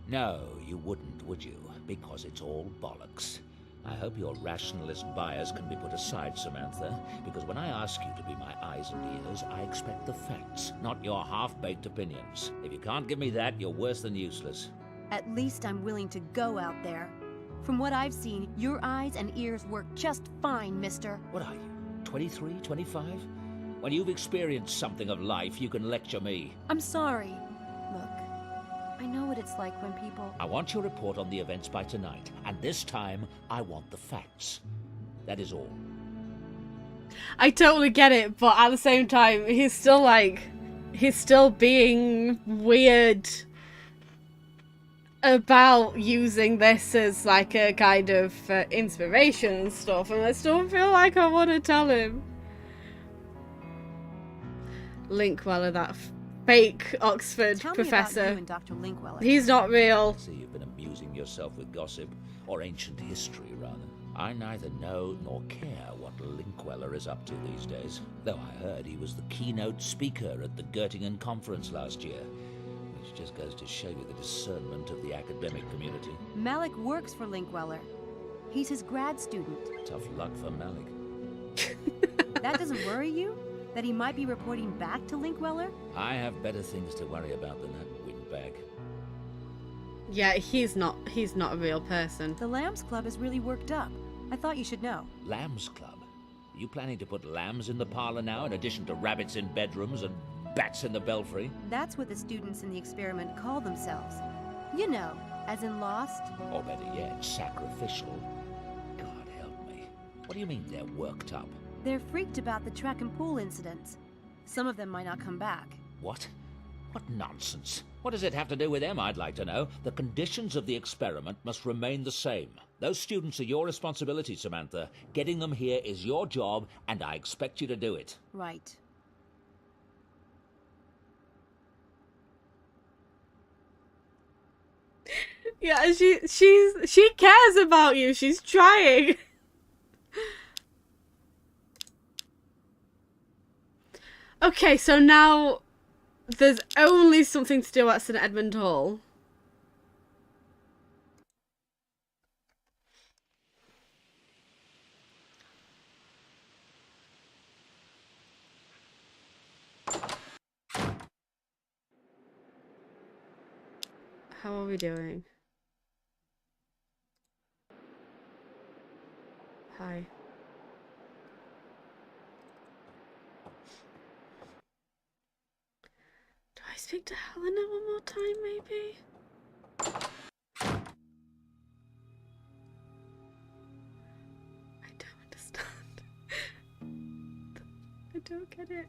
No, you wouldn't, would you? Because it's all bollocks. I hope your rationalist bias can be put aside, Samantha, because when I ask you to be my eyes and ears, I expect the facts, not your half-baked opinions. If you can't give me that, you're worse than useless. At least I'm willing to go out there. From what I've seen, your eyes and ears work just fine, mister. What are you, 23, 25? When you've experienced something of life, you can lecture me. I'm sorry. Look, I know what it's like when people... I want your report on the events by tonight, and this time, I want the facts. That is all. I totally get it, but at the same time, he's still being weird about using this as like a kind of inspiration and stuff, and I still feel like I want to tell him. Linkweller, that fake Oxford Tell professor. Me about you and Dr. Linkweller. He's not real. I see you've been amusing yourself with gossip, or ancient history, rather. I neither know nor care what Linkweller is up to these days, though I heard he was the keynote speaker at the Göttingen conference last year, which just goes to show you the discernment of the academic community. Malik works for Linkweller. He's his grad student. Tough luck for Malik. That doesn't worry you? That he might be reporting back to Linkweller? I have better things to worry about than that windbag. Yeah, he's not a real person. The Lambs Club is really worked up. I thought you should know. Lambs Club? Are you planning to put lambs in the parlor now, in addition to rabbits in bedrooms and bats in the belfry? That's what the students in the experiment call themselves. You know, as in Lost. Or better yet, sacrificial. God help me. What do you mean they're worked up? They're freaked about the track and pool incidents. Some of them might not come back. What? What nonsense. What does it have to do with them, I'd like to know? The conditions of the experiment must remain the same. Those students are your responsibility, Samantha. Getting them here is your job, and I expect you to do it. Right. Yeah, she cares about you. She's trying. Okay, so now there's only something to do at St. Edmund Hall. How are we doing? Hi. Do I speak to Helena one more time, maybe? I don't understand. I don't get it.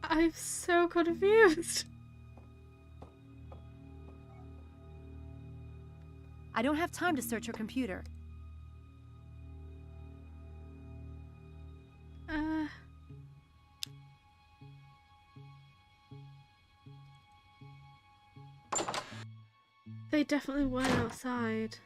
I'm so confused. I don't have time to search your computer. They definitely weren't outside.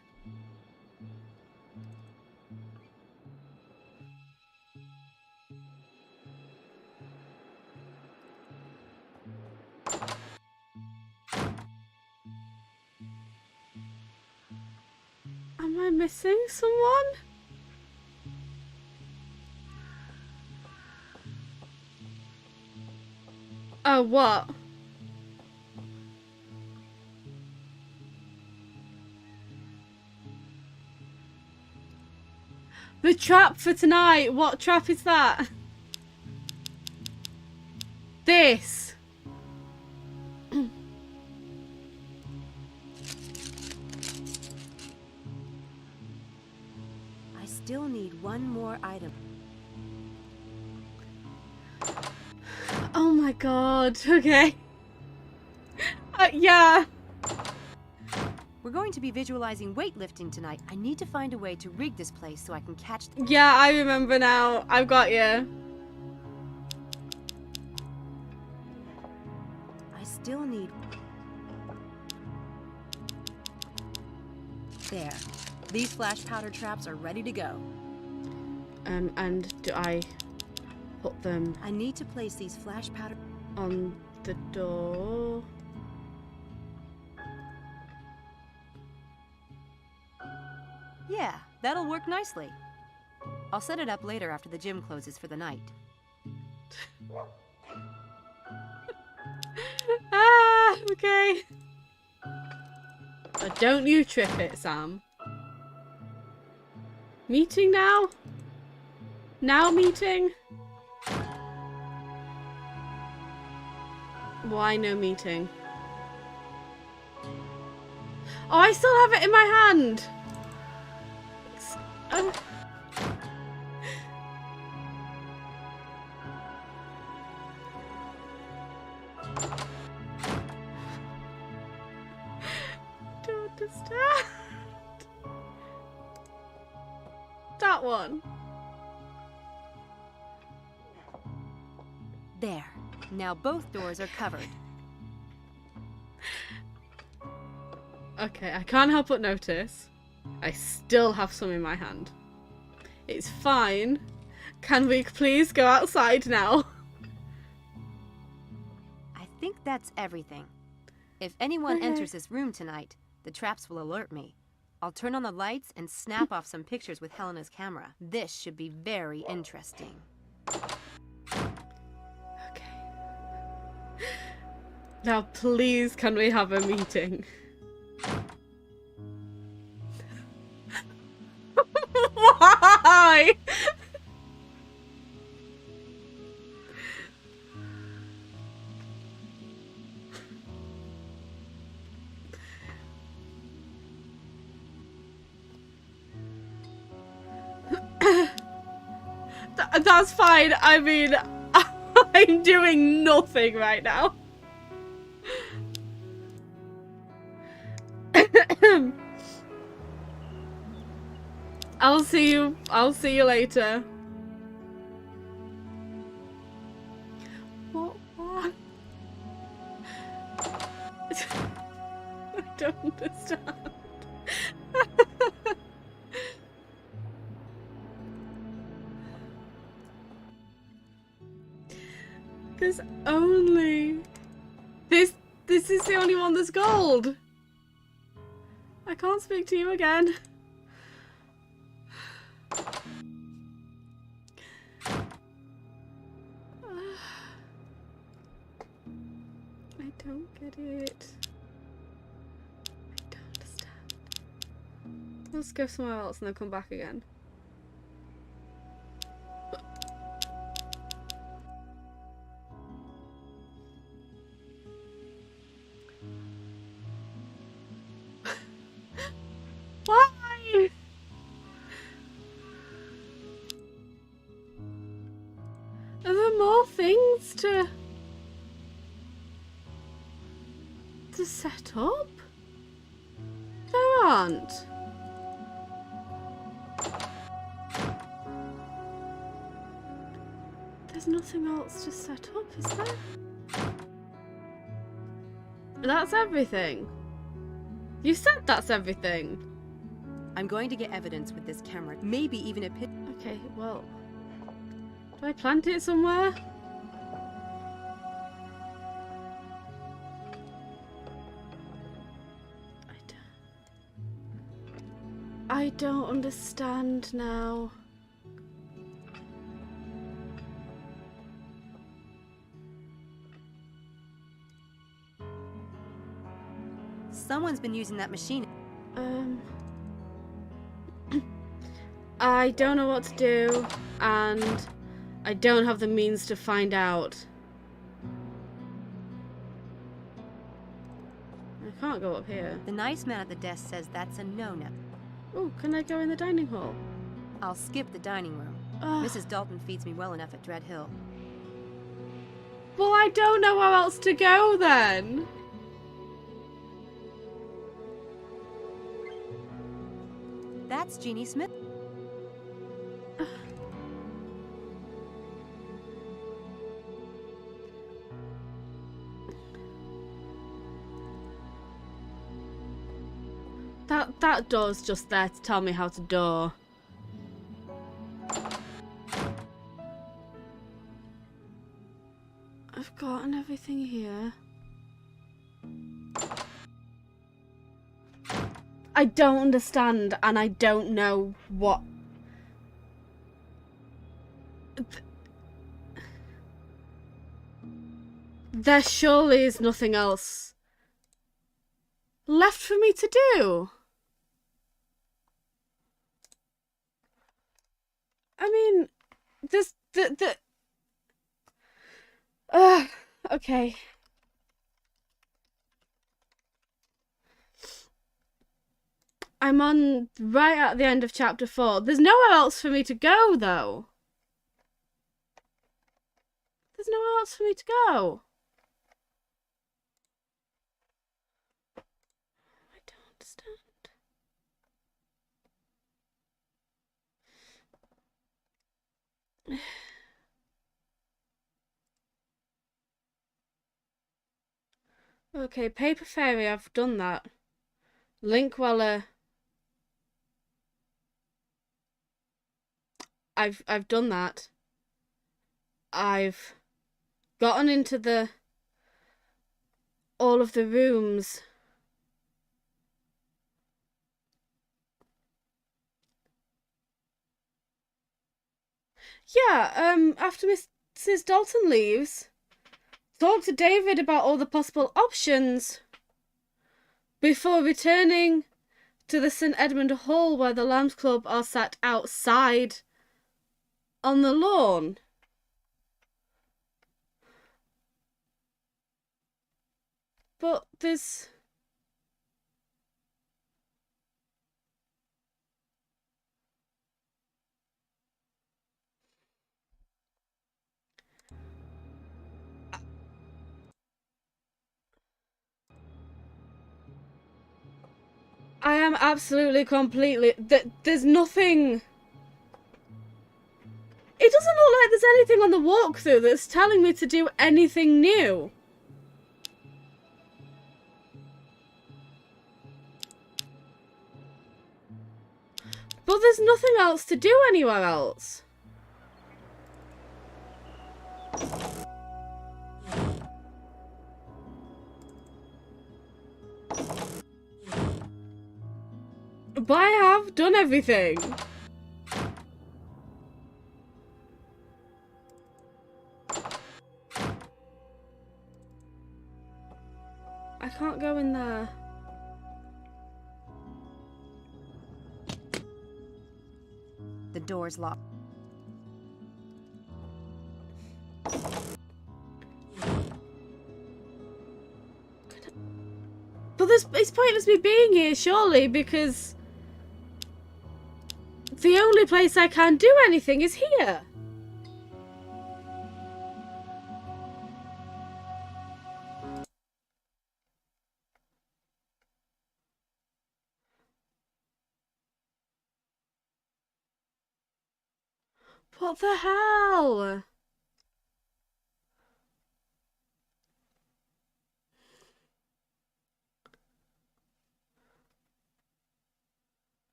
Am I missing someone? Oh, what? The trap for tonight. What trap is that? This. I still need one more item. Oh my god. Okay. Yeah. We're going to be visualizing weightlifting tonight. I need to find a way to rig this place so I can catch... Yeah, I remember now. I've got you. I still need... There. These flash powder traps are ready to go. And do I put them... I need to place these flash powder... on the door... Yeah, that'll work nicely. I'll set it up later after the gym closes for the night. Okay. But don't you trip it, Sam. Meeting now? Now meeting? Why no meeting? Oh, I still have it in my hand! Don't understand. That one. There. Now both doors are covered. Okay, I can't help but notice I still have some in my hand. It's fine. Can we please go outside now? I think that's everything. If anyone enters this room tonight, the traps will alert me. I'll turn on the lights and snap off some pictures with Helena's camera. This should be very interesting. Now, please, can we have a meeting? Why? That's fine. I mean, I'm doing nothing right now. I'll see you later. What? I don't understand. There's only... This is the only one that's gold. I can't speak to you again. I don't get it. I don't understand. Let's go somewhere else and then come back again. Why? Are there more things to set up? There aren't. There's nothing else to set up, is there? That's everything. You said that's everything. I'm going to get evidence with this camera. Maybe even a pit. Okay, well... Do I plant it somewhere? I don't understand now. Someone's been using that machine. I don't know what to do, and I don't have the means to find out. I can't go up here. The nice man at the desk says that's a no-no. Oh, can I go in the dining hall? I'll skip the dining room. Mrs. Dalton feeds me well enough at Dread Hill. Well, I don't know where else to go then. That's Jeannie Smith. That door's just there to tell me how to door. I've gotten everything here. I don't understand, and I don't know what... There surely is nothing else left for me to do. I mean, there's okay. I'm on right at the end of chapter 4. There's nowhere else for me to go, though. There's nowhere else for me to go. I don't understand. Okay, Paper Fairy, I've done that. Linkweller. I've done that. I've gotten into all of the rooms. Yeah, after Mrs. Dalton leaves, talk to David about all the possible options before returning to the St. Edmund Hall where the Lambs Club are sat outside on the lawn. But there's... I am absolutely, completely... There's nothing... It doesn't look like there's anything on the walkthrough that's telling me to do anything new. But there's nothing else to do anywhere else. But I have done everything. I can't go in there. The door's locked. But it's pointless me being here, surely, because the only place I can do anything is here. What the hell?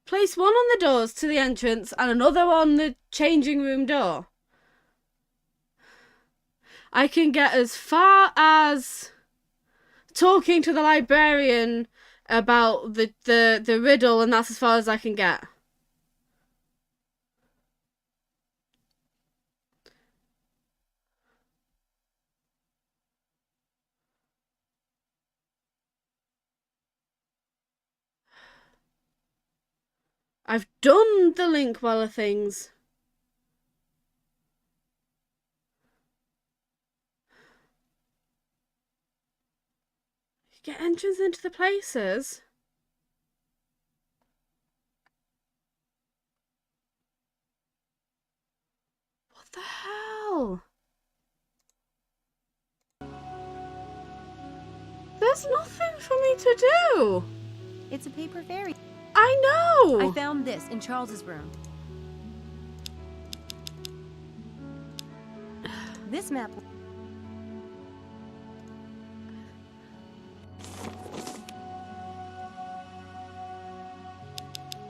Place one on the doors to the entrance and another on the changing room door. I can get as far as talking to the librarian about the riddle, and that's as far as I can get. I've done the Linkwella things. Get entrance into the places. What the hell? There's nothing for me to do. It's a paper fairy. I know. I found this in Charles's room. This map...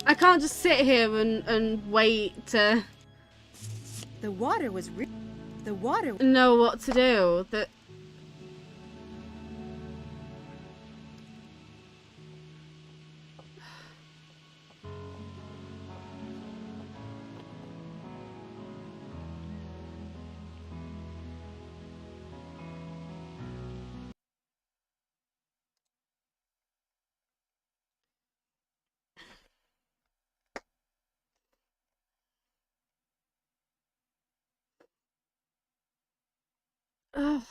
I can't just sit here and wait to... The water was the water... know what to do. Ugh.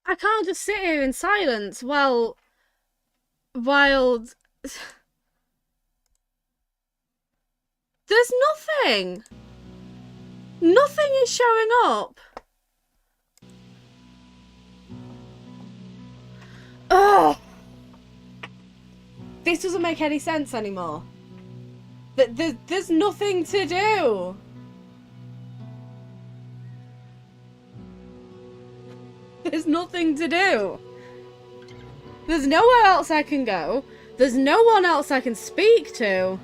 I can't just sit here in silence while there's nothing. Nothing is showing up. Ugh. This doesn't make any sense anymore. There's nothing to do. There's nothing to do. There's nowhere else I can go. There's no one else I can speak to.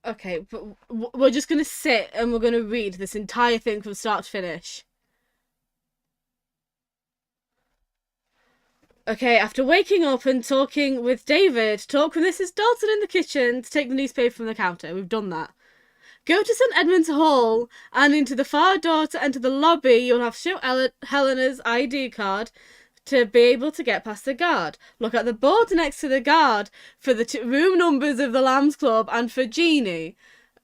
Okay, but we're just going to sit and we're going to read this entire thing from start to finish. Okay, after waking up and talking with David, talk with Mrs. Dalton in the kitchen to take the newspaper from the counter. We've done that. Go to St. Edmund's Hall and into the far door to enter the lobby. You'll have to show Helena's ID card to be able to get past the guard. Look at the board next to the guard for the room numbers of the Lambs Club and for Jeannie,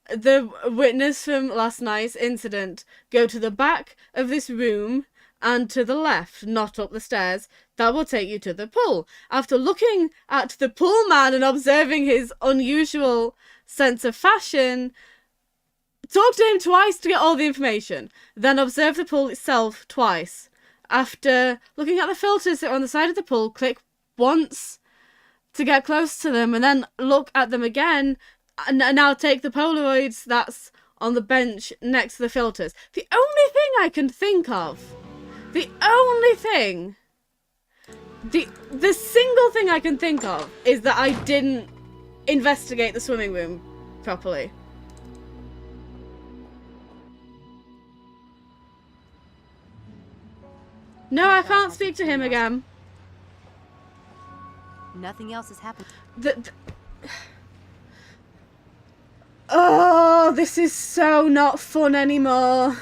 the witness from last night's incident. Go to the back of this room and to the left, not up the stairs. That will take you to the pool. After looking at the pool man and observing his unusual sense of fashion, talk to him twice to get all the information. Then observe the pool itself twice. After looking at the filters that are on the side of the pool, click once to get close to them and then look at them again. And now take the Polaroids that's on the bench next to the filters. The only thing I can think of, the single thing I can think of is that I didn't investigate the swimming room properly. No, I can't speak to him again. Nothing else has happened. Oh, this is so not fun anymore.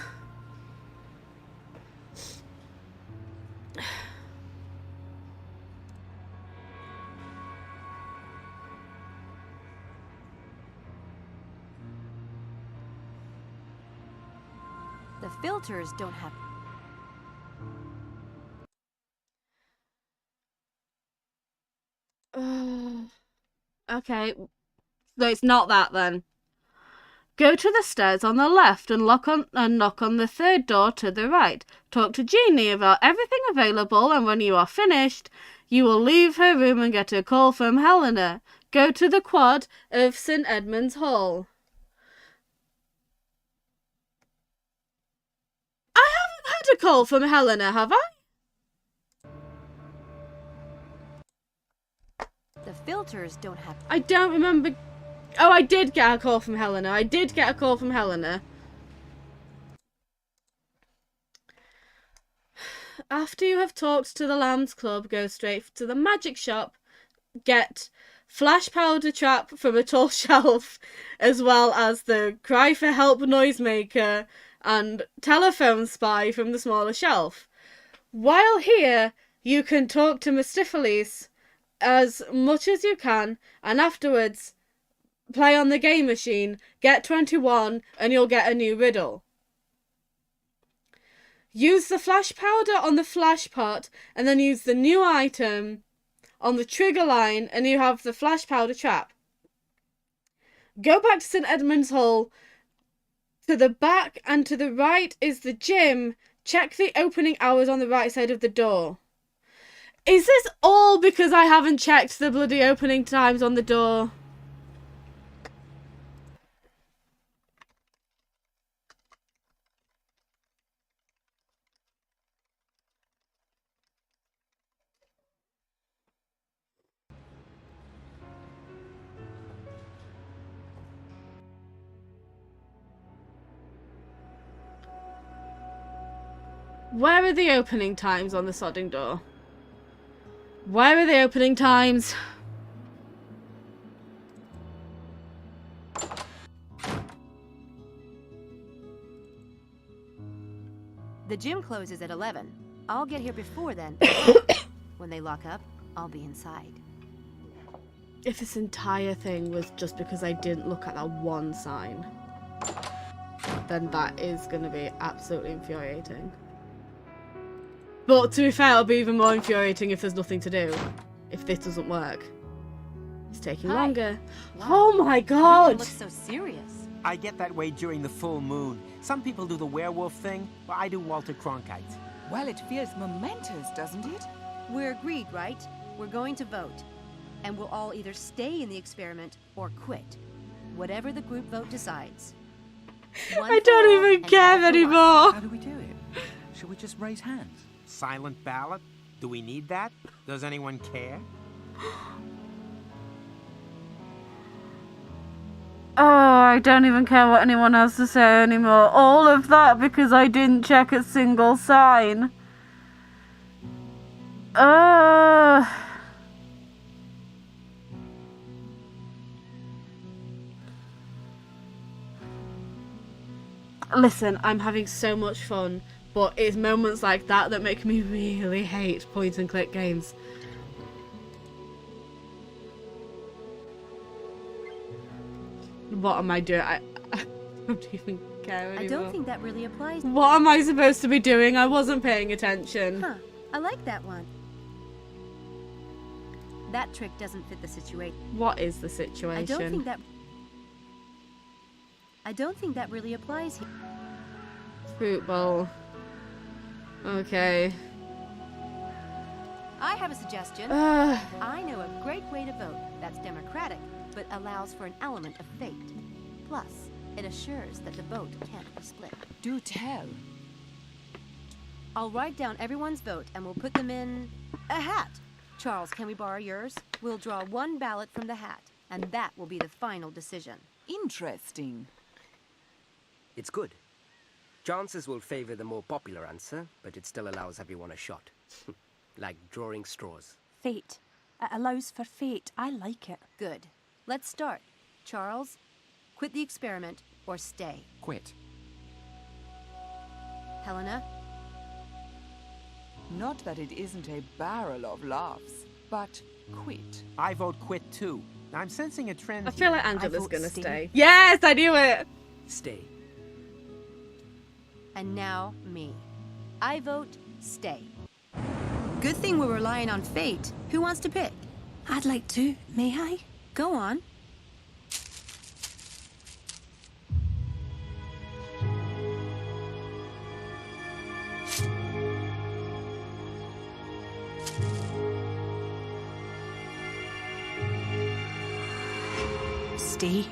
The filters don't have... Okay, so it's not that then. Go to the stairs on the left and knock on the third door to the right. Talk to Jeannie about everything available, and when you are finished, you will leave her room and get a call from Helena. Go to the quad of St. Edmund's Hall. I haven't had a call from Helena, have I? The filters don't have... I don't remember... Oh, I did get a call from Helena. I did get a call from Helena. After you have talked to the Lambs Club, go straight to the magic shop. Get flash powder trap from a tall shelf, as well as the cry for help noisemaker and telephone spy from the smaller shelf. While here, you can talk to Mistopheles as much as you can, and afterwards play on the game machine, get 21, and you'll get a new riddle. Use the flash powder on the flash pot, and then use the new item on the trigger line, and you have the flash powder trap. Go back to St. Edmund's Hall. To the back and to the right is the gym. Check the opening hours on the right side of the door. Is this all because I haven't checked the bloody opening times on the door? Where are the opening times on the sodding door? Where are the opening times? The gym closes at 11. I'll get here before then. When they lock up, I'll be inside. If this entire thing was just because I didn't look at that one sign, then that is going to be absolutely infuriating. But to be fair, it'll be even more infuriating if there's nothing to do. If this doesn't work. It's taking longer. Wow. Oh my god! You look so serious. I get that way during the full moon. Some people do the werewolf thing, but I do Walter Cronkite. Well, it feels momentous, doesn't it? We're agreed, right? We're going to vote. And we'll all either stay in the experiment or quit. Whatever the group vote decides. I don't even care anymore. How do we do it? Should we just raise hands? Silent ballot? Do we need that? Does anyone care? Oh, I don't even care what anyone has to say anymore. All of that because I didn't check a single sign. Listen, I'm having so much fun, but it's moments like that that make me really hate point and click games. What am I doing? I don't even care anymore. I don't think that really applies. What am I supposed to be doing? I wasn't paying attention. Huh. I like that one. That trick doesn't fit the situation. What is the situation? I don't think that really applies here. Fruit bowl. Okay. I have a suggestion. I know a great way to vote that's democratic, but allows for an element of fate. Plus, it assures that the vote can't be split. Do tell. I'll write down everyone's vote and we'll put them in a hat. Charles, can we borrow yours? We'll draw one ballot from the hat, and that will be the final decision. Interesting. It's good. Chances will favor the more popular answer, but it still allows everyone a shot. Like drawing straws. Fate. It allows for fate. I like it. Good. Let's start. Charles, quit the experiment or stay. Quit. Helena? Not that it isn't a barrel of laughs, but quit. I vote quit too. I'm sensing a trend. I feel like Angela's gonna stay. Yes, I knew it! Stay. And now, me. I vote stay. Good thing we're relying on fate. Who wants to pick? I'd like to. May I? Go on. Stay.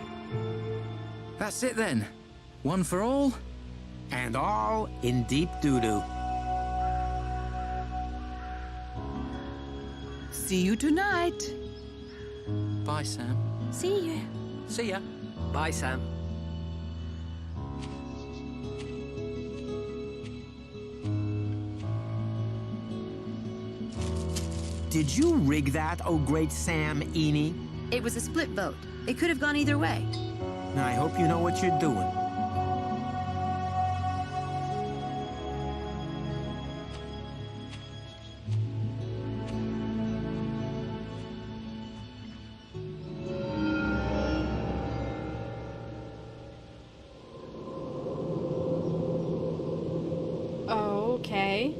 That's it then. One for all, and all in deep doo-doo. See you tonight. Bye, Sam. See you. See ya. Bye, Sam. Did you rig that, oh great Sam Eni? It was a split vote. It could have gone either way. I hope you know what you're doing. Okay.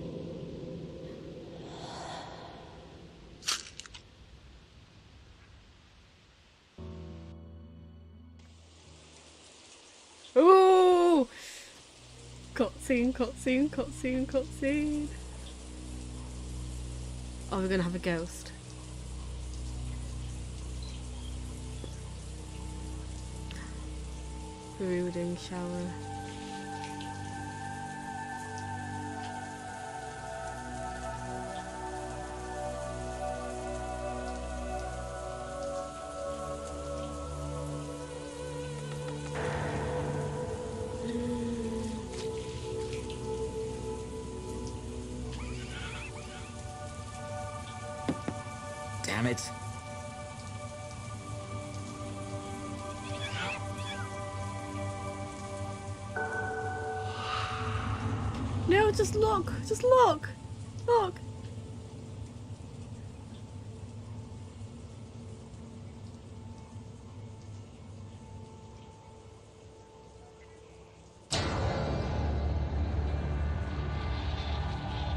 Ooh! Cutscene, cutscene, cutscene, cutscene. Oh, we're gonna have a ghost. Brooding shower. Damn it. No, just look. Just look. Look.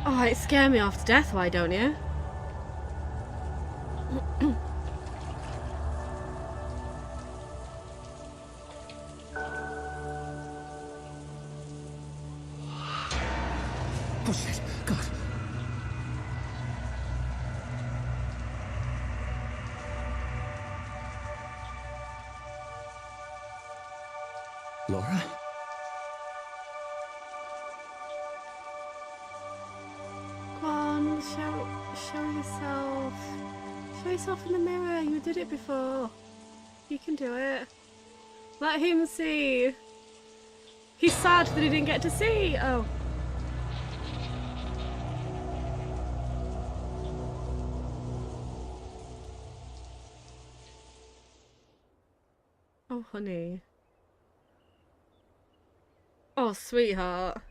Oh, it scared me off to death, why don't you? Oh shit, God. Laura? Go on, show yourself. Show yourself in the mirror. You did it before. You can do it. Let him see. He's sad that he didn't get to see. Oh. Oh, honey. Oh, sweetheart.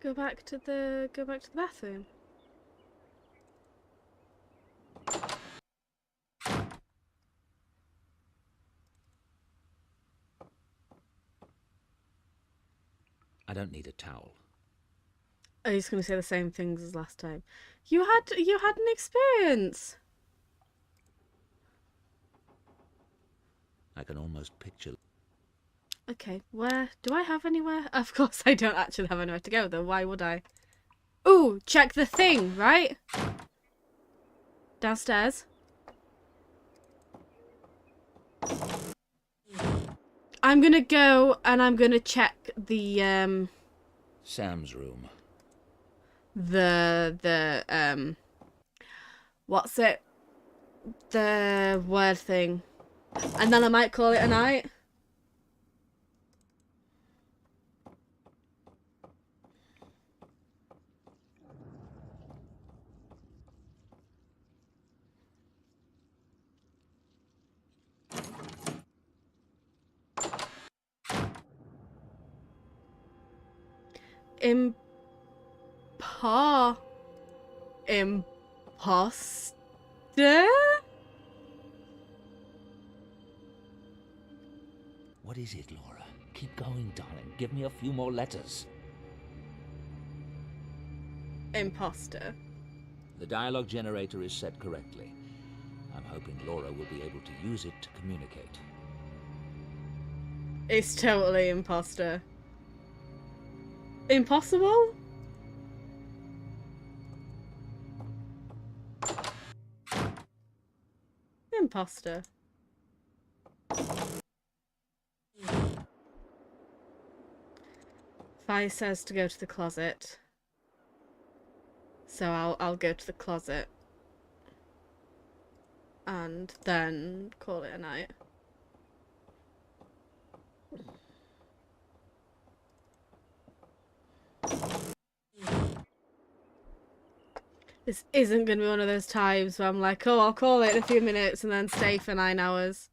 Go back to the bathroom. I don't need a towel. Oh, he's going to say the same things as last time. You had an experience. I can almost picture... Okay, where do I have anywhere? Of course I don't actually have anywhere to go though. Why would I? Ooh, check the thing, right? Downstairs. I'm gonna go and I'm gonna check the Sam's room. what's it? The word thing. And then I might call it a night. Imposter? What is it, Laura? Keep going, darling. Give me a few more letters. Imposter. The dialogue generator is set correctly. I'm hoping Laura will be able to use it to communicate. It's totally imposter. Impossible? Imposter. Vi says to go to the closet. So I'll go to the closet. And then call it a night. This isn't going to be one of those times where I'm like, oh, I'll call it in a few minutes and then stay for 9 hours.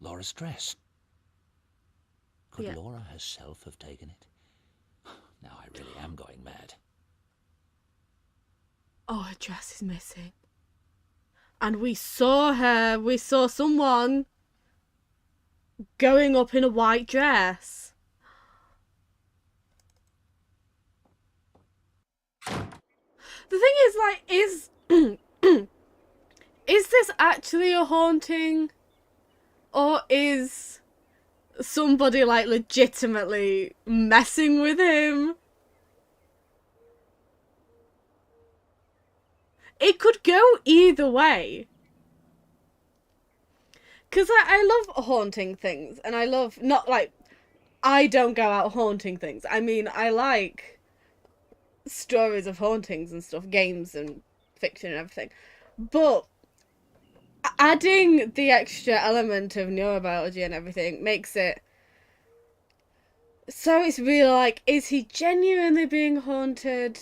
Laura's dress. Could Laura herself have taken it? Now I really am going mad. Oh, her dress is missing. And we saw her. We saw someone going up in a white dress. The thing is, like, is this actually a haunting? Or is somebody, like, legitimately messing with him? It could go either way. Because I love haunting things. And I love, not like, I don't go out haunting things. I mean, I like stories of hauntings and stuff, games and fiction and everything. But adding the extra element of neurobiology and everything makes it so it's really like, is he genuinely being haunted?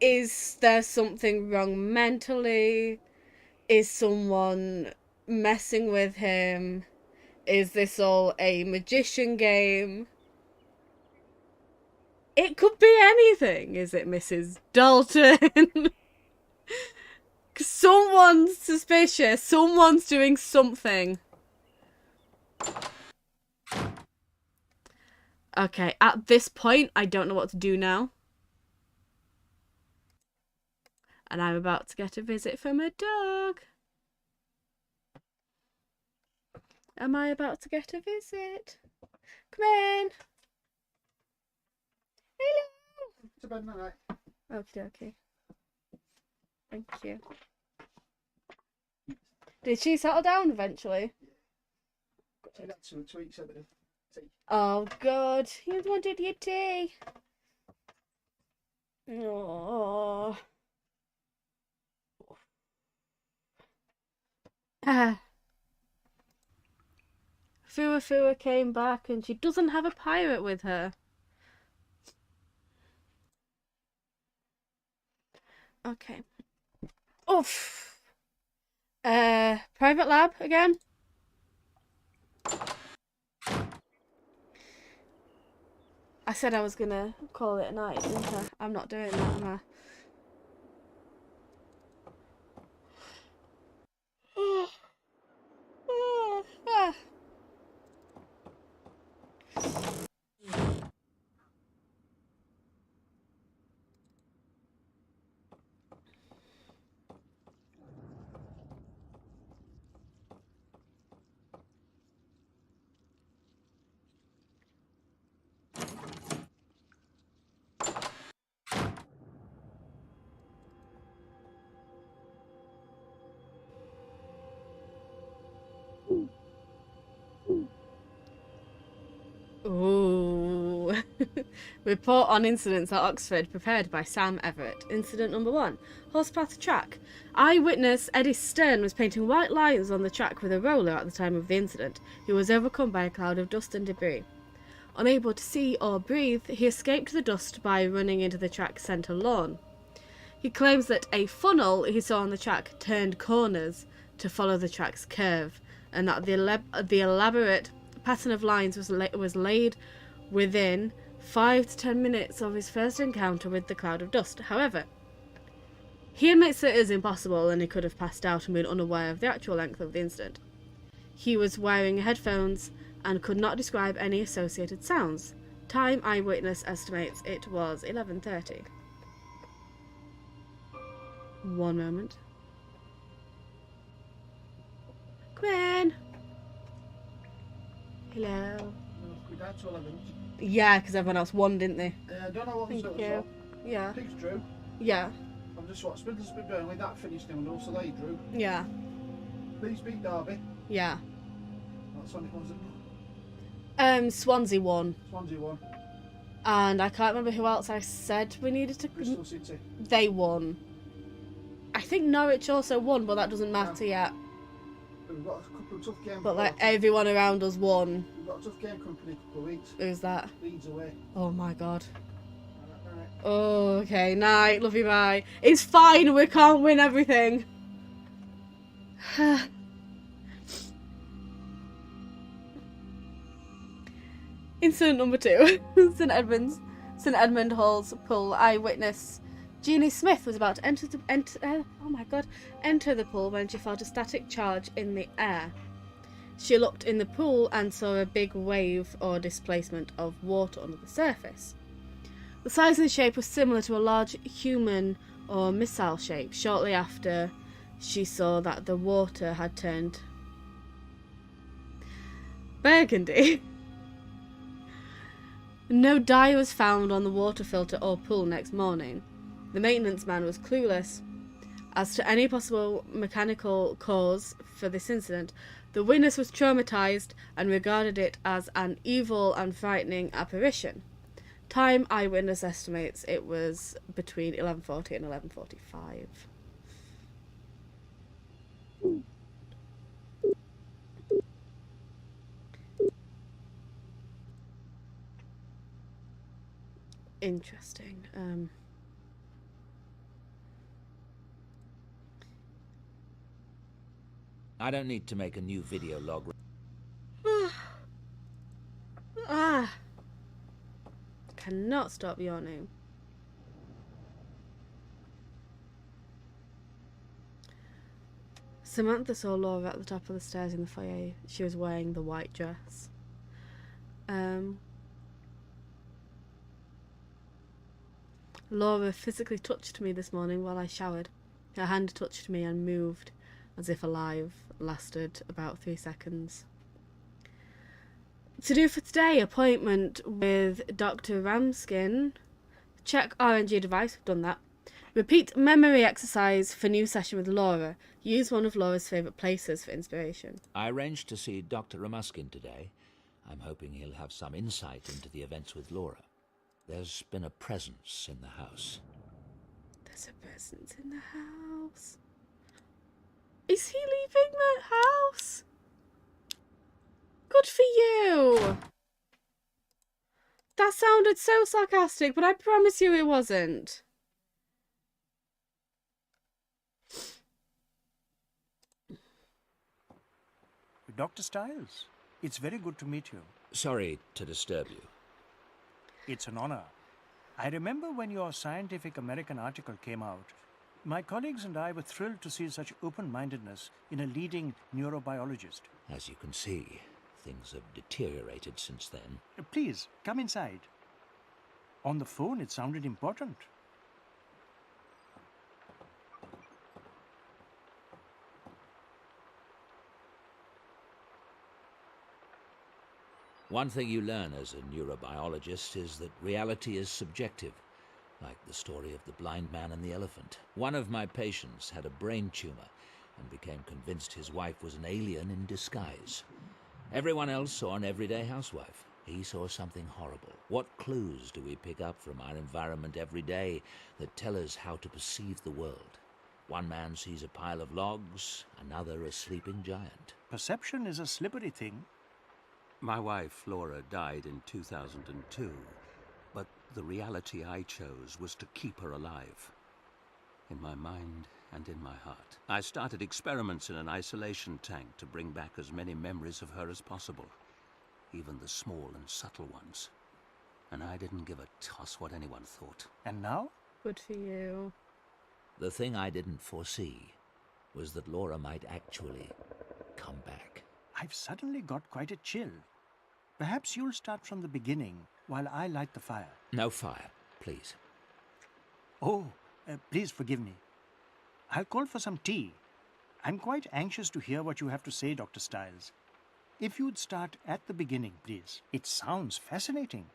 Is there something wrong mentally? Is someone messing with him? Is this all a magician game? It could be anything. Is it Mrs. Dalton? Someone's suspicious. Someone's doing something. Okay, at this point, I don't know what to do now. And I'm about to get a visit from a dog. Am I about to get a visit? Come in. Hello. To bed night. Okay. Thank you. Did she settle down eventually? Got to take that 2 weeks a bit of tea. Oh God, you wanted your tea. Oh. Fua came back and she doesn't have a pirate with her. Okay. Oof. Private lab again. I said I was gonna call it a night, didn't I? I'm not doing that, am I? Ooh. Report on incidents at Oxford prepared by Sam Everett. Incident number 1. Horsepath track. Eyewitness Eddie Stern was painting white lines on the track with a roller at the time of the incident. He was overcome by a cloud of dust and debris. Unable to see or breathe, he escaped the dust by running into the track's centre lawn. He claims that a funnel he saw on the track turned corners to follow the track's curve, and that the elaborate pattern of lines was laid within 5 to 10 minutes of his first encounter with the cloud of dust. However, he admits that it is impossible and he could have passed out and been unaware of the actual length of the incident. He was wearing headphones and could not describe any associated sounds. Time eyewitness estimates it was 11:30. One moment. Gwen! Hello. Yeah, because everyone else won, didn't they? I don't know what was Thank you. Yeah. Pigs drew. Yeah. I've just watched Middlesbrough Burnley, that finished in so they drew. Yeah. Leeds beat Derby. Yeah. That's when it was Swansea won. Swansea won. And I can't remember who else I said we needed to... Bristol City. They won. I think Norwich also won, but that doesn't matter yet. We've got a couple of tough games. But like everyone around us won. We've got a tough game company in a couple of weeks. Who's that? Leeds away. Oh my God. Right. Oh, okay. Night. Love you, bye. It's fine. We can't win everything. Incident number 2. St Edmund Hall's pool. Eyewitness Jeannie Smith was about to enter the pool when she felt a static charge in the air. She looked in the pool and saw a big wave or displacement of water under the surface. The size and shape was similar to a large human or missile shape. Shortly after, she saw that the water had turned burgundy. No dye was found on the water filter or pool next morning. The maintenance man was clueless as to any possible mechanical cause for this incident. The witness was traumatized and regarded it as an evil and frightening apparition. Time eyewitness estimates it was between 11:40 and 11:45. Interesting. I don't need to make a new video log. Cannot stop yawning. Samantha saw Laura at the top of the stairs in the foyer. She was wearing the white dress. Laura physically touched me this morning while I showered. Her hand touched me and moved, as if alive. Lasted about 3 seconds. To do for today, appointment with Dr. Ramskin. Check RNG device, we've done that. Repeat memory exercise for new session with Laura. Use one of Laura's favourite places for inspiration. I arranged to see Dr. Ramuskin today. I'm hoping he'll have some insight into the events with Laura. There's been a presence in the house. There's a presence in the house. Is he leaving the house? Good for you. That sounded so sarcastic, but I promise you it wasn't. Dr. Styles, it's very good to meet you. Sorry to disturb you. It's an honor. I remember when your Scientific American article came out, my colleagues and I were thrilled to see such open-mindedness in a leading neurobiologist. As you can see, things have deteriorated since then. Please, come inside. On the phone, it sounded important. One thing you learn as a neurobiologist is that reality is subjective, like the story of the blind man and the elephant. One of my patients had a brain tumor and became convinced his wife was an alien in disguise. Everyone else saw an everyday housewife. He saw something horrible. What clues do we pick up from our environment every day that tell us how to perceive the world? One man sees a pile of logs, another a sleeping giant. Perception is a slippery thing. My wife, Laura, died in 2002, but the reality I chose was to keep her alive. In my mind and in my heart. I started experiments in an isolation tank to bring back as many memories of her as possible, even the small and subtle ones. And I didn't give a toss what anyone thought. And now? Good for you. The thing I didn't foresee was that Laura might actually come back. I've suddenly got quite a chill. Perhaps you'll start from the beginning while I light the fire. No fire, please. Oh, please forgive me. I'll call for some tea. I'm quite anxious to hear what you have to say, Dr. Styles. If you'd start at the beginning, please. It sounds fascinating.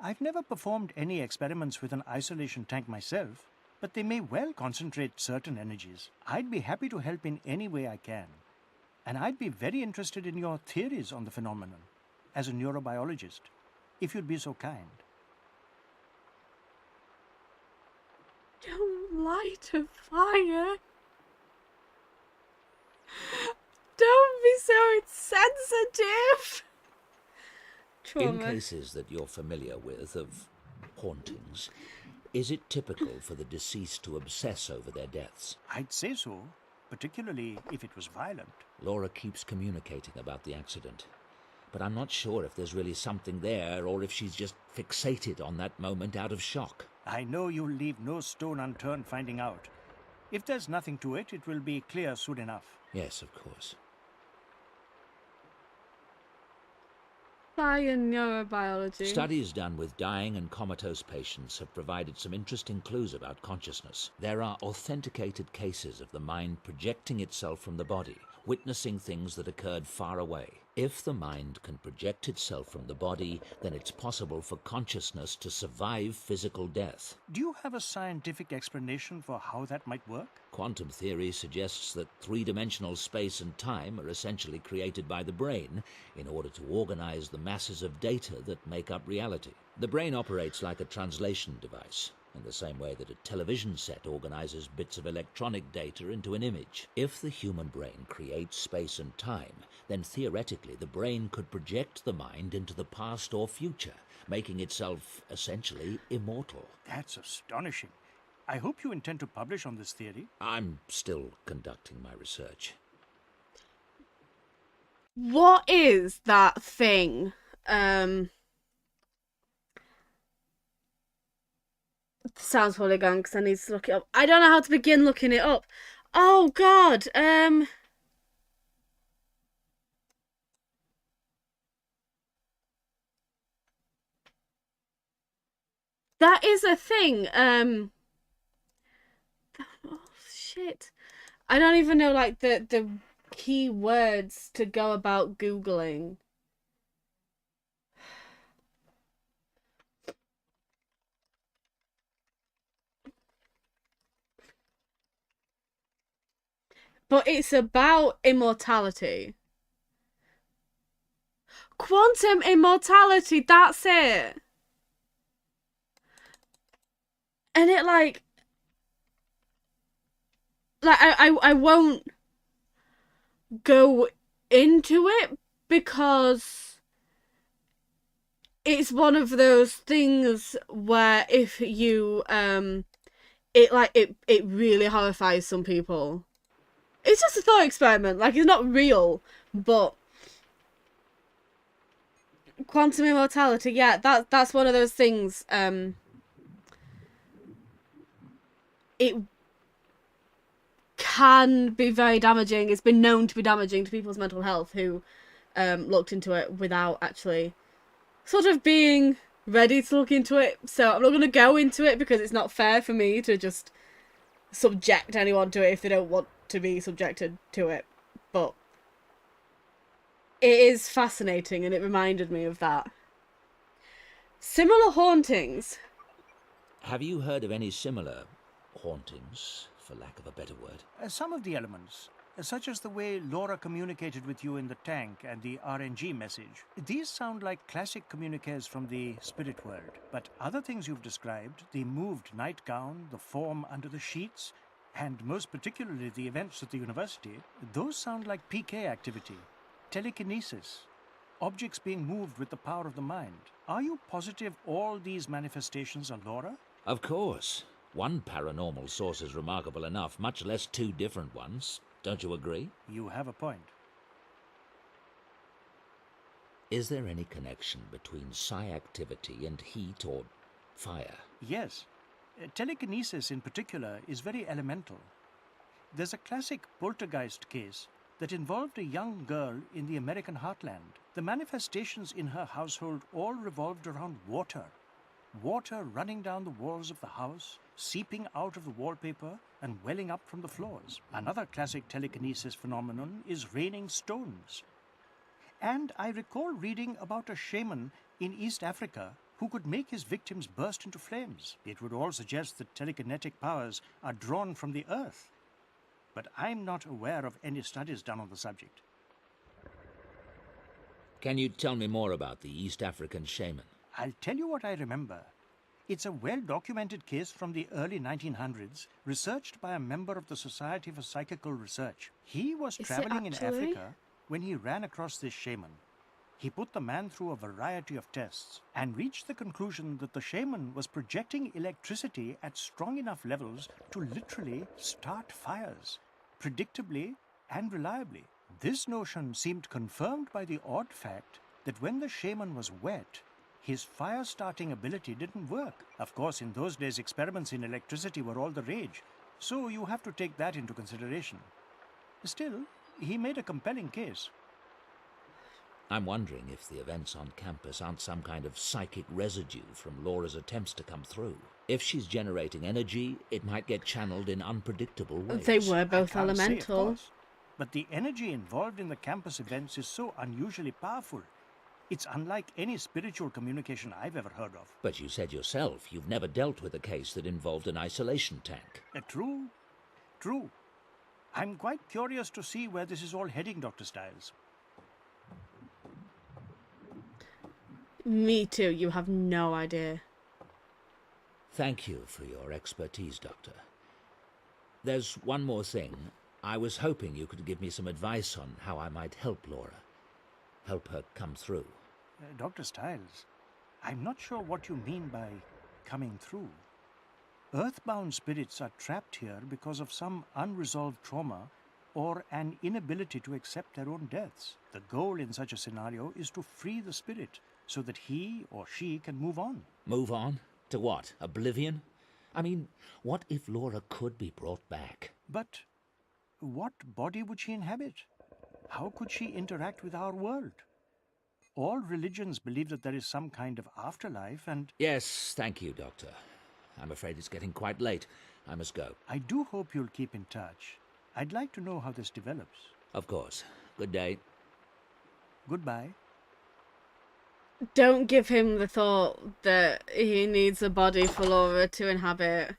I've never performed any experiments with an isolation tank myself, but they may well concentrate certain energies. I'd be happy to help in any way I can. And I'd be very interested in your theories on the phenomenon, as a neurobiologist, if you'd be so kind. Don't light a fire. Don't be so insensitive. Trauma. In cases that you're familiar with of hauntings, is it typical for the deceased to obsess over their deaths? I'd say so, particularly if it was violent. Laura keeps communicating about the accident, but I'm not sure if there's really something there or if she's just fixated on that moment out of shock. I know you'll leave no stone unturned finding out. If there's nothing to it, it will be clear soon enough. Yes, of course. Fire neurobiology. Studies done with dying and comatose patients have provided some interesting clues about consciousness. There are authenticated cases of the mind projecting itself from the body, witnessing things that occurred far away. If the mind can project itself from the body, then it's possible for consciousness to survive physical death. Do you have a scientific explanation for how that might work? Quantum theory suggests that three-dimensional space and time are essentially created by the brain in order to organize the masses of data that make up reality. The brain operates like a translation device, in the same way that a television set organizes bits of electronic data into an image. If the human brain creates space and time, then theoretically the brain could project the mind into the past or future, making itself essentially immortal. That's astonishing. I hope you intend to publish on this theory. I'm still conducting my research. What is that thing? Sounds probably gone because I need to look it up. I don't know how to begin looking it up. Oh God. That is a thing. Oh, shit. I don't even know, like, the key words to go about Googling. But it's about immortality. Quantum immortality, that's it. And it, like I won't go into it because it's one of those things where if you it really horrifies some people. It's just a thought experiment, like it's not real, but quantum immortality, yeah, that's one of those things. It can be very damaging. It's been known to be damaging to people's mental health who looked into it without actually sort of being ready to look into it. So I'm not going to go into it because it's not fair for me to just subject anyone to it if they don't want to be subjected to it. But it is fascinating and it reminded me of that. Similar hauntings. Have you heard of any similar hauntings, for lack of a better word? Some of the elements, such as the way Laura communicated with you in the tank and the RNG message. These sound like classic communiques from the spirit world. But other things you've described, the moved nightgown, the form under the sheets, and most particularly the events at the university, those sound like PK activity, telekinesis, objects being moved with the power of the mind. Are you positive all these manifestations are Laura? Of course. One paranormal source is remarkable enough, much less two different ones. Don't you agree? You have a point. Is there any connection between psi activity and heat or fire? Yes. Telekinesis in particular is very elemental. There's a classic poltergeist case that involved a young girl in the American heartland. The manifestations in her household all revolved around water. Water running down the walls of the house, seeping out of the wallpaper and welling up from the floors. Another classic telekinesis phenomenon is raining stones. And I recall reading about a shaman in East Africa who could make his victims burst into flames. It would all suggest that telekinetic powers are drawn from the earth. But I'm not aware of any studies done on the subject. Can you tell me more about the East African shaman? I'll tell you what I remember. It's a well-documented case from the early 1900s, researched by a member of the Society for Psychical Research. He was traveling in Africa when he ran across this shaman. He put the man through a variety of tests and reached the conclusion that the shaman was projecting electricity at strong enough levels to literally start fires, predictably and reliably. This notion seemed confirmed by the odd fact that when the shaman was wet, his fire-starting ability didn't work. Of course, in those days, experiments in electricity were all the rage, so you have to take that into consideration. Still, he made a compelling case. I'm wondering if the events on campus aren't some kind of psychic residue from Laura's attempts to come through. If she's generating energy, it might get channeled in unpredictable ways. They were both I can't say, of elemental. course, but the energy involved in the campus events is so unusually powerful. It's unlike any spiritual communication I've ever heard of. But you said yourself you've never dealt with a case that involved an isolation tank. True. True. I'm quite curious to see where this is all heading, Dr. Stiles. Me too, you have no idea. Thank you for your expertise, Doctor. There's one more thing. I was hoping you could give me some advice on how I might help Laura. Help her come through. Dr. Stiles, I'm not sure what you mean by coming through. Earthbound spirits are trapped here because of some unresolved trauma or an inability to accept their own deaths. The goal in such a scenario is to free the spirit so that he or she can move on. Move on? To what? Oblivion? I mean, what if Laura could be brought back? But what body would she inhabit? How could she interact with our world? All religions believe that there is some kind of afterlife, and... Yes, thank you, Doctor. I'm afraid it's getting quite late. I must go. I do hope you'll keep in touch. I'd like to know how this develops. Of course. Good day. Goodbye. Don't give him the thought that he needs a body for Laura to inhabit.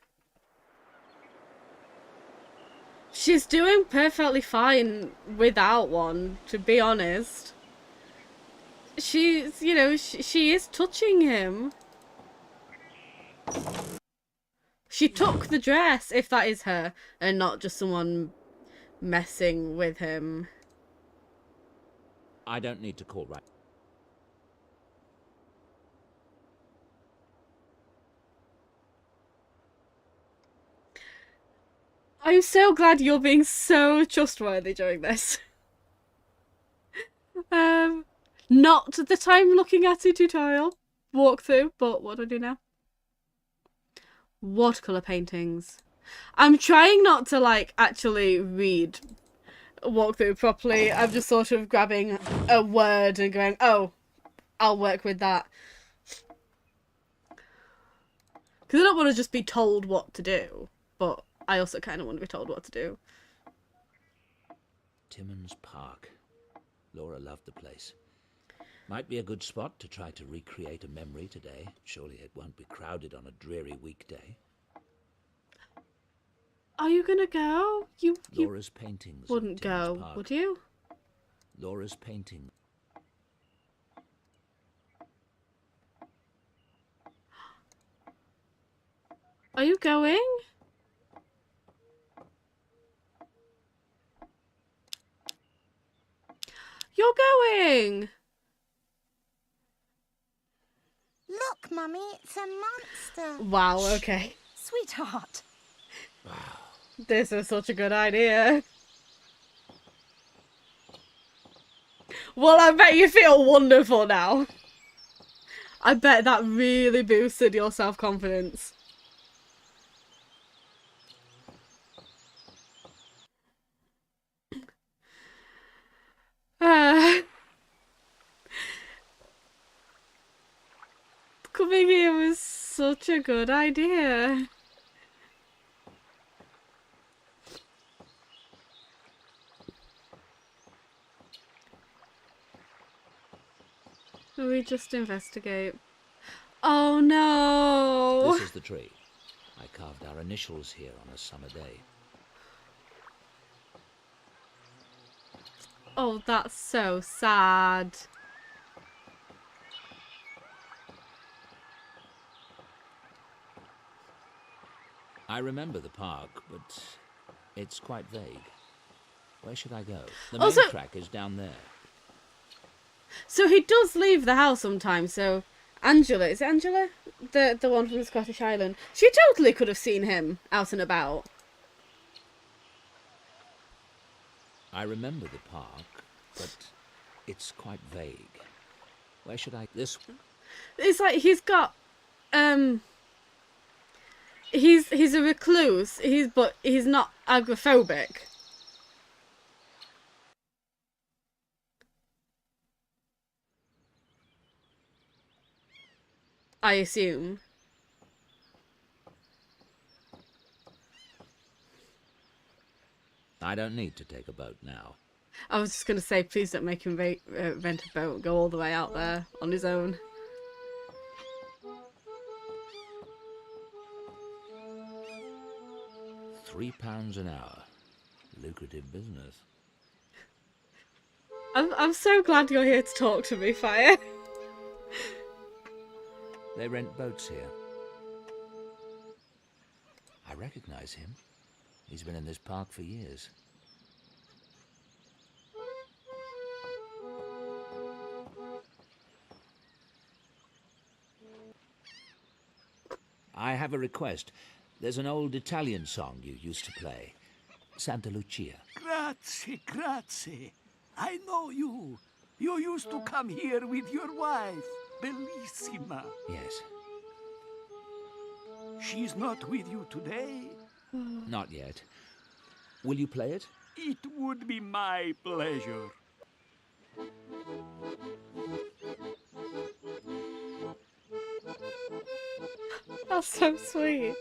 She's doing perfectly fine without one, to be honest. She's, you know, she is touching him. She took the dress, if that is her, and not just someone messing with him. I don't need to call right. I'm so glad you're being so trustworthy during this. Not the time looking at a tutorial walkthrough, but what do I do now? Watercolor paintings. I'm trying not to like actually read walkthrough properly. I'm just sort of grabbing a word and going, oh, I'll work with that. Because I don't want to just be told what to do, but I also kind of want to be told what to do. Timmins Park. Laura loved the place. Might be a good spot to try to recreate a memory today. Surely it won't be crowded on a dreary weekday. Are you gonna go? You Laura's paintings. Wouldn't go, Park. would you? Laura's painting. Are you going? You're going! Look, Mummy, it's a monster. Wow, okay. Sweetheart. Wow. This is such a good idea. Well, I bet you feel wonderful now. I bet that really boosted your self-confidence. Coming here was such a good idea. We just investigate. Oh no! This is the tree. I carved our initials here on a summer day. Oh, that's so sad. I remember the park, but it's quite vague. Where should I go? The main track is down there. So he does leave the house sometimes, so Angela, is it Angela? The one from the Scottish Island. She totally could have seen him out and about. I remember the park, but it's quite vague. Where should I... This one? It's like he's got he's a recluse, but he's not agoraphobic. I assume. I don't need to take a boat now. I was just going to say, please don't make him rent a boat and go all the way out there on his own. £3 an hour. Lucrative business. I'm so glad you're here to talk to me, Fire. They rent boats here. I recognize him. He's been in this park for years. I have a request. There's an old Italian song you used to play. Santa Lucia. Grazie, grazie. I know you. You used to come here with your wife, Bellissima. Yes. She's not with you today? Not yet. Will you play it? It would be my pleasure. That's so sweet.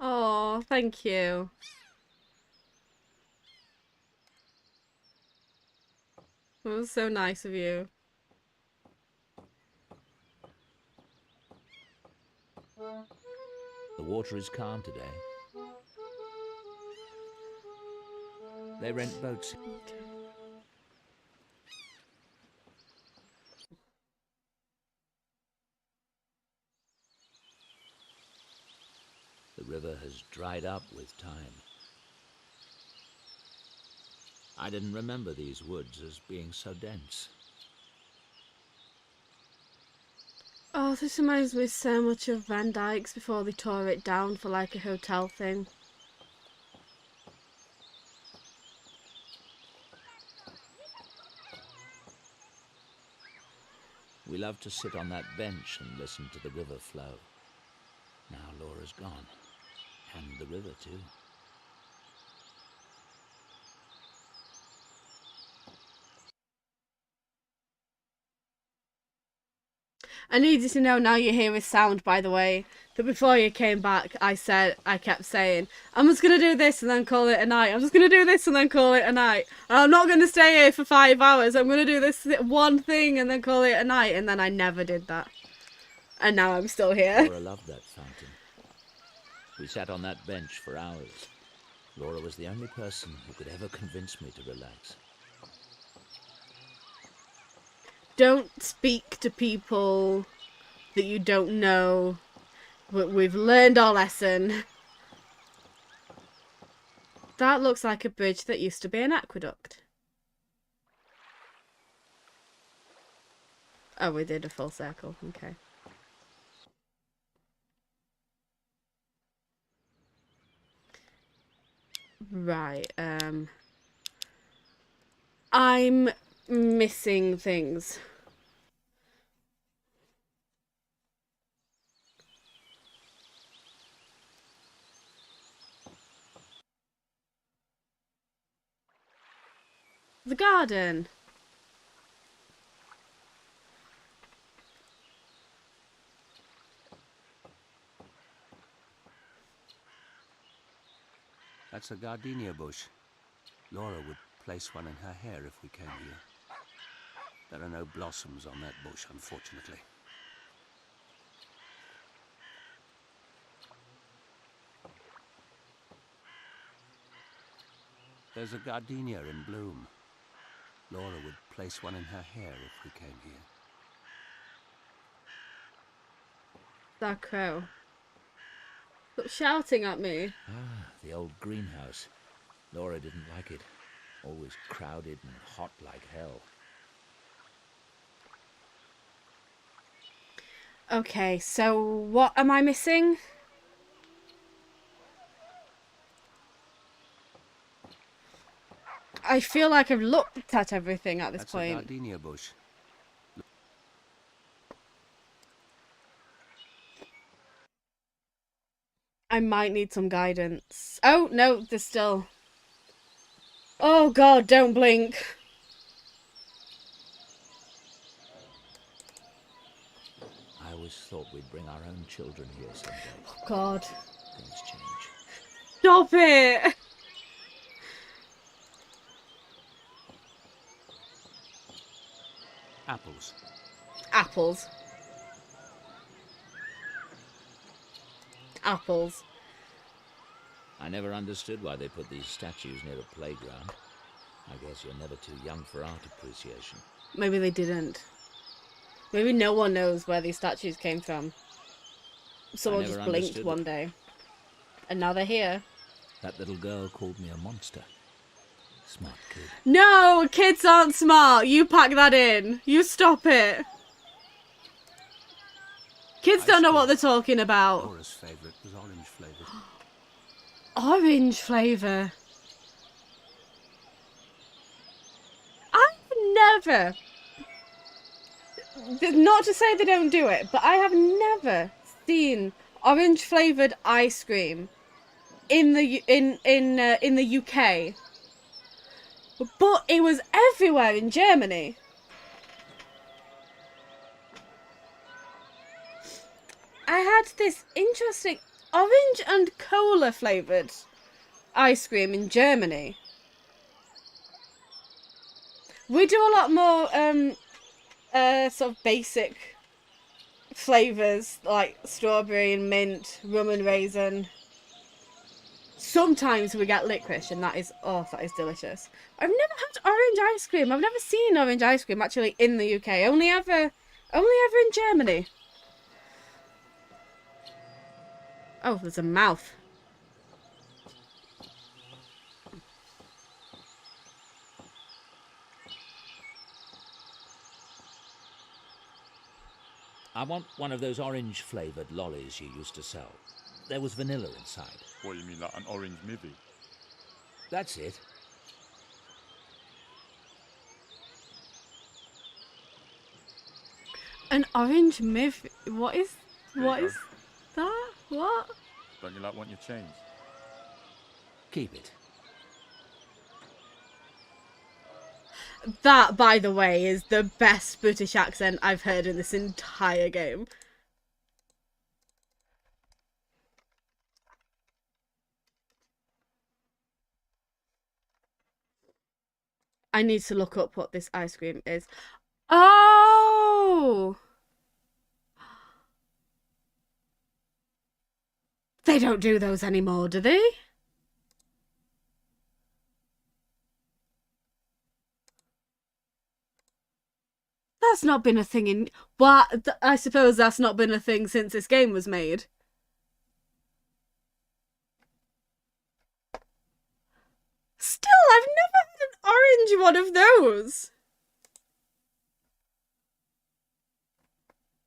Oh, thank you. It was so nice of you. The water is calm today. They rent boats. The river has dried up with time. I didn't remember these woods as being so dense. Oh, this reminds me so much of Van Dyke's before they tore it down for like a hotel thing. We loved to sit on that bench and listen to the river flow. Now Laura's gone. And the river too. I need you to know now you hear his sound, by the way, that before you came back, I kept saying, I'm just going to do this and then call it a night. I'm just going to do this and then call it a night. And I'm not going to stay here for 5 hours. I'm going to do this one thing and then call it a night. And then I never did that. And now I'm still here. Laura loved that fountain. We sat on that bench for hours. Laura was the only person who could ever convince me to relax. Don't speak to people that you don't know. We've learned our lesson. That looks like a bridge that used to be an aqueduct. Oh, we did a full circle. Okay. Right, I'm missing things. The garden. That's a gardenia bush. Laura would place one in her hair if we came here. There are no blossoms on that bush, unfortunately. There's a gardenia in bloom. Laura would place one in her hair if we came here. That crow. Stop shouting at me. Ah, the old greenhouse. Laura didn't like it. Always crowded and hot like hell. Okay, so what am I missing? I feel like I've looked at everything at this point. That's a gardenia bush. I might need some guidance. Oh, no, there's still... Oh, God, don't blink. I always thought we'd bring our own children here someday. Oh, God. Things change. Stop it! Apples. Apples. Apples. I never understood why they put these statues near a playground. I guess you're never too young for art appreciation. Maybe they didn't. Maybe no one knows where these statues came from. Someone just blinked one day. And now they're here. That little girl called me a monster. Smart kid. No! Kids aren't smart! You pack that in. You stop it. Kids kids don't know what they're talking about. Laura's favourite was orange flavoured. Orange flavour. I've never, not to say they don't do it, but I have never seen orange flavoured ice cream in the UK. But it was everywhere in Germany. I had this interesting orange and cola flavoured ice cream in Germany. We do a lot more sort of basic flavours like strawberry and mint, rum and raisin. Sometimes we get licorice, and that is delicious. I've never had orange ice cream. I've never seen orange ice cream actually in the UK. Only ever in Germany. Oh, there's a mouth. I want one of those orange flavoured lollies you used to sell. There was vanilla inside. What, you mean like an orange mivvy? That's it. An orange miv. What is that? What? Don't you like want your change? Keep it. That, by the way, is the best British accent I've heard in this entire game. I need to look up what this ice cream is. Oh! They don't do those anymore, do they? That's not been a thing in... Well, I suppose that's not been a thing since this game was made. Still, I've never had an orange one of those.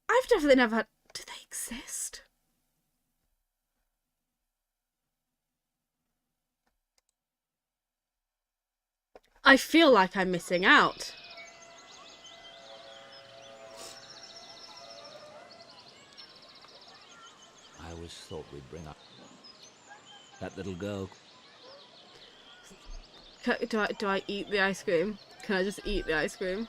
I've definitely never had... Do they exist? I feel like I'm missing out. I always thought we'd bring up that little girl. Do I eat the ice cream? Can I just eat the ice cream?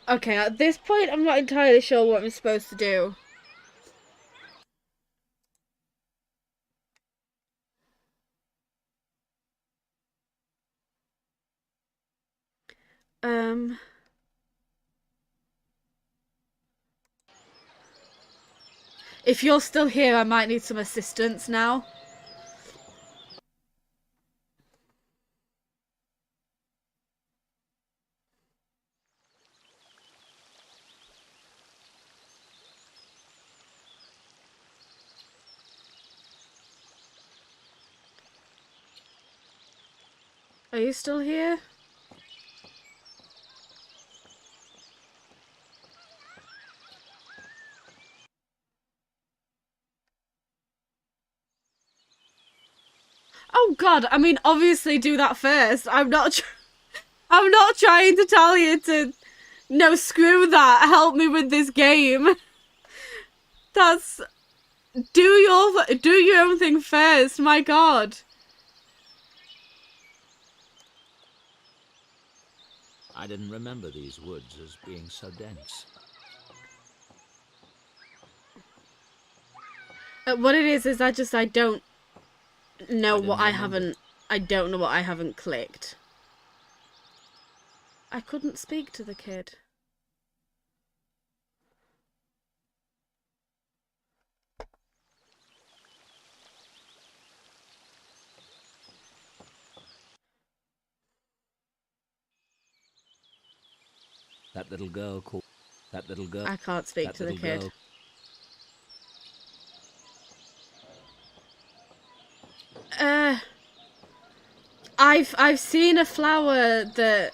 Okay, at this point, I'm not entirely sure what I'm supposed to do. If you're still here, I might need some assistance now. Are you still here? Oh God! I mean, obviously do that first. I'm not trying to tell you to. No, screw that. Help me with this game. That's do your own thing first. My God. I didn't remember these woods as being so dense. What it is I don't know what I remember. don't know what I haven't clicked. I couldn't speak to the kid. That little girl called... That little girl... I can't speak that to the little kid. girl- I've seen a flower that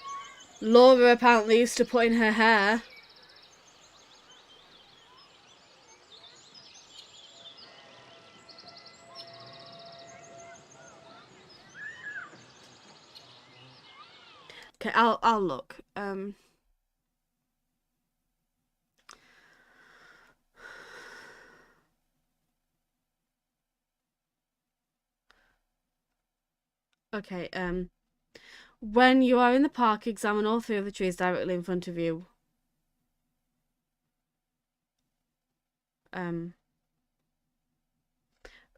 Laura apparently used to put in her hair. Okay, I'll look. Okay, when you are in the park, examine all three of the trees directly in front of you.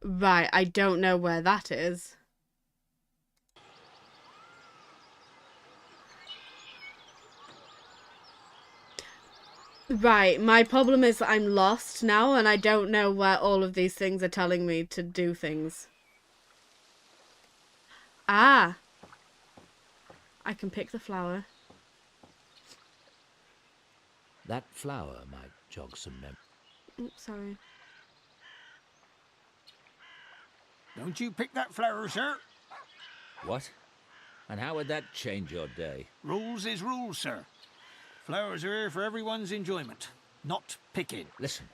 Right, I don't know where that is. Right, my problem is that I'm lost now and I don't know where all of these things are telling me to do things. Ah! I can pick the flower. That flower might jog some mem... Oops, sorry. Don't you pick that flower, sir. What? And how would that change your day? Rules is rules, sir. Flowers are here for everyone's enjoyment, not picking. Listen,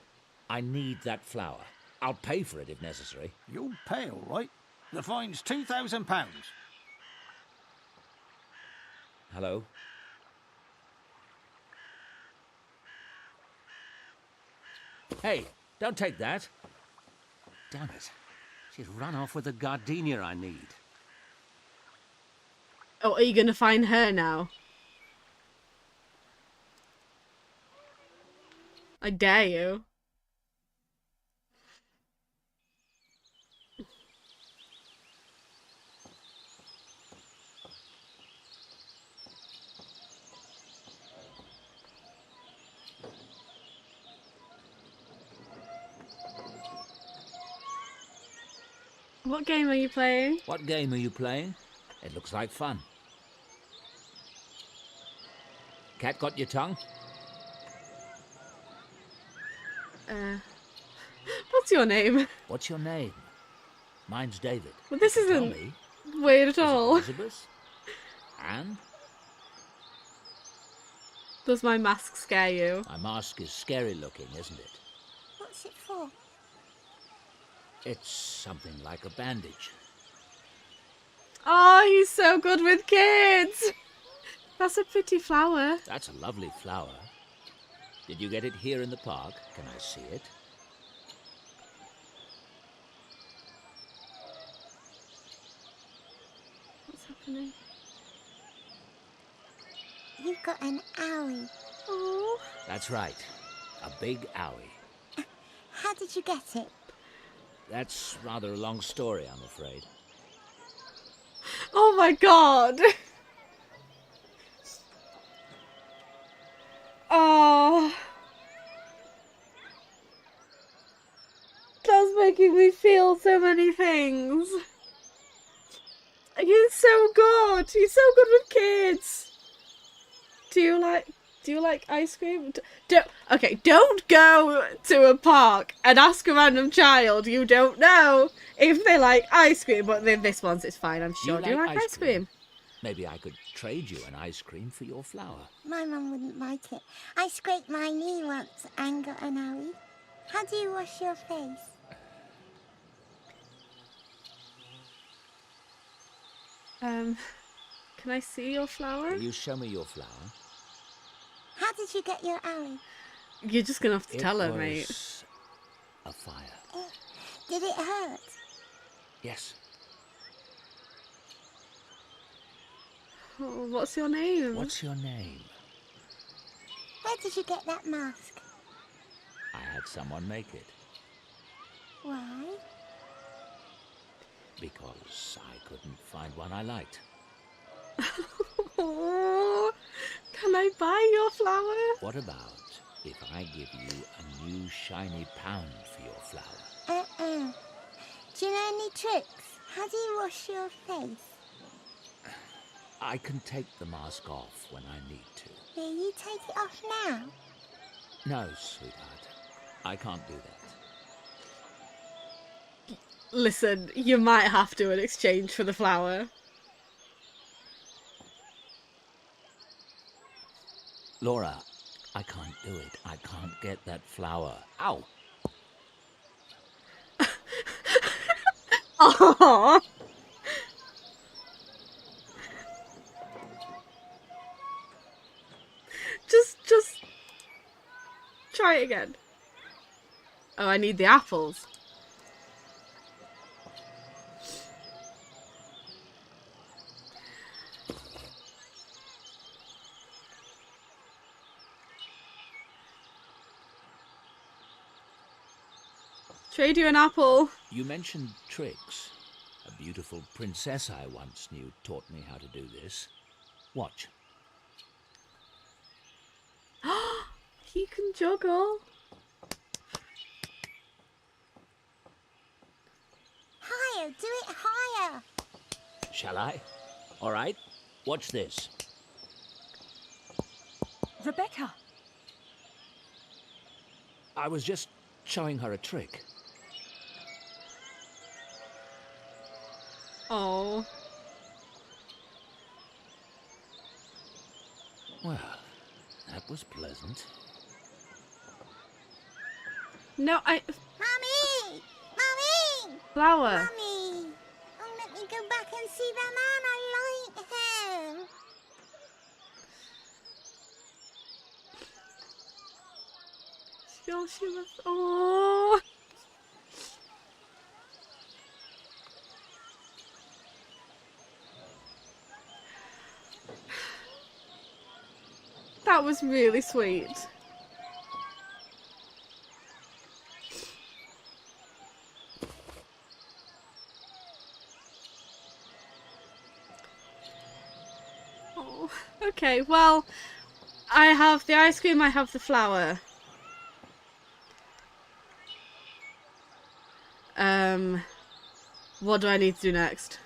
I need that flower. I'll pay for it if necessary. You'll pay, all right. The fine's £2,000. Hello? Hey, don't take that. Damn it. She's run off with the gardenia I need. Oh, are you gonna find her now? I dare you. What game are you playing? What game are you playing? It looks like fun. Cat got your tongue? What's your name? What's your name? Mine's David. Well, this Tell isn't me. weird at Is it all. Elizabeth? And? Does my mask scare you? My mask is scary looking, isn't it? What's it for? It's something like a bandage. Oh, he's so good with kids. That's a pretty flower. That's a lovely flower. Did you get it here in the park? Can I see it? What's happening? You've got an owie. Oh. That's right. A big owie. How did you get it? That's rather a long story, I'm afraid. Oh my god. Oh. That's making me feel so many things. He's so good. He's so good with kids. Do you like ice cream? Don't go to a park and ask a random child you don't know if they like ice cream, but this one's it's fine, I'm sure. Do you like ice cream? Maybe I could trade you an ice cream for your flower. My mum wouldn't like it. I scraped my knee once and got an owie. How do you wash your face? Can I see your flower? Will you show me your flower? How did you get your owie? You're just gonna have to tell her, was mate. A fire. Did it hurt? Yes. Oh, what's your name? What's your name? Where did you get that mask? I had someone make it. Why? Because I couldn't find one I liked. Oh, can I buy your flower? What about if I give you a new shiny pound for your flower? Do you know any tricks? How do you wash your face? I can take the mask off when I need to. Will you take it off now? No, sweetheart. I can't do that. Listen, you might have to in exchange for the flower. Laura, I can't do it. I can't get that flower. Ow! Aww. Just try it again. Oh, I need the apples. Trade you an apple. You mentioned tricks. A beautiful princess I once knew taught me how to do this. Watch. He can juggle. Higher, do it higher. Shall I? All right. Watch this. Rebecca! I was just showing her a trick. Oh. Well, that was pleasant. No, Mummy! Mummy! Flower. Mummy! Oh, let me go back and see the man. I like him. She was. Oh. That was really sweet. Oh, okay, well, I have the ice cream, I have the flower. What do I need to do next?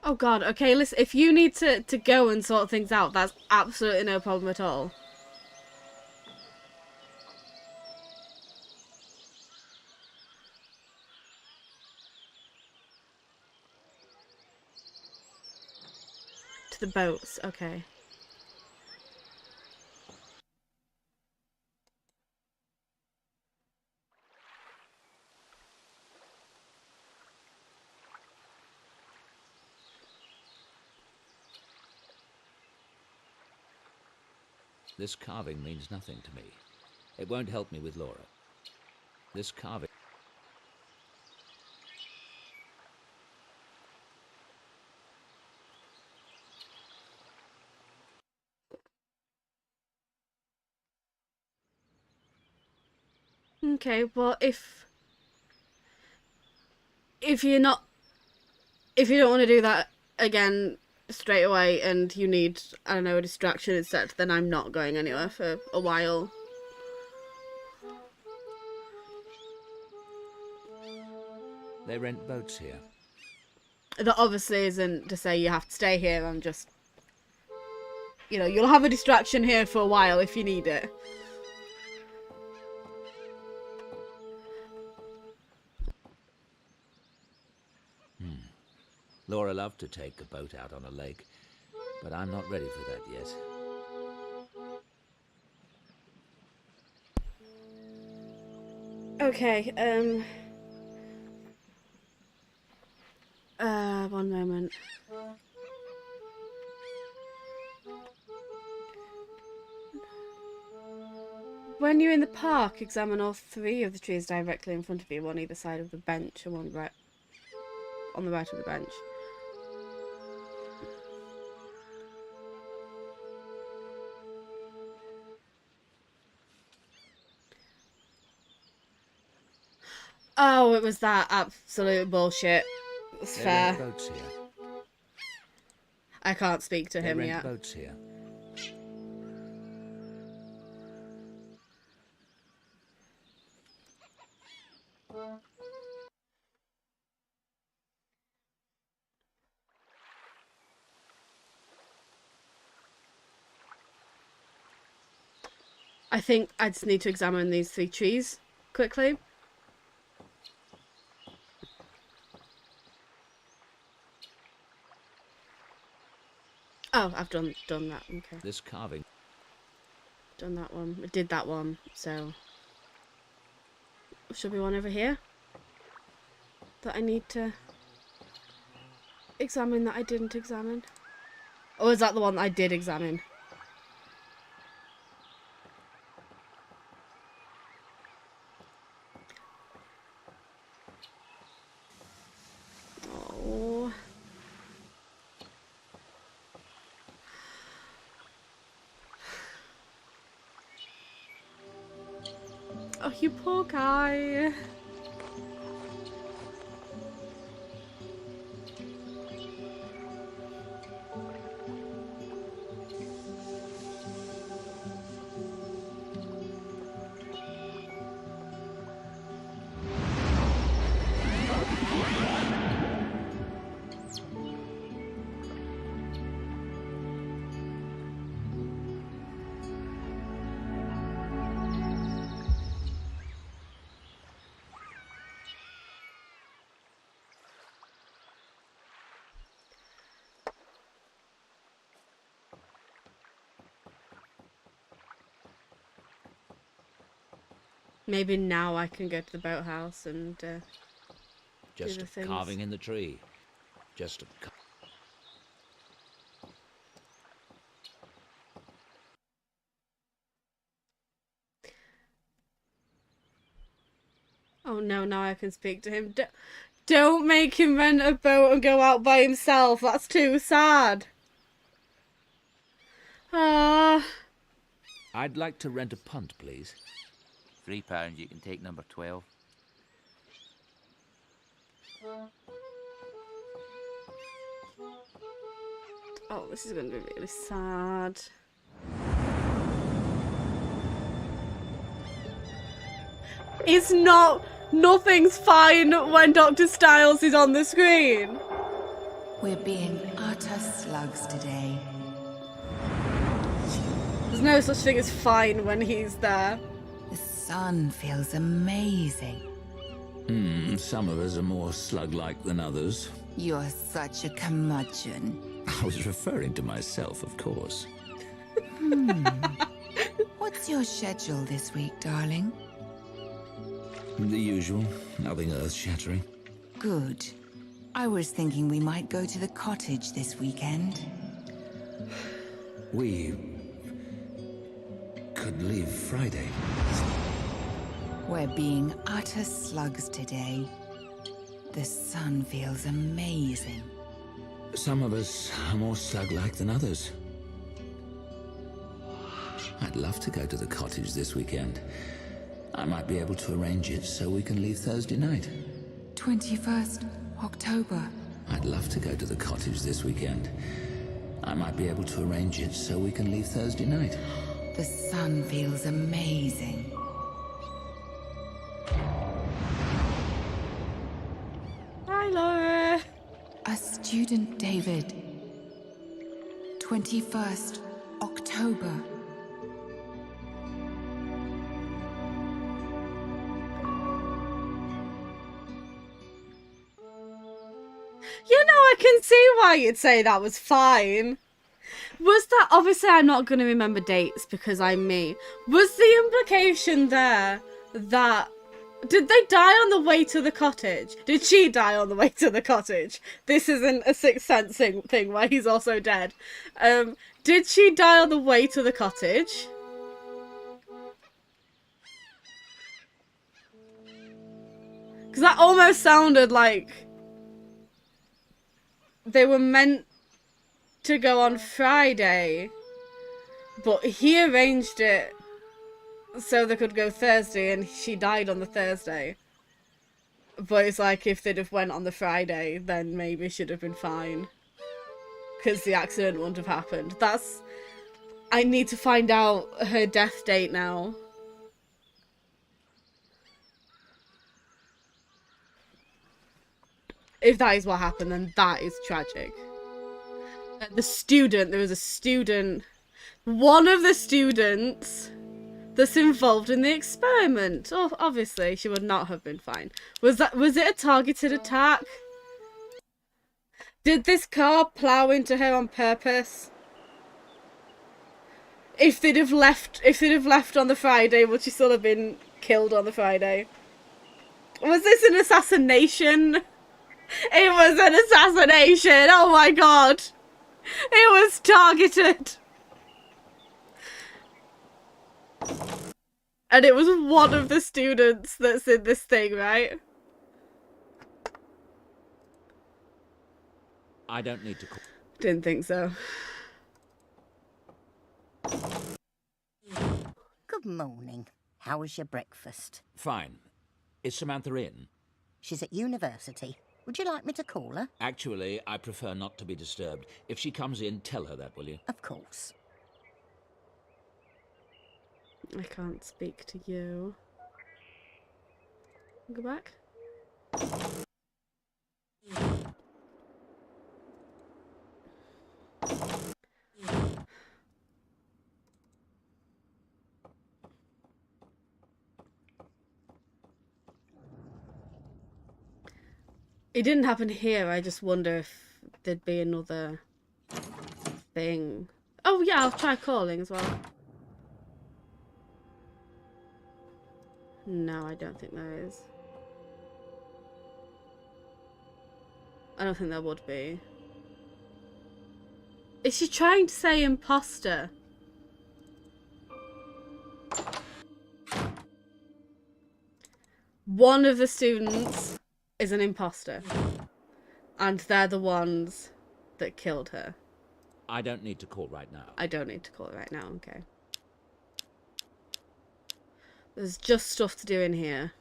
Oh god, okay, listen, if you need to go and sort things out, that's absolutely no problem at all. To the boats, okay. This carving means nothing to me. It won't help me with Laura. This carving... Okay, well, if you don't want to do that again straight away and you need, I don't know, a distraction instead, then I'm not going anywhere for a while. They rent boats here. That obviously isn't to say you have to stay here. I'm just, you know, you'll have a distraction here for a while if you need it. Laura loved to take a boat out on a lake, but I'm not ready for that yet. Okay, one moment. When you're in the park, examine all 3 of the trees directly in front of you, one either side of the bench and one right on the right of the bench. Oh, it was that absolute bullshit. It's fair. They rent boats here. I can't speak to him They yet. rent boats here. I think I just need to examine these 3 trees quickly. Oh, I've done that. Okay. This carving. Done that one. I did that one. So should be one over here that I need to examine that I didn't examine. Or is that the one that I did examine? Oh. Oh, you poor guy. Maybe now I can go to the boathouse and Just do the a things. carving in the tree. Just a. Oh no, now I can speak to him. Don't make him rent a boat and go out by himself. That's too sad. Ah. I'd like to rent a punt, please. £3, you can take number 12. Oh, this is going to be really sad. It's not... Nothing's fine when Dr. Styles is on the screen. We're being utter slugs today. There's no such thing as fine when he's there. The sun feels amazing. Some of us are more slug-like than others. You're such a curmudgeon. I was referring to myself, of course. What's your schedule this week, darling? The usual. Nothing earth-shattering. Good. I was thinking we might go to the cottage this weekend. We could leave Friday. We're being utter slugs today. The sun feels amazing. Some of us are more slug-like than others. I'd love to go to the cottage this weekend. I might be able to arrange it so we can leave Thursday night. 21st October. I'd love to go to the cottage this weekend. I might be able to arrange it so we can leave Thursday night. The sun feels amazing. Hi, Laura. A student, David. 21st October. You know, I can see why you'd say that was fine. Was that... Obviously, I'm not going to remember dates because I'm me. Was the implication there that... Did they die on the way to the cottage? Did she die on the way to the cottage? This isn't a Sixth Sense thing where he's also dead. Did she die on the way to the cottage? Because that almost sounded like they were meant to go on Friday, but he arranged it so they could go Thursday, and she died on the Thursday. But it's like, if they'd have went on the Friday, then maybe she'd have been fine. Because the accident wouldn't have happened. I need to find out her death date now. If that is what happened, then that is tragic. There was a student, one of the students that's involved in the experiment. Oh, obviously, she would not have been fine. Was it a targeted attack? Did this car plow into her on purpose? If they'd have left on the Friday, would she still have been killed on the Friday? Was this an assassination? It was an assassination! Oh my god! It was targeted! And it was one of the students that's in this thing, right? I don't need to call. Didn't think so. Good morning. How was your breakfast? Fine. Is Samantha in? She's at university. Would you like me to call her? Actually, I prefer not to be disturbed. If she comes in, tell her that, will you? Of course. I can't speak to you. Go back. It didn't happen here. I just wonder if there'd be another thing. Oh yeah, I'll try calling as well. No, I don't think there is. I don't think there would be. Is she trying to say imposter? One of the students is an imposter. And they're the ones that killed her. I don't need to call right now. I don't need to call right now, okay. There's just stuff to do in here.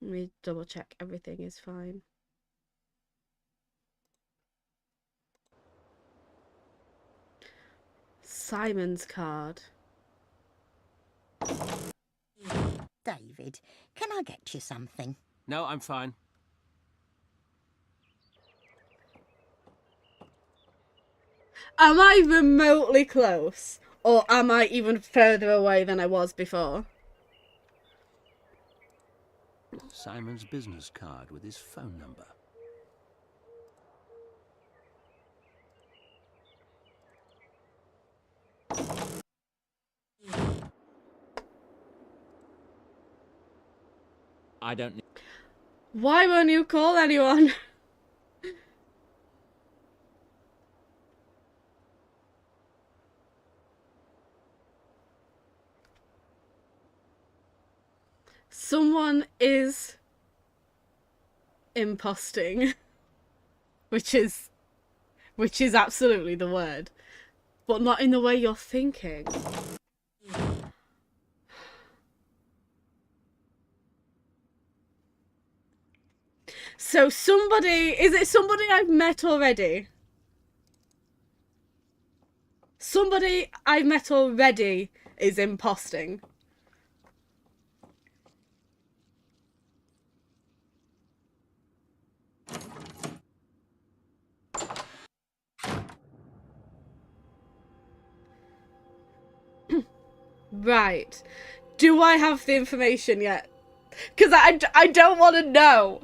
Let me double check everything is fine. Simon's card. David, can I get you something? No, I'm fine. Am I remotely close? Or am I even further away than I was before? Simon's business card with his phone number. I don't need... Why won't you call anyone? Someone is imposting, which is absolutely the word, but not in the way you're thinking. So is it somebody I've met already? Somebody I've met already is imposting. Right. Do I have the information yet? Because I don't want to know.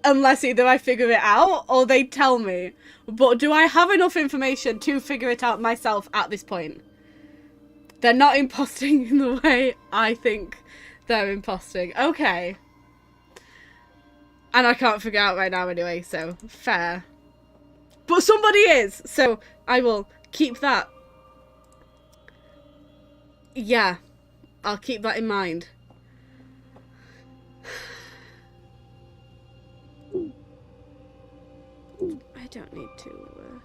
Unless either I figure it out or they tell me. But do I have enough information to figure it out myself at this point? They're not imposting in the way I think they're imposting. Okay. And I can't figure out right now anyway, so fair. But somebody is, so I will keep that. Yeah, I'll keep that in mind. I don't need to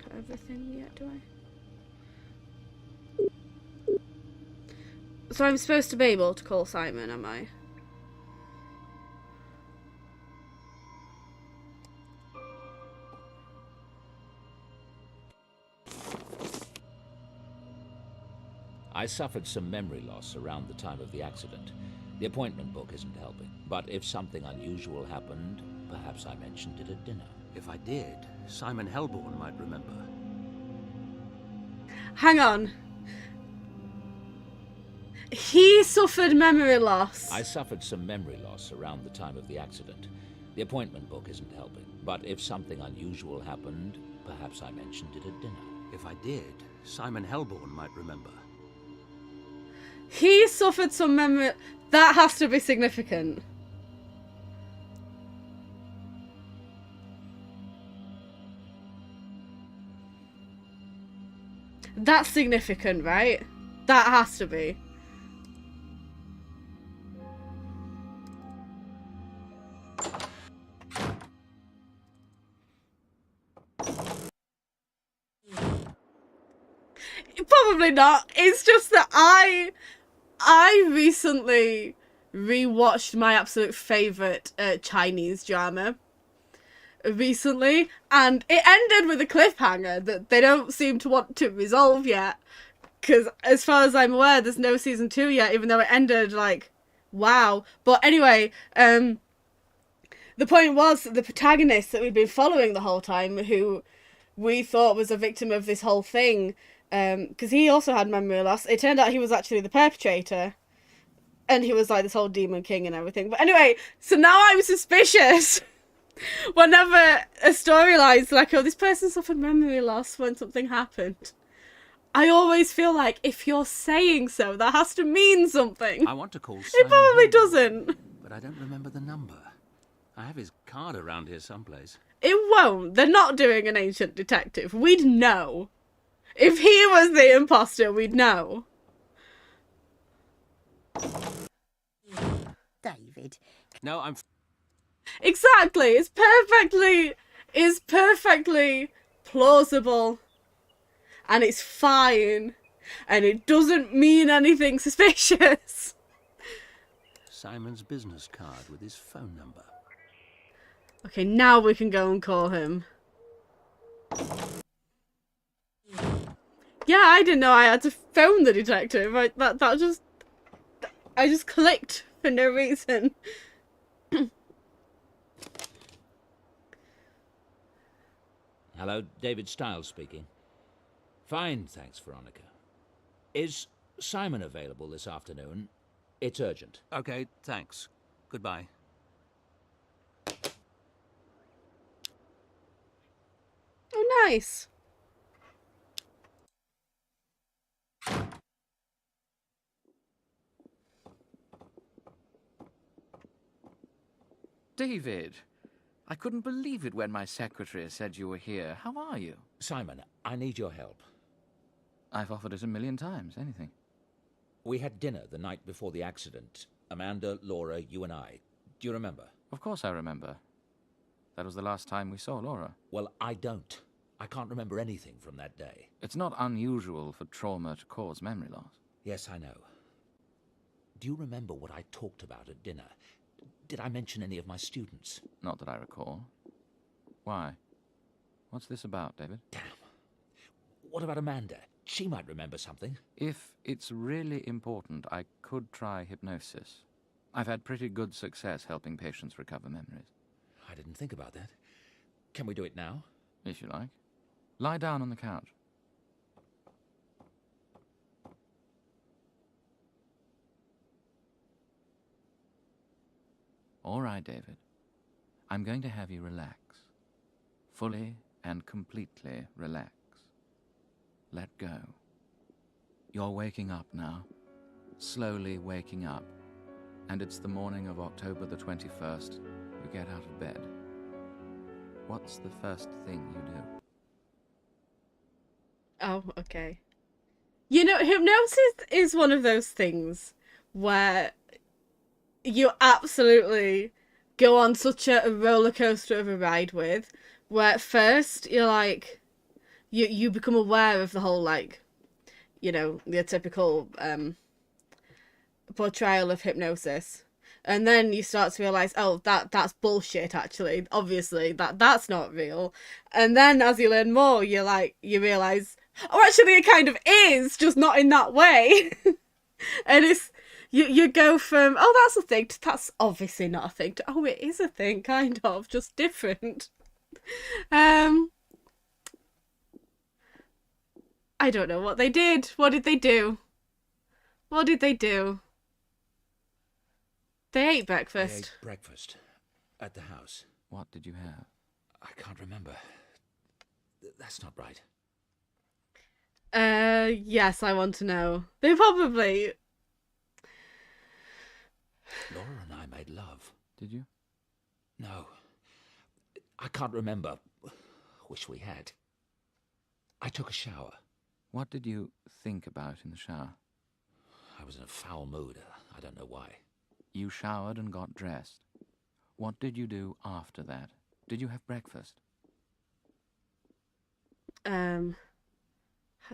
cut everything yet, do I? So I'm supposed to be able to call Simon, am I? I suffered some memory loss around the time of the accident. The appointment book isn't helping. But if something unusual happened, perhaps I mentioned it at dinner. If I did, Simon Helborn might remember. Hang on. He suffered memory loss. I suffered some memory loss around the time of the accident. The appointment book isn't helping. But if something unusual happened, perhaps I mentioned it at dinner. If I did, Simon Helborn might remember. He suffered some memory... That has to be significant. That's significant, right? That has to be. Probably not. It's just that I recently rewatched my absolute favourite Chinese drama recently, and it ended with a cliffhanger that they don't seem to want to resolve yet, because as far as I'm aware there's no season 2 yet, even though it ended like wow. But anyway, the point was the protagonist that we've been following the whole time, who we thought was a victim of this whole thing, because he also had memory loss. It turned out he was actually the perpetrator, and he was like this whole demon king and everything. But anyway, so now I'm suspicious whenever a storyline's like, oh, this person suffered memory loss when something happened. I always feel like if you're saying so, that has to mean something. I want to call Simon It probably Helborn, doesn't. but I don't remember the number. I have his card around here someplace. It won't. They're not doing an ancient detective. We'd know. If he was the imposter, we'd know. David. No, I'm... Exactly. It's perfectly plausible. And it's fine. And it doesn't mean anything suspicious. Simon's business card with his phone number. Okay, now we can go and call him. Yeah, I didn't know I had to phone the detective. I just clicked for no reason. Hello, David Stiles speaking. Fine, thanks, Veronica. Is Simon available this afternoon? It's urgent. Okay, thanks. Goodbye. Oh, nice. David, I couldn't believe it when my secretary said you were here. How are you? Simon, I need your help. I've offered it 1,000,000 times. Anything. We had dinner the night before the accident. Amanda, Laura, you and I. Do you remember? Of course I remember. That was the last time we saw Laura. Well, I don't. I can't remember anything from that day. It's not unusual for trauma to cause memory loss. Yes, I know. Do you remember what I talked about at dinner? Did I mention any of my students? Not that I recall. Why? What's this about, David? Damn. What about Amanda? She might remember something. If it's really important, I could try hypnosis. I've had pretty good success helping patients recover memories. I didn't think about that. Can we do it now? If you like. Lie down on the couch. All right, David. I'm going to have you relax. Fully and completely relax. Let go. You're waking up now. Slowly waking up. And it's the morning of October the 21st. get out of bed, what's the first thing you do? Oh, okay. You know, hypnosis is one of those things where you absolutely go on such a roller coaster of a ride with, where at first you're like, you become aware of the whole, like, you know, the typical portrayal of hypnosis, and then you start to realize, oh, that's bullshit. Actually, obviously, that's not real. And then as you learn more, you realize, oh, actually, it kind of is, just not in that way. And it's you go from, oh, that's a thing, to that's obviously not a thing, to, oh, it is a thing, kind of, just different. I don't know what they did. What did they do? What did they do? They ate breakfast. I ate breakfast at the house. What did you have? I can't remember. That's not right. Yes, I want to know. They probably... Laura and I made love. Did you? No. I can't remember. Wish we had. I took a shower. What did you think about in the shower? I was in a foul mood. I don't know why. You showered and got dressed. What did you do after that? Did you have breakfast? Had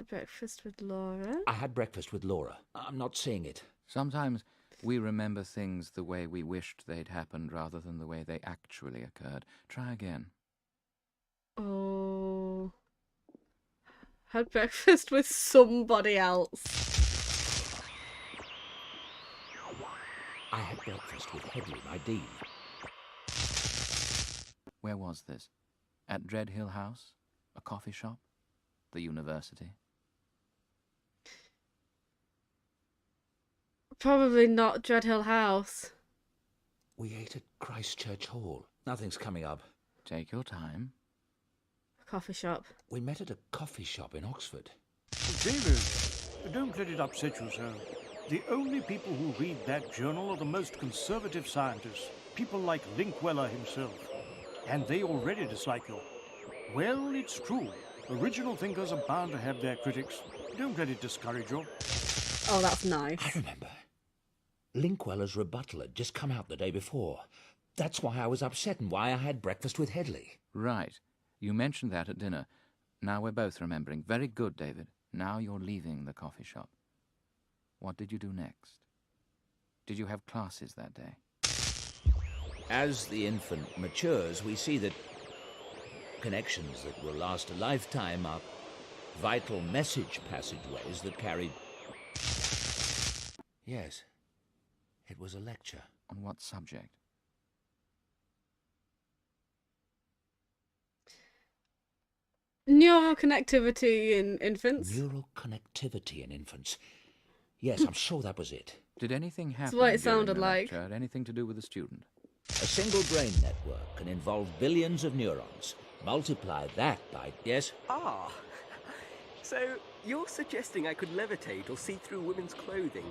breakfast with Laura. I had breakfast with Laura. I'm not seeing it. Sometimes we remember things the way we wished they'd happened rather than the way they actually occurred. Try again. Oh. Had breakfast with somebody else. I had breakfast with Headley, my dean. Where was this? At Dreadhill House? A coffee shop? The university? Probably not Dreadhill House. We ate at Christchurch Hall. Nothing's coming up. Take your time. Coffee shop. We met at a coffee shop in Oxford. David, don't let it upset you so. The only people who read that journal are the most conservative scientists, people like Linkweller himself. And they already dislike you. Well, it's true. Original thinkers are bound to have their critics. Don't let it discourage you. Oh, that's nice. I remember. Linkweller's rebuttal had just come out the day before. That's why I was upset and why I had breakfast with Headley. Right. You mentioned that at dinner. Now we're both remembering. Very good, David. Now you're leaving the coffee shop. What did you do next? Did you have classes that day? As the infant matures, we see that connections that will last a lifetime are vital message passageways that carry... Yes, it was a lecture. On what subject? Neural connectivity in infants. Neural connectivity in infants. Yes, I'm sure that was it. Did anything happen? That's what it during sounded the like. lecture? Anything to do with the student? A single brain network can involve billions of neurons. Multiply that by... Yes? Ah, so you're suggesting I could levitate or see through women's clothing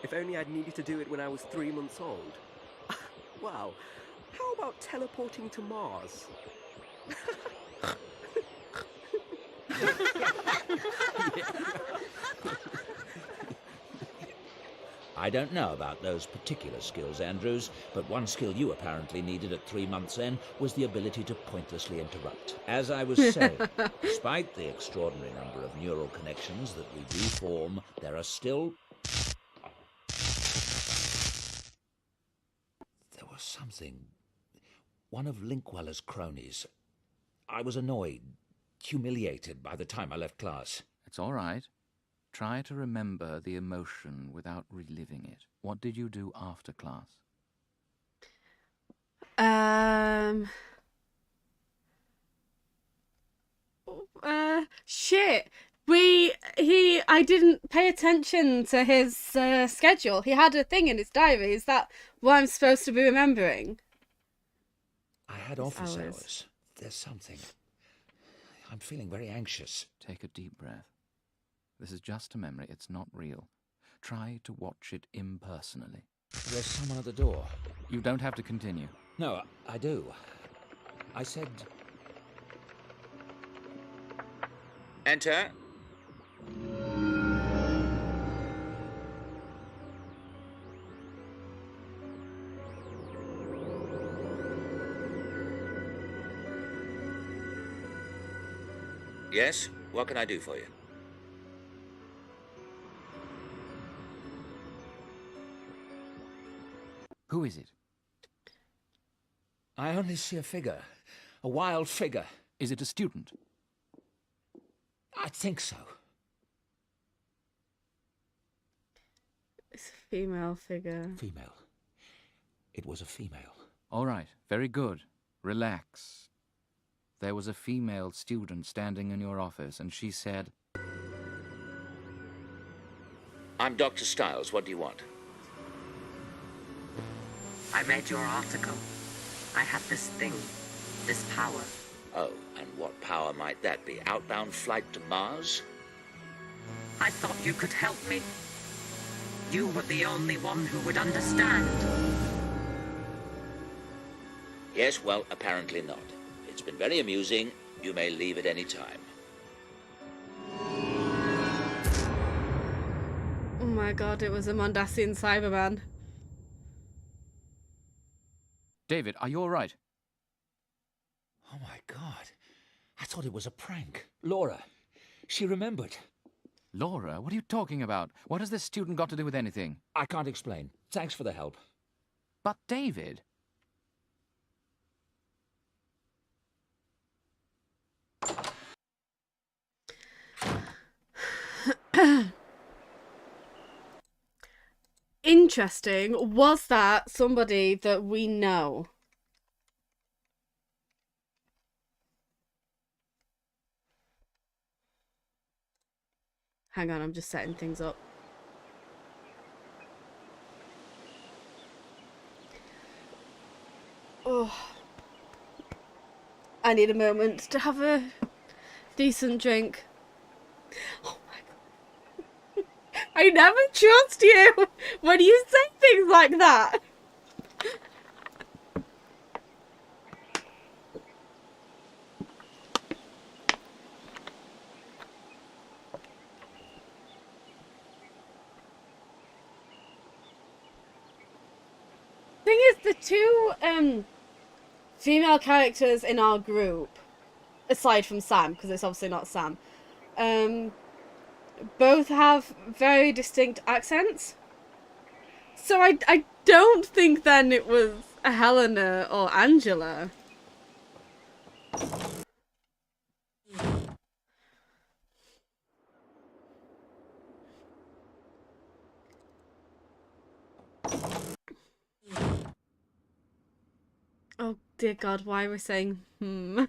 if only I'd needed to do it when I was 3 months old? Wow. How about teleporting to Mars? I don't know about those particular skills, Andrews, but one skill you apparently needed at 3 months' end was the ability to pointlessly interrupt. As I was saying, despite the extraordinary number of neural connections that we do form, there are still... There was something... One of Linkweller's cronies. I was annoyed, humiliated by the time I left class. It's all right. Try to remember the emotion without reliving it. What did you do after class? Shit. I didn't pay attention to his schedule. He had a thing in his diary. Is that what I'm supposed to be remembering? I had office hours. There's something. I'm feeling very anxious. Take a deep breath. This is just a memory. It's not real. Try to watch it impersonally. There's someone at the door. You don't have to continue. No, I do. I said... Enter. Yes, what can I do for you? Who is it? I only see a figure. A wild figure. Is it a student? I think so. It's a female figure. Female. It was a female. All right, very good. Relax. There was a female student standing in your office, and she said... I'm Dr. Stiles. What do you want? I read your article. I have this thing, this power. Oh, and what power might that be? Outbound flight to Mars? I thought you could help me. You were the only one who would understand. Yes, well, apparently not. It's been very amusing. You may leave at any time. Oh my god, it was a Mondasian Cyberman. David, are you all right? Oh my god. I thought it was a prank. Laura, she remembered. Laura, what are you talking about? What has this student got to do with anything? I can't explain. Thanks for the help. But David... Interesting. Was that somebody that we know? Hang on, I'm just setting things up. Oh. I need a moment to have a decent drink. Oh my god. I never trust you when you say things like that. Thing is, the two female characters in our group, aside from Sam, because it's obviously not Sam, both have very distinct accents. So I don't think then it was Helena or Angela. Oh dear God, why are we saying hmm?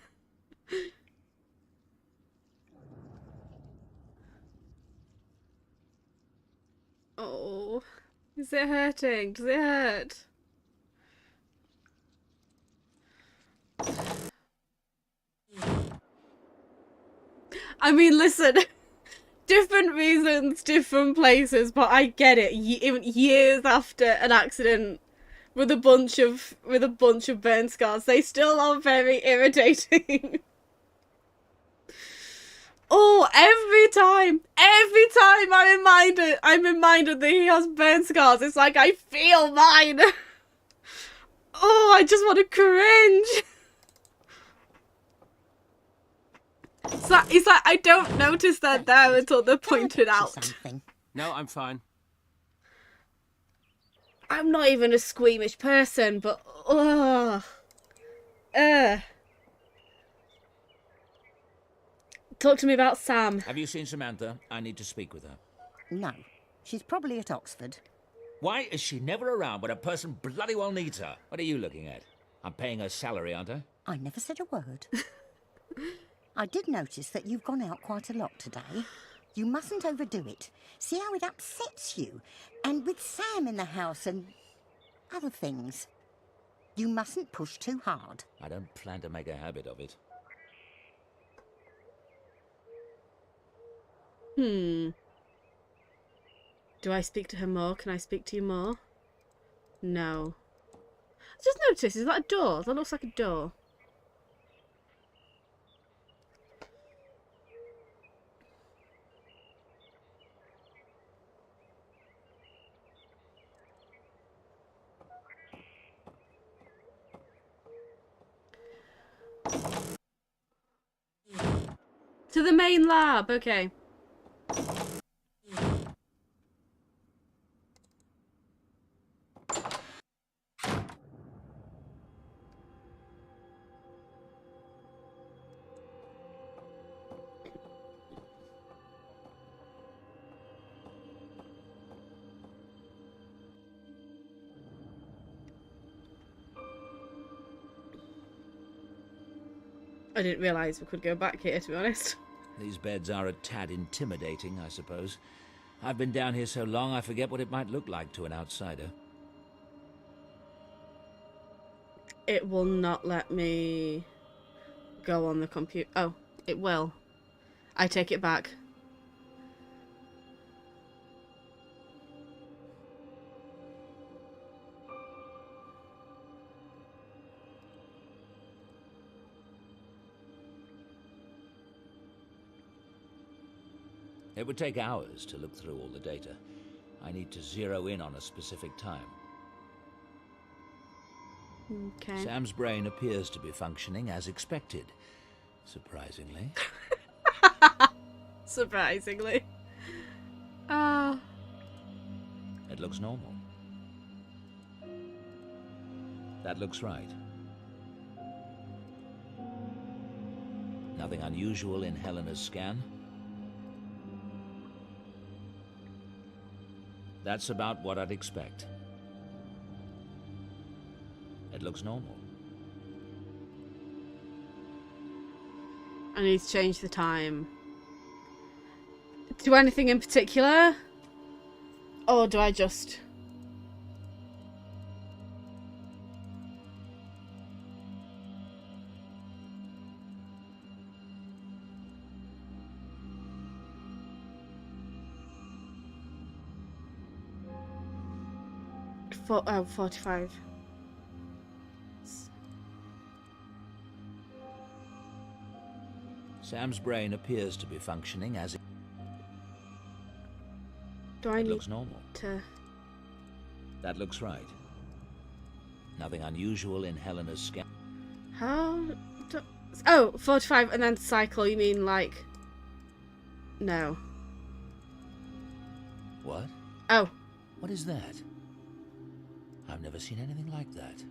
Oh, is it hurting? Does it hurt? I mean, listen, different reasons, different places, but I get it. Even years after an accident with a bunch of burn scars, they still are very irritating. Oh, every time I'm reminded that he has burn scars, it's like I feel mine. Oh, I just want to cringe. It's like I don't notice that there until they're pointed out. No, I'm fine. I'm not even a squeamish person, but talk to me about Sam. Have you seen Samantha? I need to speak with her. No. She's probably at Oxford. Why is she never around when a person bloody well needs her? What are you looking at? I'm paying her salary, aren't I? I never said a word. I did notice that you've gone out quite a lot today. You mustn't overdo it. See how it upsets you? And with Sam in the house and other things. You mustn't push too hard. I don't plan to make a habit of it. Do I speak to her more? Can I speak to you more? No. I just noticed, is that a door? That looks like a door. To the main lab, okay. I didn't realise we could go back here, to be honest. These beds are a tad intimidating, I suppose. I've been down here so long I forget what it might look like to an outsider. It will not let me go on the computer. Oh, it will. I take it back. It would take hours to look through all the data. I need to zero in on a specific time. Okay. Sam's brain appears to be functioning as expected, surprisingly. Surprisingly. It looks normal. That looks right. Nothing unusual in Helena's scan. That's about what I'd expect. It looks normal. I need to change the time. Do anything in particular? Or do I just... Oh, 45. Sam's brain appears to be functioning as it... Do I It need looks normal. to... That looks right. Nothing unusual in Helena's scan. How... Oh, 45 and then cycle, you mean like... No. What? Oh. What is that? I've never seen anything like that.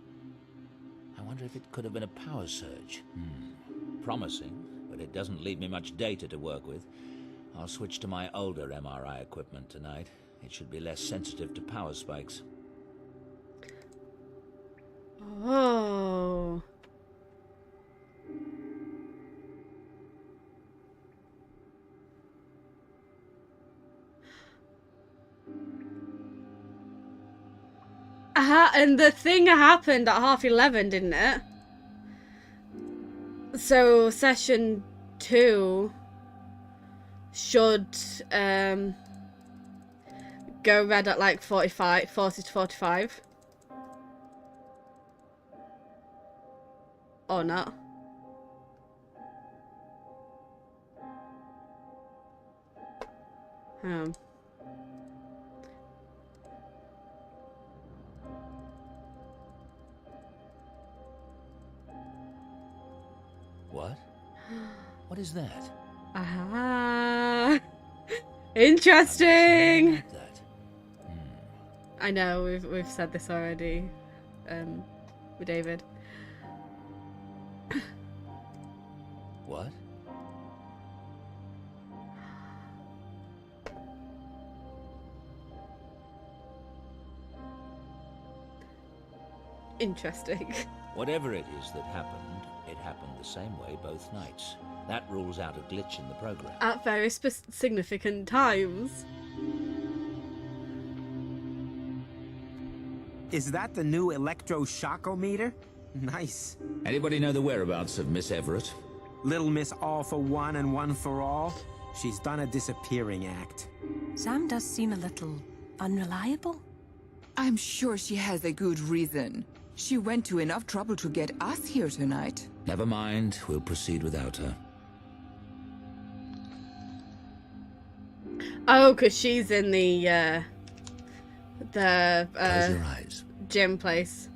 I wonder if it could have been a power surge. Promising, but it doesn't leave me much data to work with. I'll switch to my older MRI equipment tonight. It should be less sensitive to power spikes. Oh. And the thing happened at 11:30, didn't it? So session 2 should go red at like 40 to 45. Or not. What? What is that? Aha! Interesting. I know we've said this already, with David. What? Interesting. Whatever it is that happened, it happened the same way both nights. That rules out a glitch in the program. At very significant times. Is that the new electroshockometer? Nice. Anybody know the whereabouts of Miss Everett? Little Miss All for One and One for All? She's done a disappearing act. Sam does seem a little unreliable. I'm sure she has a good reason. She went to enough trouble to get us here tonight. Never mind, we'll proceed without her. Oh, because she's in the Close your eyes. gym place.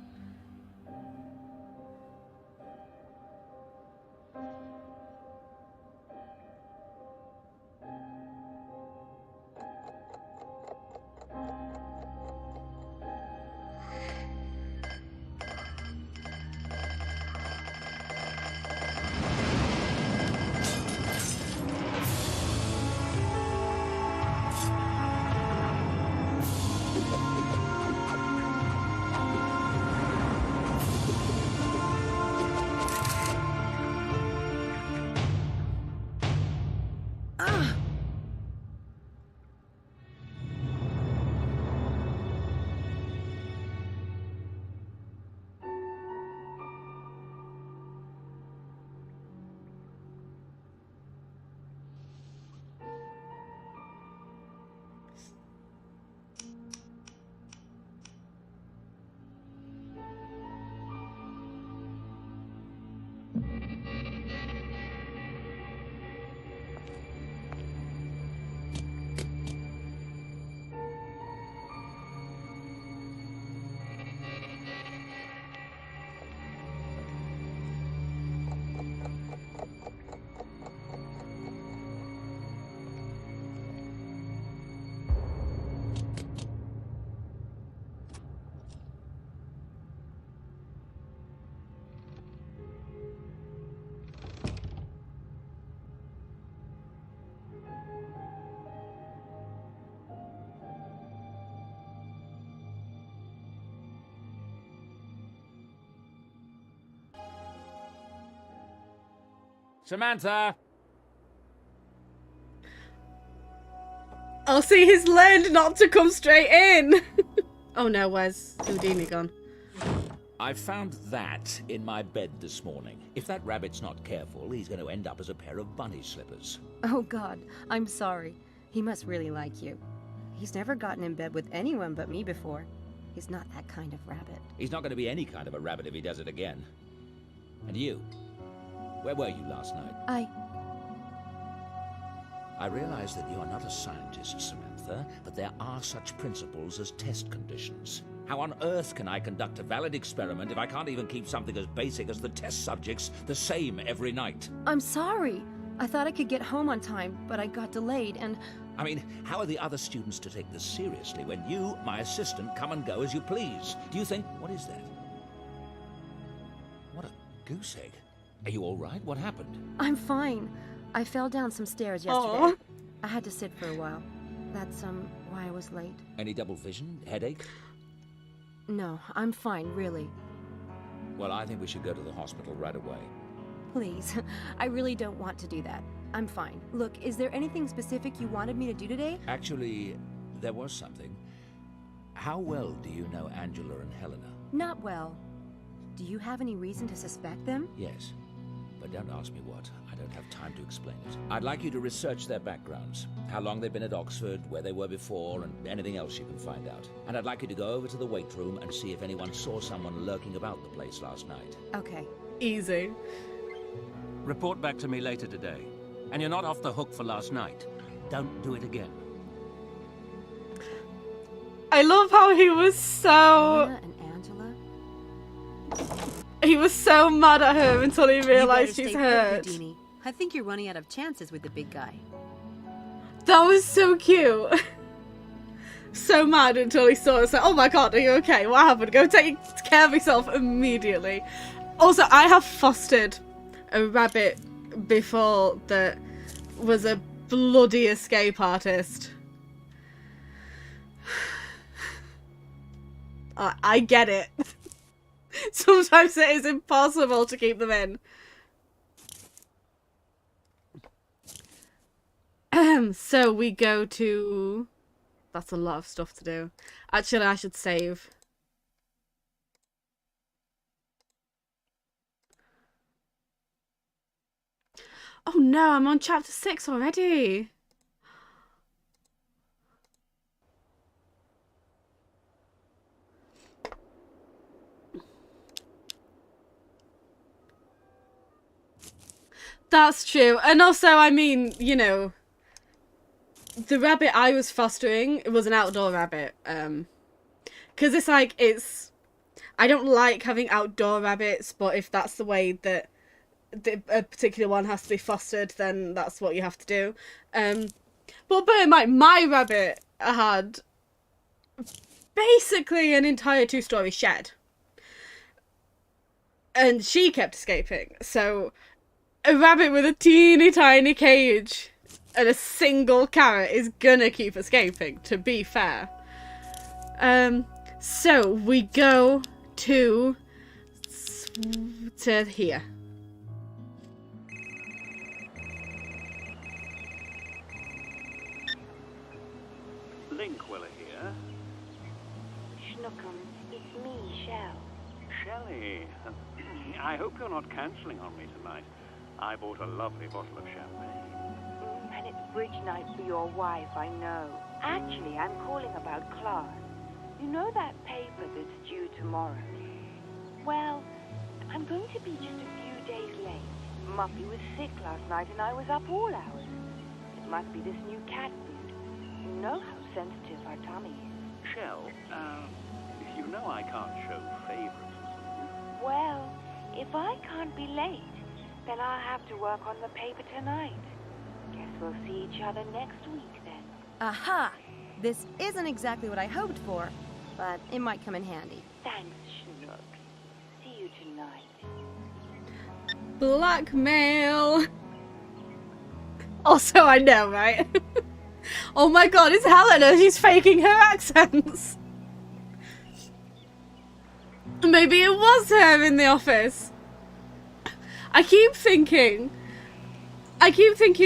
Samantha! Oh, see, he's learned not to come straight in. Oh no, where's Houdini gone? I found that in my bed this morning. If that rabbit's not careful, he's going to end up as a pair of bunny slippers. Oh God, I'm sorry. He must really like you. He's never gotten in bed with anyone but me before. He's not that kind of rabbit. He's not going to be any kind of a rabbit if he does it again. And you? Where were you last night? I realize that you're not a scientist, Samantha, but there are such principles as test conditions. How on earth can I conduct a valid experiment if I can't even keep something as basic as the test subjects the same every night? I'm sorry. I thought I could get home on time, but I got delayed and... I mean, how are the other students to take this seriously when you, my assistant, come and go as you please? Do you think... What is that? What a goose egg. Are you all right? What happened? I'm fine. I fell down some stairs yesterday. Aww. I had to sit for a while. That's, why I was late. Any double vision? Headache? No, I'm fine, really. Well, I think we should go to the hospital right away. Please. I really don't want to do that. I'm fine. Look, is there anything specific you wanted me to do today? Actually, there was something. How well do you know Angela and Helena? Not well. Do you have any reason to suspect them? Yes. But don't ask me what. I don't have time to explain it. I'd like you to research their backgrounds. How long they've been at Oxford, where they were before, and anything else you can find out. And I'd like you to go over to the weight room and see if anyone saw someone lurking about the place last night. Okay. Easy. Report back to me later today. And you're not off the hook for last night. Don't do it again. I love how he was so... Helena and Angela? He was so mad at her until he realized she's hurt. I think you're running out of chances with the big guy. That was so cute. So mad until he saw us like, oh my god, are you okay? What happened? Go take care of yourself immediately. Also, I have fostered a rabbit before that was a bloody escape artist. I get it. Sometimes it is impossible to keep them in. So we go to... That's a lot of stuff to do. Actually, I should save. Oh no, I'm on chapter 6 already. That's true. And also, I mean, you know, the rabbit I was fostering, it was an outdoor rabbit. Because it's like, I don't like having outdoor rabbits, but if that's the way that a particular one has to be fostered, then that's what you have to do. But bear in mind, my rabbit had basically an entire 2-story shed. And she kept escaping. So, a rabbit with a teeny tiny cage and a single carrot is gonna keep escaping, to be fair. So we go to here. Linkwiller here. Schnookum, it's me, Shell. Shelley, I hope you're not cancelling on me tonight. I bought a lovely bottle of champagne. And it's bridge night for your wife, I know. Actually, I'm calling about class. You know that paper that's due tomorrow? Well, I'm going to be just a few days late. Muffy was sick last night and I was up all hours. It must be this new cat food. You know how sensitive our tummy is. Shell, you know I can't show favoritism. Well, if I can't be late, then I'll have to work on the paper tonight. Guess we'll see each other next week then. Aha! This isn't exactly what I hoped for, but it might come in handy. Thanks, Schnook. See you tonight. Blackmail. Also, I know, right? Oh my god, it's Helena. She's faking her accents. Maybe it was her in the office. I keep thinking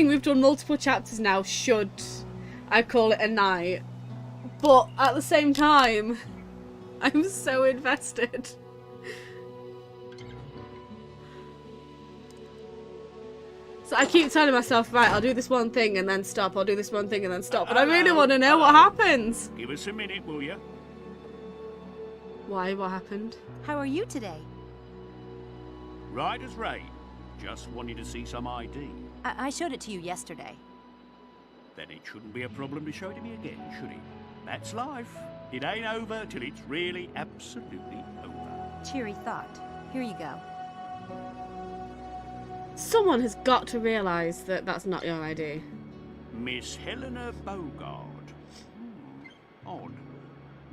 we've done multiple chapters now, should I call it a night. But at the same time, I'm so invested. So I keep telling myself, right, I'll do this one thing and then stop. I'll do this one thing and then stop. But I really want to know what happens. Give us a minute, will you? Why? What happened? How are you today? Right as rain. Just wanted to see some ID. I showed it to you yesterday. Then it shouldn't be a problem to show it to me again, should it? That's life. It ain't over till it's really absolutely over. Cheery thought. Here you go. Someone has got to realise that that's not your ID. Miss Helena Bogard. Odd.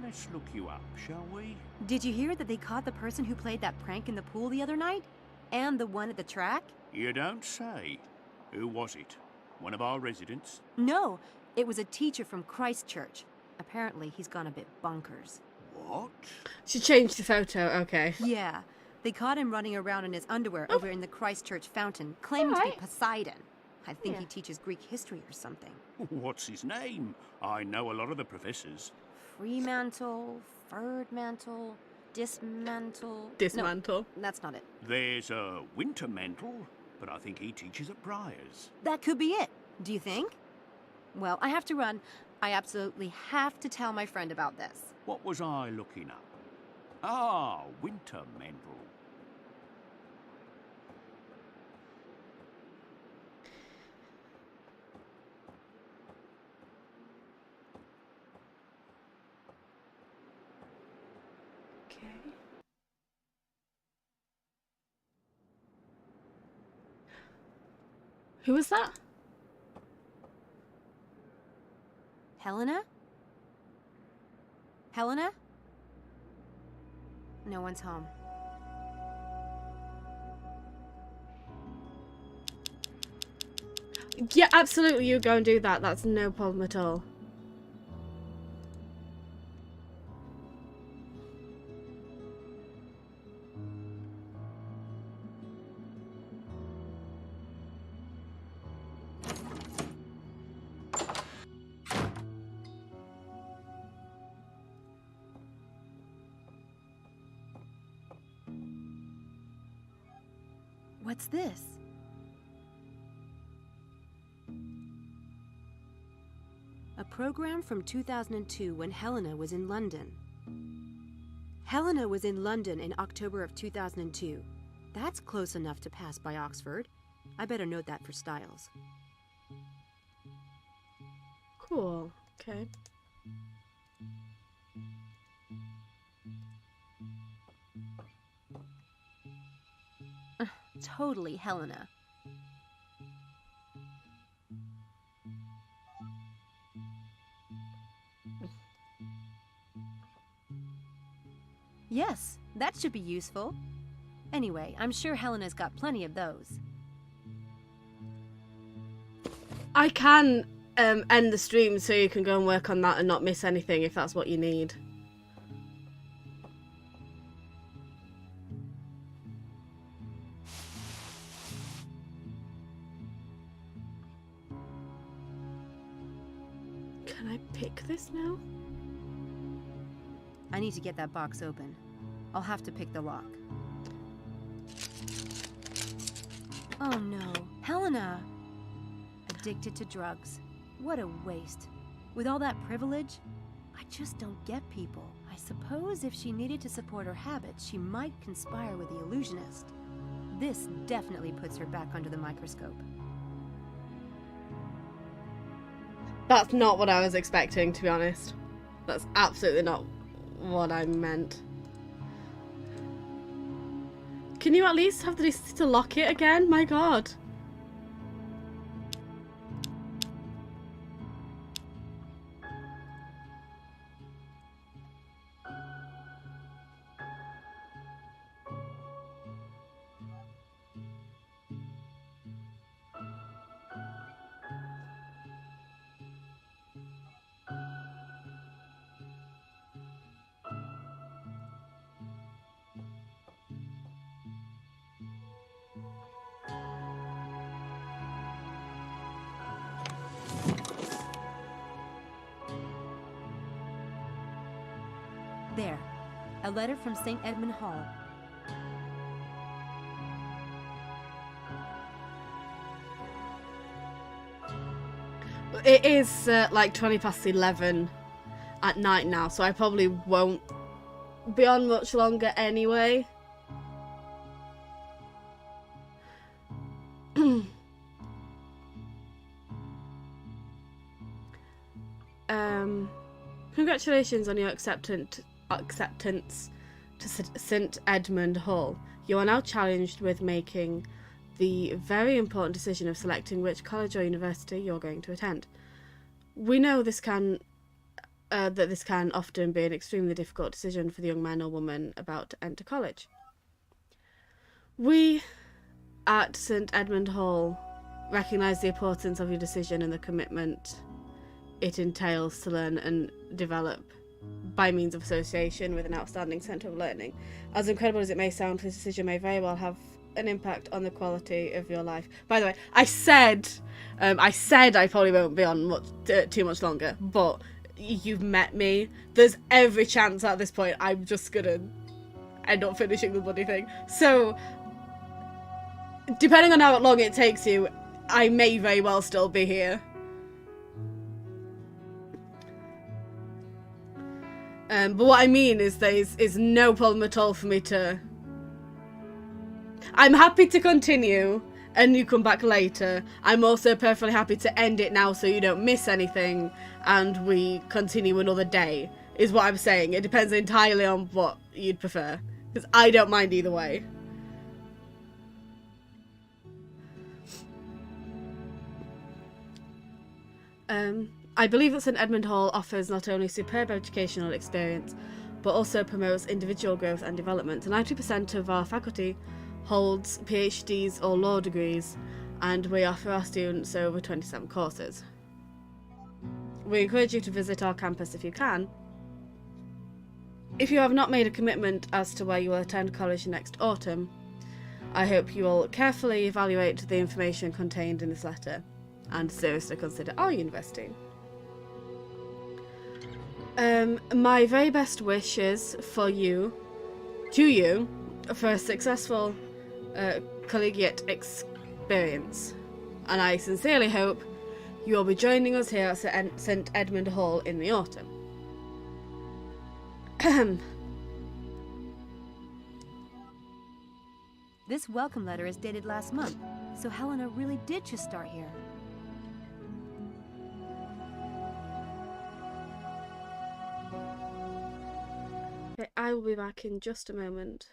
Let's look you up, shall we? Did you hear that they caught the person who played that prank in the pool the other night? And the one at the track? You don't say. Who was it? One of our residents? No, it was a teacher from Christchurch. Apparently, he's gone a bit bonkers. What? She changed the photo, okay. Yeah. They caught him running around in his underwear over in the Christchurch fountain, claiming to be Poseidon. I think he teaches Greek history or something. What's his name? I know a lot of the professors. Fremantle, Ferdmantle, Dismantle... Dismantle? No, that's not it. There's a Wintermantle, but I think he teaches at Briars. That could be it. Do you think? Well, I have to run. I absolutely have to tell my friend about this. What was I looking up? Ah, Wintermantle. Who was that? Helena? Helena? No one's home. Yeah, absolutely, you go and do that. That's no problem at all. What's this? A program from 2002 when Helena was in London. Helena was in London in October of 2002. That's close enough to pass by Oxford. I better note that for Styles. Cool. Okay. Totally Helena. Yes, that should be useful. Anyway, I'm sure Helena's got plenty of those. I can end the stream so you can go and work on that and not miss anything if that's what you need. Can I pick this now? I need to get that box open. I'll have to pick the lock. Oh no, Helena! Addicted to drugs. What a waste. With all that privilege, I just don't get people. I suppose if she needed to support her habits, she might conspire with the illusionist. This definitely puts her back under the microscope. That's not what I was expecting, to be honest. That's absolutely not what I meant. Can you at least have the decency to lock it again? My god. There. A letter from St. Edmund Hall. It is like 11 at night now, so I probably won't be on much longer anyway. Congratulations on your acceptance to St. Edmund Hall. You are now challenged with making the very important decision of selecting which college or university you're going to attend. We know this can that this can often be an extremely difficult decision for the young man or woman about to enter college. We at St. Edmund Hall recognise the importance of your decision and the commitment it entails to learn and develop by means of association with an outstanding centre of learning. As incredible as it may sound, this decision may very well have an impact on the quality of your life. By the way, I said I probably won't be on too much longer, but you've met me. There's every chance at this point I'm just gonna end up finishing the bloody thing. So, depending on how long it takes you, I may very well still be here. But what I mean is there is no problem at all for me to... I'm happy to continue and you come back later. I'm also perfectly happy to end it now so you don't miss anything and we continue another day, is what I'm saying. It depends entirely on what you'd prefer, because I don't mind either way. I believe that St. Edmund Hall offers not only superb educational experience, but also promotes individual growth and development. 90% of our faculty holds PhDs or law degrees, and we offer our students over 27 courses. We encourage you to visit our campus if you can. If you have not made a commitment as to where you will attend college next autumn, I hope you will carefully evaluate the information contained in this letter and seriously consider our university. My very best wishes for you, for a successful collegiate experience, and I sincerely hope you will be joining us here at St. Edmund Hall in the autumn. This welcome letter is dated last month. So Helena really did just start here. Okay, I will be back in just a moment.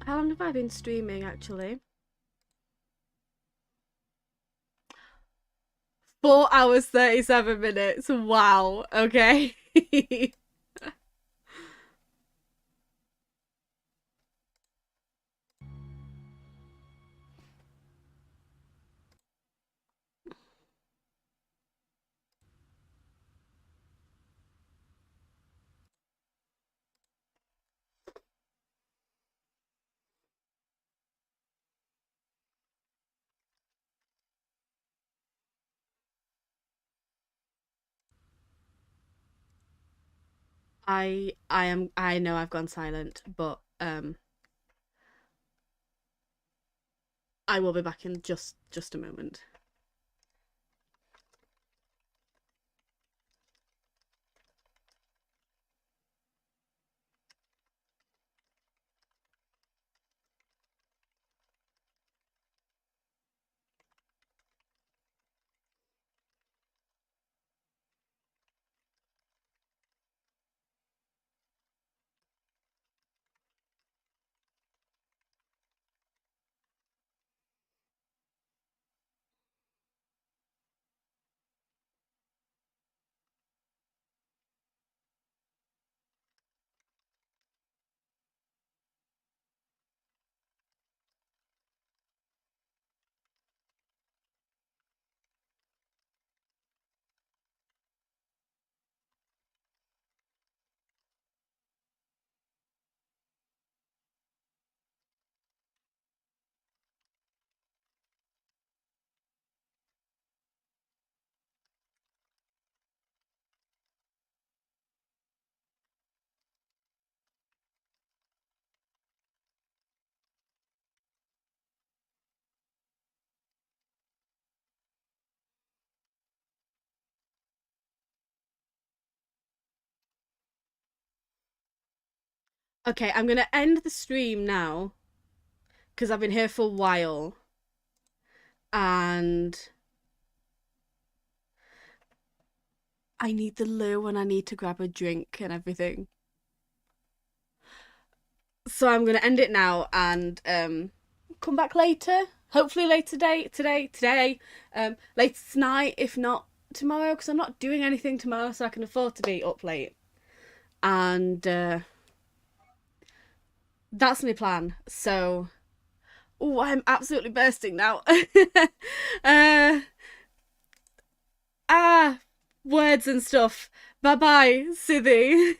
How long have I been streaming, actually? 4 hours, 37 minutes. Wow. Okay. I know I've gone silent, but I will be back in just a moment. Okay, I'm gonna end the stream now because I've been here for a while and I need the loo and I need to grab a drink and everything. So I'm gonna end it now and come back later. Hopefully later today. Later tonight, if not tomorrow, because I'm not doing anything tomorrow, so I can afford to be up late. And that's my plan. So, oh, I'm absolutely bursting now. Words and stuff. Bye bye, Sithy.